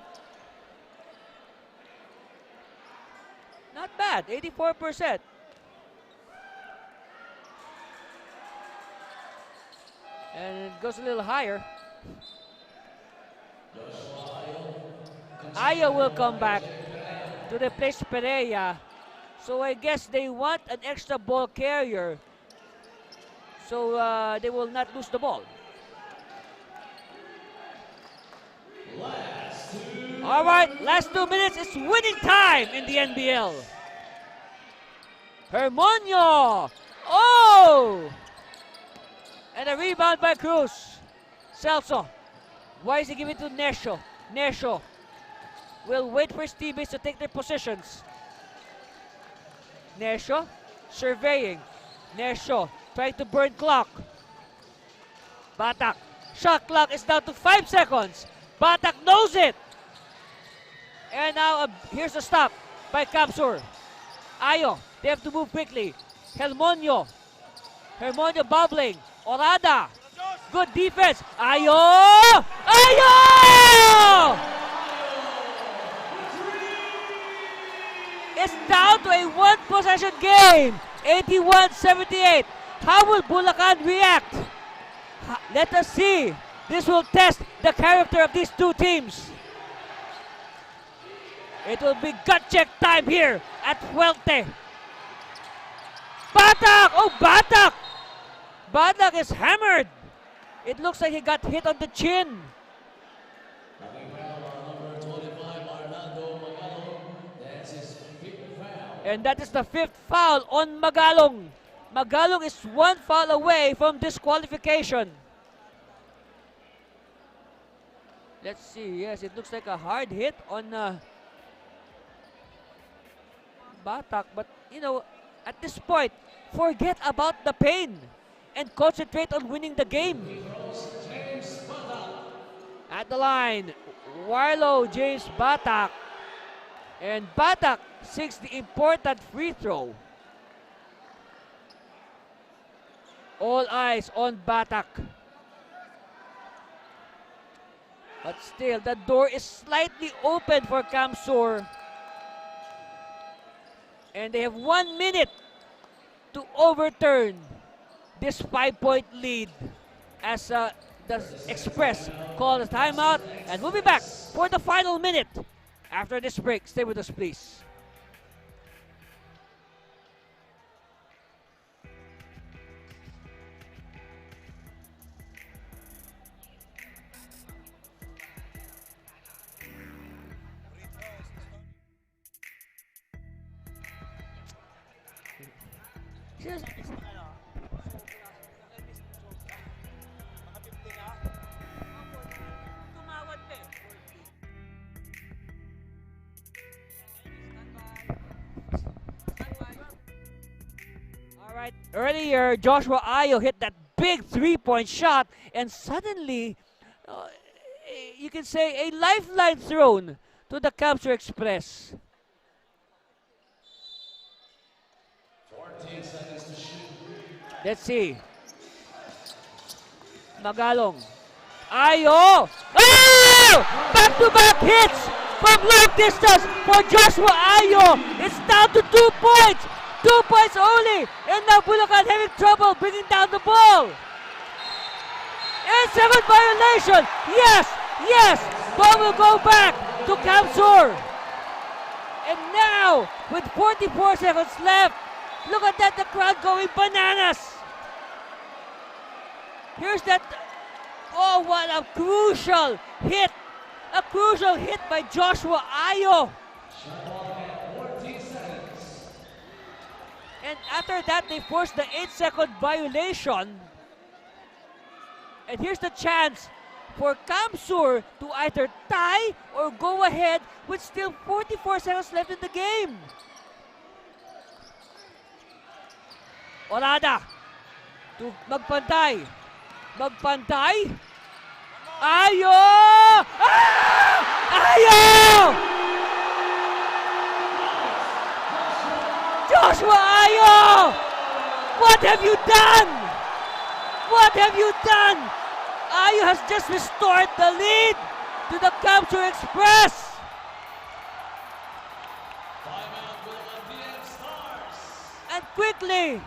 Not bad, 84%. And it goes a little higher. Aya will come back to replace Pereira. So I guess they want an extra ball carrier. So they will not lose the ball. All right, last 2 minutes. It's winning time in the NBL. Hermonio. Oh! And a rebound by Cruz. Celso. Why is he giving it to Nesho? Nesho will wait for his teammates to take their positions. Nesho surveying. Nesho trying to burn clock. Batak. Shot clock is down to 5 seconds. Batak knows it. And now here's a stop by Capsur. Ayo, they have to move quickly. Hermonio bubbling. Orada. Good defense. Ayo! Ayo! It's down to a one-possession game. 81-78. How will Bulacan react? Let us see. This will test the character of these two teams. It will be gut check time here at Fuerte. Batak! Oh, Batak! Batak is hammered. It looks like he got hit on the chin. And that is the 5th foul on Magalong. Magalong is 1 foul away from disqualification. Let's see. Yes, it looks like a hard hit on Batak. But, you know, at this point, forget about the pain and concentrate on winning the game. At the line, Warlow James Batak. And Batak seeks the important free throw. All eyes on Batak. But still, the door is slightly open for Kamsur. And they have 1 minute to overturn this 5-point lead as the Express call a timeout. And we'll be back for the final minute after this break. Stay with us, please. Alright, earlier Joshua Ayo hit that big 3-point shot, and suddenly you can say a lifeline thrown to the Capture Express. 14 seconds to shoot. Let's see. Magalong. Ayo! Oh! Back-to-back hits from long distance for Joshua Ayo. It's down to 2 points. 2 points only. And now Bulacan having trouble bringing down the ball. And second violation. Yes, yes. Ball will go back to Kamsur. And now, with 44 seconds left, look at that, the crowd going bananas. Here's that. Oh, what a crucial hit. A crucial hit by Joshua Ayo. And after that, they forced the 8-second violation. And here's the chance for Kamsur to either tie or go ahead with still 44 seconds left in the game. Orada to magpantay. Magpantay. Ayo! Ah! Ayo! Joshua Ayo! What have you done? What have you done? Ayo has just restored the lead to the Capture Express. And quickly,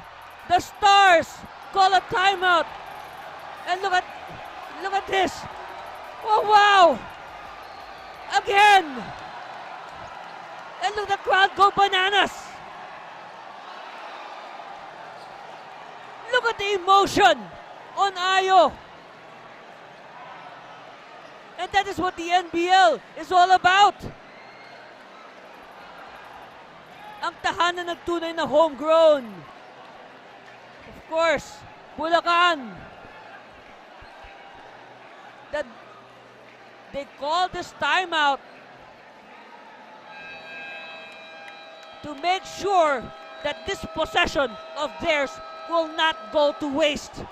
the Stars call a timeout. And look at this. Oh wow! Again! And look, the crowd go bananas. Look at the emotion on Ayo. And that is what the NBL is all about. Ang tahanan ng tunay na homegrown. Of course, Bulacan. that they call this timeout to make sure that this possession of theirs will not go to waste.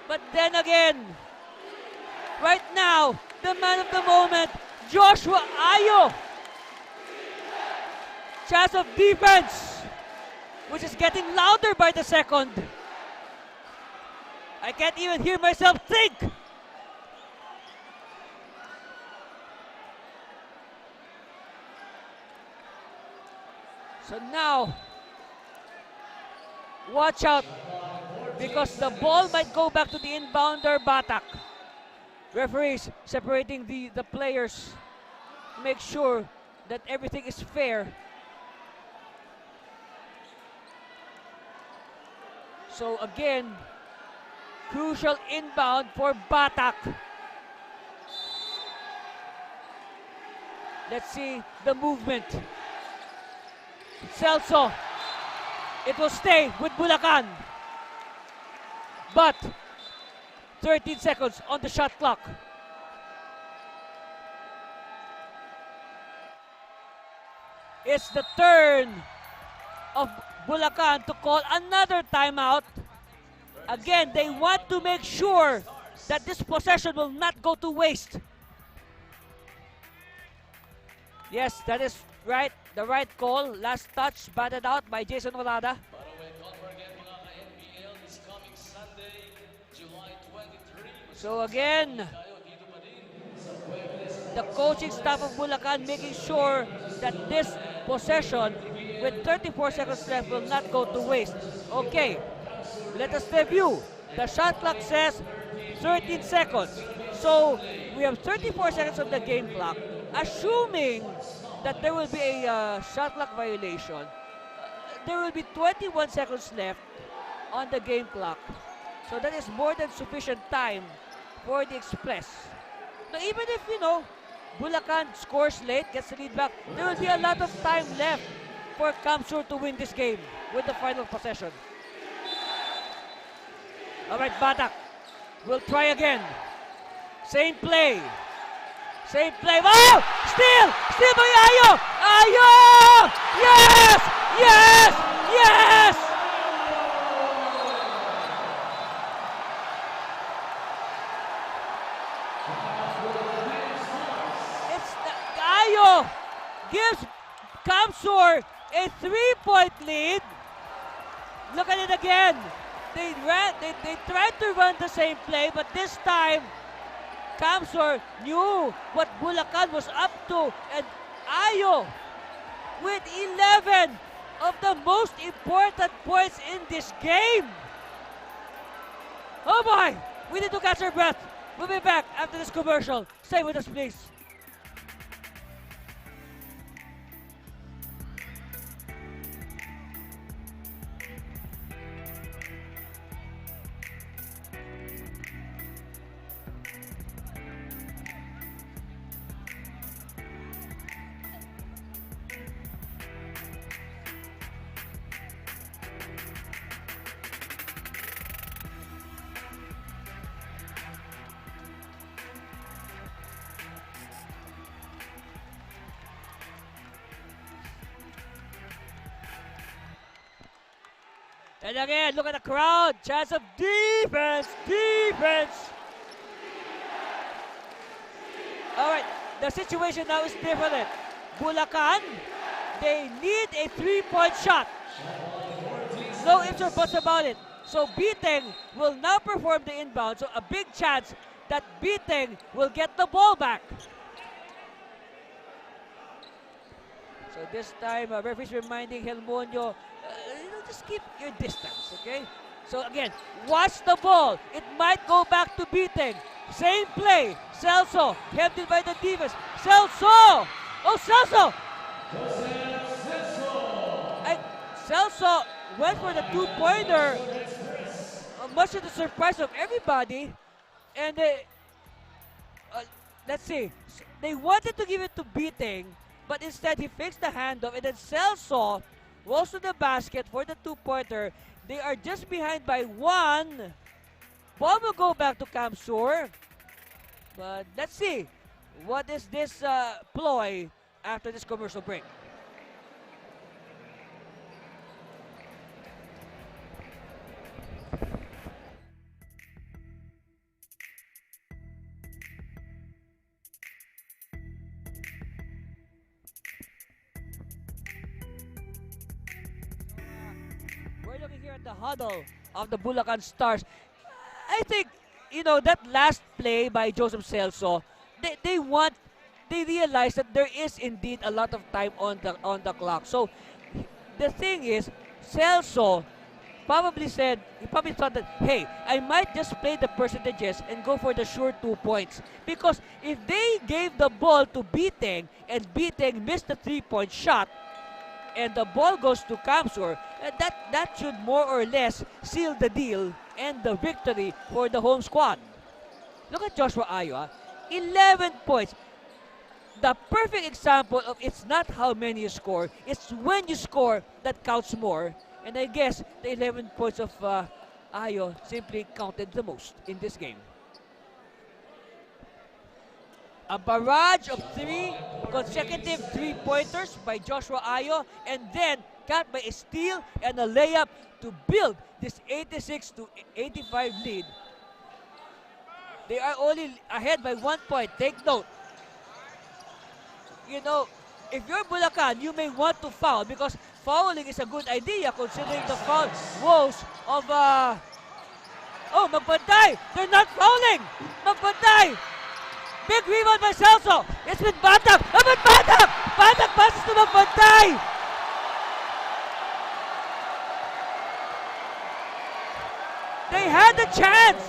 But then again, right now, the man of the moment, Joshua Ayo. Chance of defense, which is getting louder by the second. I can't even hear myself think. So now, watch out, because the ball might go back to the inbounder, Batak. Referees separating the players. Make sure that everything is fair. So again, crucial inbound for Batak. Let's see the movement. Celso. It will stay with Bulacan. But 13 seconds on the shot clock. It's the turn of Bulacan to call another timeout. Again, they want to make sure that this possession will not go to waste. Yes, that is right. The right call. Last touch batted out by Jason Olada. By the way, don't forget mga ka-NBL this coming Sunday, July 23. So again, the coaching staff of Bulacan making sure that this possession with 34 seconds left will not go to waste. Okay, let us review. The shot clock says 13 seconds. So we have 34 seconds on the game clock. Assuming that there will be a shot clock violation, there will be 21 seconds left on the game clock. So that is more than sufficient time for the Express. Now even if, Bulacan scores late, gets the lead back, there will be a lot of time left for Kamsur to win this game with the final possession. Alright, Batak will try again. Same play. Same play. Oh! Steal by Ayo! Ayo! Yes! Yes! Yes! Ayo gives Kamsur a 3-point lead. Look at it again. They tried to run the same play, but this time Kamsur knew what Bulacan was up to, and Ayo with 11 of the most important points in this game. Oh boy, we need to catch our breath. We'll be back after this commercial. Stay with us, please. And again, look at the crowd. Chance of defense. All right, the situation now is different. Bulacan, they need a 3-point shot. No ifs or buts about it. So Biteng will now perform the inbound. So a big chance that Biteng will get the ball back. So this time, referee's reminding Helmonio, just keep your distance, okay? So again, watch the ball. It might go back to Biteng. Same play. Celso, tempted by the defense. Celso! Oh, Celso! Celso went for the 2-pointer, much to the surprise of everybody. And let's see, they wanted to give it to Biteng, but instead he fakes the handoff, and then Celso rolls to the basket for the 2-pointer. They are just behind by 1. ball will go back to Kamsur. But let's see. What is this ploy after this commercial break? We're looking here at the huddle of the Bulacan Stars. I think, that last play by Joseph Celso, they realize that there is indeed a lot of time on the clock. So the thing is, Celso probably thought that, hey, I might just play the percentages and go for the sure 2 points. Because if they gave the ball to Biteng and Biteng missed the 3-point shot, and the ball goes to Kamsur, that should more or less seal the deal and the victory for the home squad. Look at Joshua Ayo, 11 points. The perfect example of it's not how many you score, it's when you score that counts more. And I guess the 11 points of Ayo simply counted the most in this game. A barrage of 3 consecutive 3-pointers by Joshua Ayo, and then cut by a steal and a layup to build this 86-85 lead. They are only ahead by 1 point. Take note. If you're Bulacan, you may want to foul because fouling is a good idea considering the foul woes of Magpantay. They're not fouling. Magpantay. Big rebound by Celso. It's with Batak. But Batak passes to Magpantay. They had the chance.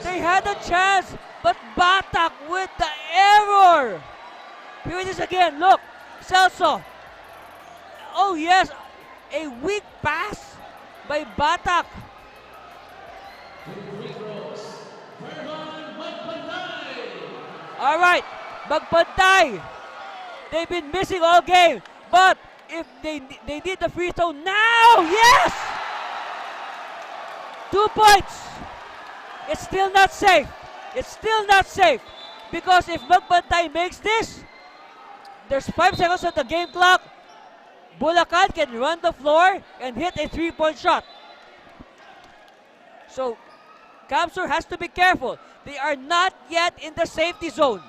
They had a chance, but Batak with the error. Here it is again. Look, Celso. Oh yes, a weak pass by Batak. All right, Magpantay. They've been missing all game, but if they need the free throw now, yes! 2 points. It's still not safe. It's still not safe because if Magpantay makes this, there's 5 seconds on the game clock. Bulacan can run the floor and hit a 3-point shot. So Kamsur has to be careful. They are not yet in the safety zone.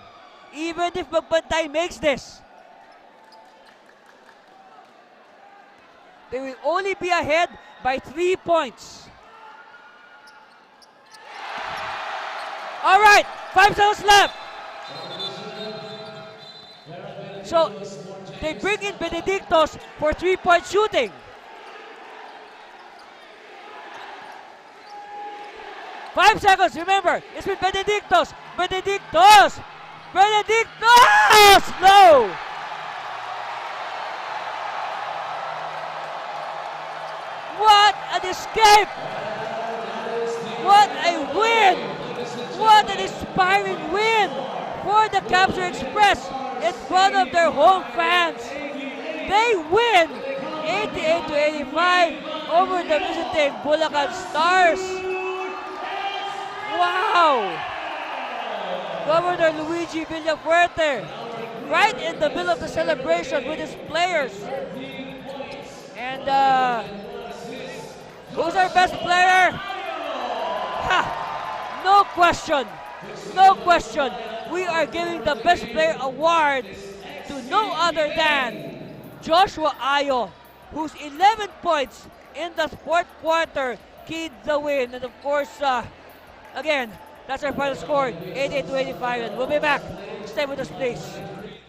Even if Magpantay makes this, they will only be ahead by 3 points. All right, 5 seconds left. So they bring in Benedictos for 3-point shooting. 5 seconds, remember, it's with Benedictos. Benedictos! No! What an escape! What a win! What an inspiring win for the Kamsur Express in front of their home fans. They win 88-85 over the visiting Bulacan Stars. Wow! Governor Luigi Villafuerte right in the middle of the celebration with his players. And who's our best player? No question. No question. We are giving the best player award to no other than Joshua Ayo, whose 11 points in the fourth quarter keyed the win. And of course, again, that's our final score, 88-85. And we'll be back. Stay with us, please.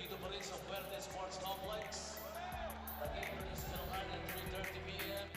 Dito pa rin sa Puerto Sports Complex. The game is still on at 3:30 p.m.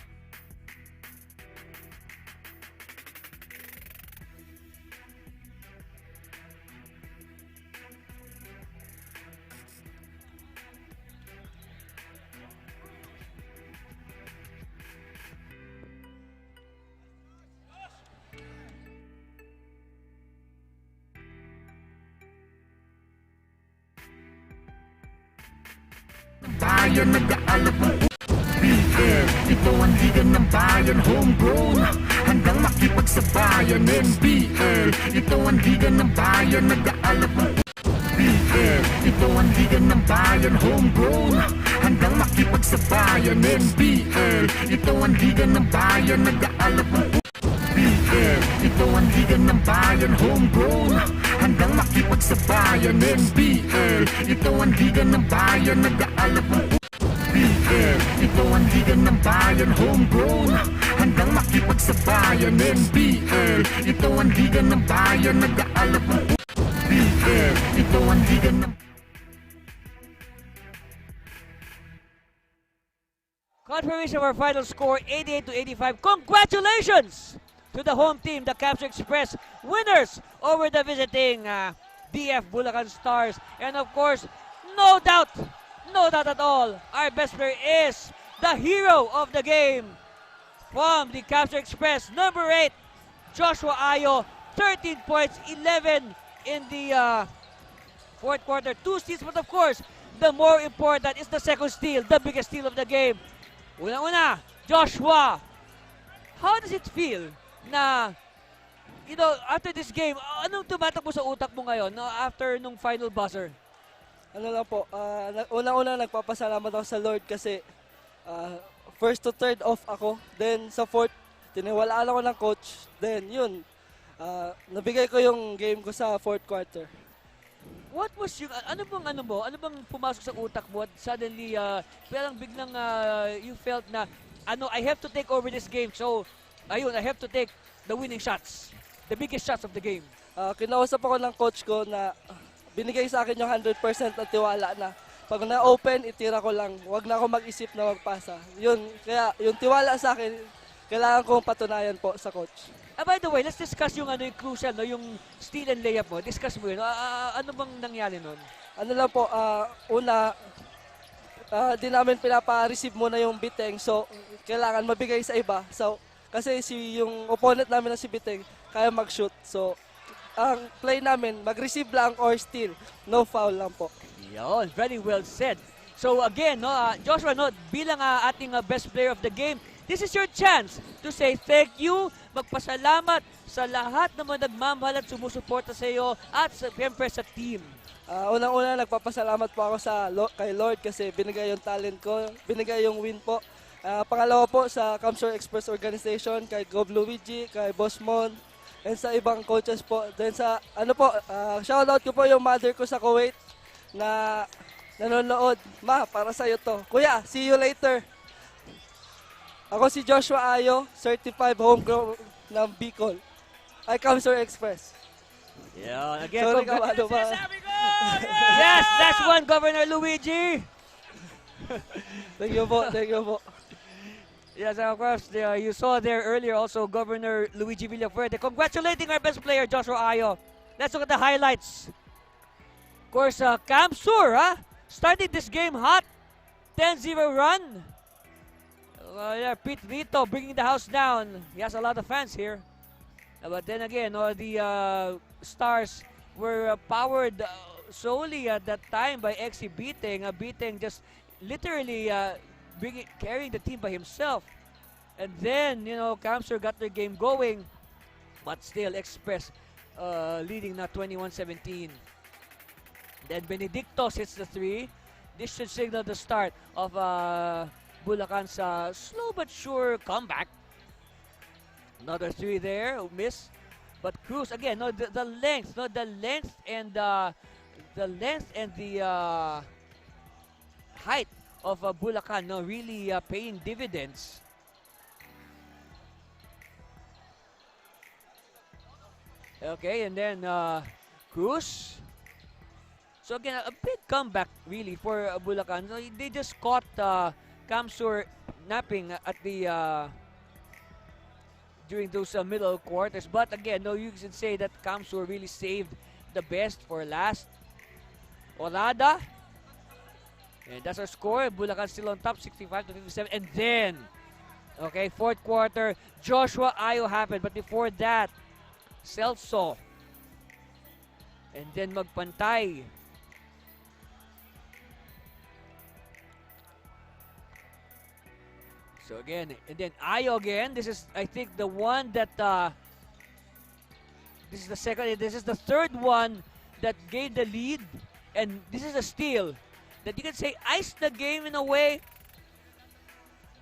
Bayan nag-aalab ng BL. ito ang liga ng bayan, homegrown, handang makipagsabayan. NBL, ito ang liga ng bayan, nag-aalap ng NBL, ito ang liga ng bayan, homegrown, handang makipagsabayan. NBL, ito ang liga ng bayan, nag-aalap ng NBL, ito ang liga ng bayan, homegrown, handang makipagsabayan. NBL, ito ang liga ng bayan, nag-aalap ng NBL, ito ang liga ng bayan, homegrown, handang makipagsabayan. NBL, ito ang liga ng bayan, nag-aalap ng NBL, ito ang liga ng Confirmation of our final score, 88 to 85. Congratulations to the home team, the Capture Express, winners over the visiting DF Bulacan Stars. And of course, no doubt at all, our best player is the hero of the game from the Capture Express, number 8, Joshua Ayo, 13 points, 11 in the fourth quarter, 2 steals. But of course, the more important is the second steal, the biggest steal of the game. Una-una, Joshua, how does it feel na, after this game, anong tumatakbo sa utak mo ngayon, no, after nung final buzzer? Ano lang po, unang-una nagpapasalamat ako sa Lord kasi first to third off ako. Then sa fourth, tiniwalaan ako ng coach. Then yun, nabigay ko yung game ko sa fourth quarter. What was yung, ano bang pumasok sa utak mo at suddenly, biglang you felt na, I have to take over this game. So, ayun, I have to take the winning shots, the biggest shots of the game. Kinausap ako ng coach ko na binigay sa akin yung 100% at tiwala na pag na-open, itira ko lang. Huwag na ako mag-isip na magpasa. Yun, kaya yung tiwala sa akin, kailangan kong patunayan po sa coach. By the way, let's discuss yung yung crucial, no, yung steal and layup mo. Discuss mo yun. Ano bang nangyari nun? Ano lang po, una, di namin pinapa-receive muna yung Biteng. So, kailangan mabigay sa iba. So, kasi yung opponent namin na si Biteng, kaya mag-shoot. So, ang play namin, mag-receive lang or steal. No foul lang po. Yun, very well said. So again, no, Joshua, no, bilang ating best player of the game, this is your chance to say thank you, magpasalamat sa lahat ng mga nagmamahal at sumusuporta sa iyo at siyempre sa team. Unang-una, nagpapasalamat po ako kay Lord kasi binigay yung talent ko, binigay yung win po. Pangalawa po sa Capture Express Organization, kay Gob Luigi, kay Boss Mon, and sa ibang coaches po. Then sa, shoutout ko po yung mother ko sa Kuwait na nanonood. Ma, para sa'yo to. Kuya, see you later. Ako si Joshua Ayo, certified homegrown ng Bicol. I Capture Express. Yeah, again, Sorry ka, ano ba? Yes, that's one, Governor Luigi. Thank you po, thank you po. Yes, of course, you saw there earlier also Governor Luigi Villafuerte congratulating our best player, Joshua Ayo. Let's look at the highlights. Of course, Camp Sur, started this game hot. 10-0 run. Yeah, Pete Vito bringing the house down. He has a lot of fans here. But then again, the Stars were powered solely at that time by XC Biteng. Biteng just literally carrying the team by himself. And then, Camsur got their game going. But still, Express leading na 21-17. Then Benedictos hits the 3. This should signal the start of Bulacan's slow but sure comeback. Another 3 there, miss. But Cruz again, the length and the height of Bulacan, really paying dividends. Okay, and then Cruz. So again, a big comeback really for Bulacan. So they just caught Camsur napping at the during those middle quarters. But again, you can say that Camsur really saved the best for last. Orada. And that's our score. Bulacan still on top, 65-57. And then, okay, fourth quarter, Joshua Ayo happened. But before that, Celso. And then magpantay. So again, and then Ayo again. This is, I think, the one that this is the second. This is the third one that gave the lead, and this is a steal that you can say iced the game in a way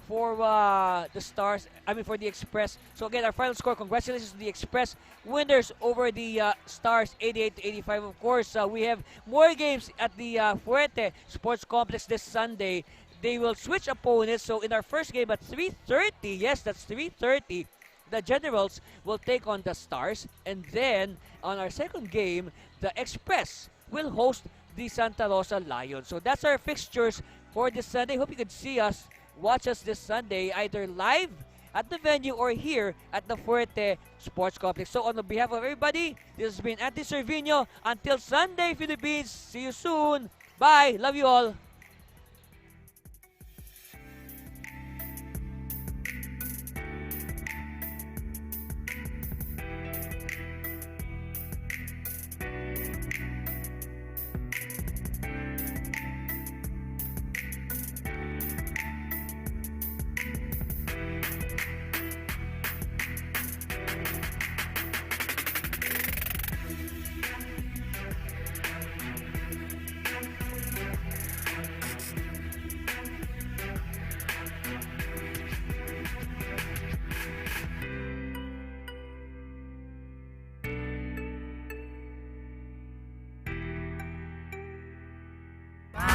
for the Stars. I mean, for the Express. So again, our final score. Congratulations to the Express winners over the Stars, 88-85. Of course, we have more games at the Fuerte Sports Complex this Sunday. They will switch opponents. So in our first game at 3:30, yes, that's 3:30. The Generals will take on the Stars, and then on our second game, the Express will host the Santa Rosa Lions. So that's our fixtures for this Sunday. Hope you can see us, watch us this Sunday, either live at the venue or here at the Fuerte Sports Complex. So on behalf of everybody, this has been Anthony Servino. Until Sunday, Philippines. See you soon. Bye. Love you all.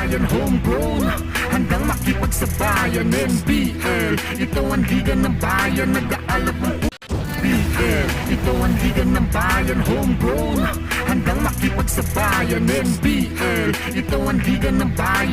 Bayan homegrown, handang makipagsabayan. NBL, ito ang liga ng bayan. Nag-aalap ng NBL, ito ang liga ng bayan. Homegrown, handang makipagsabayan. NBL, ito ang liga ng bayan.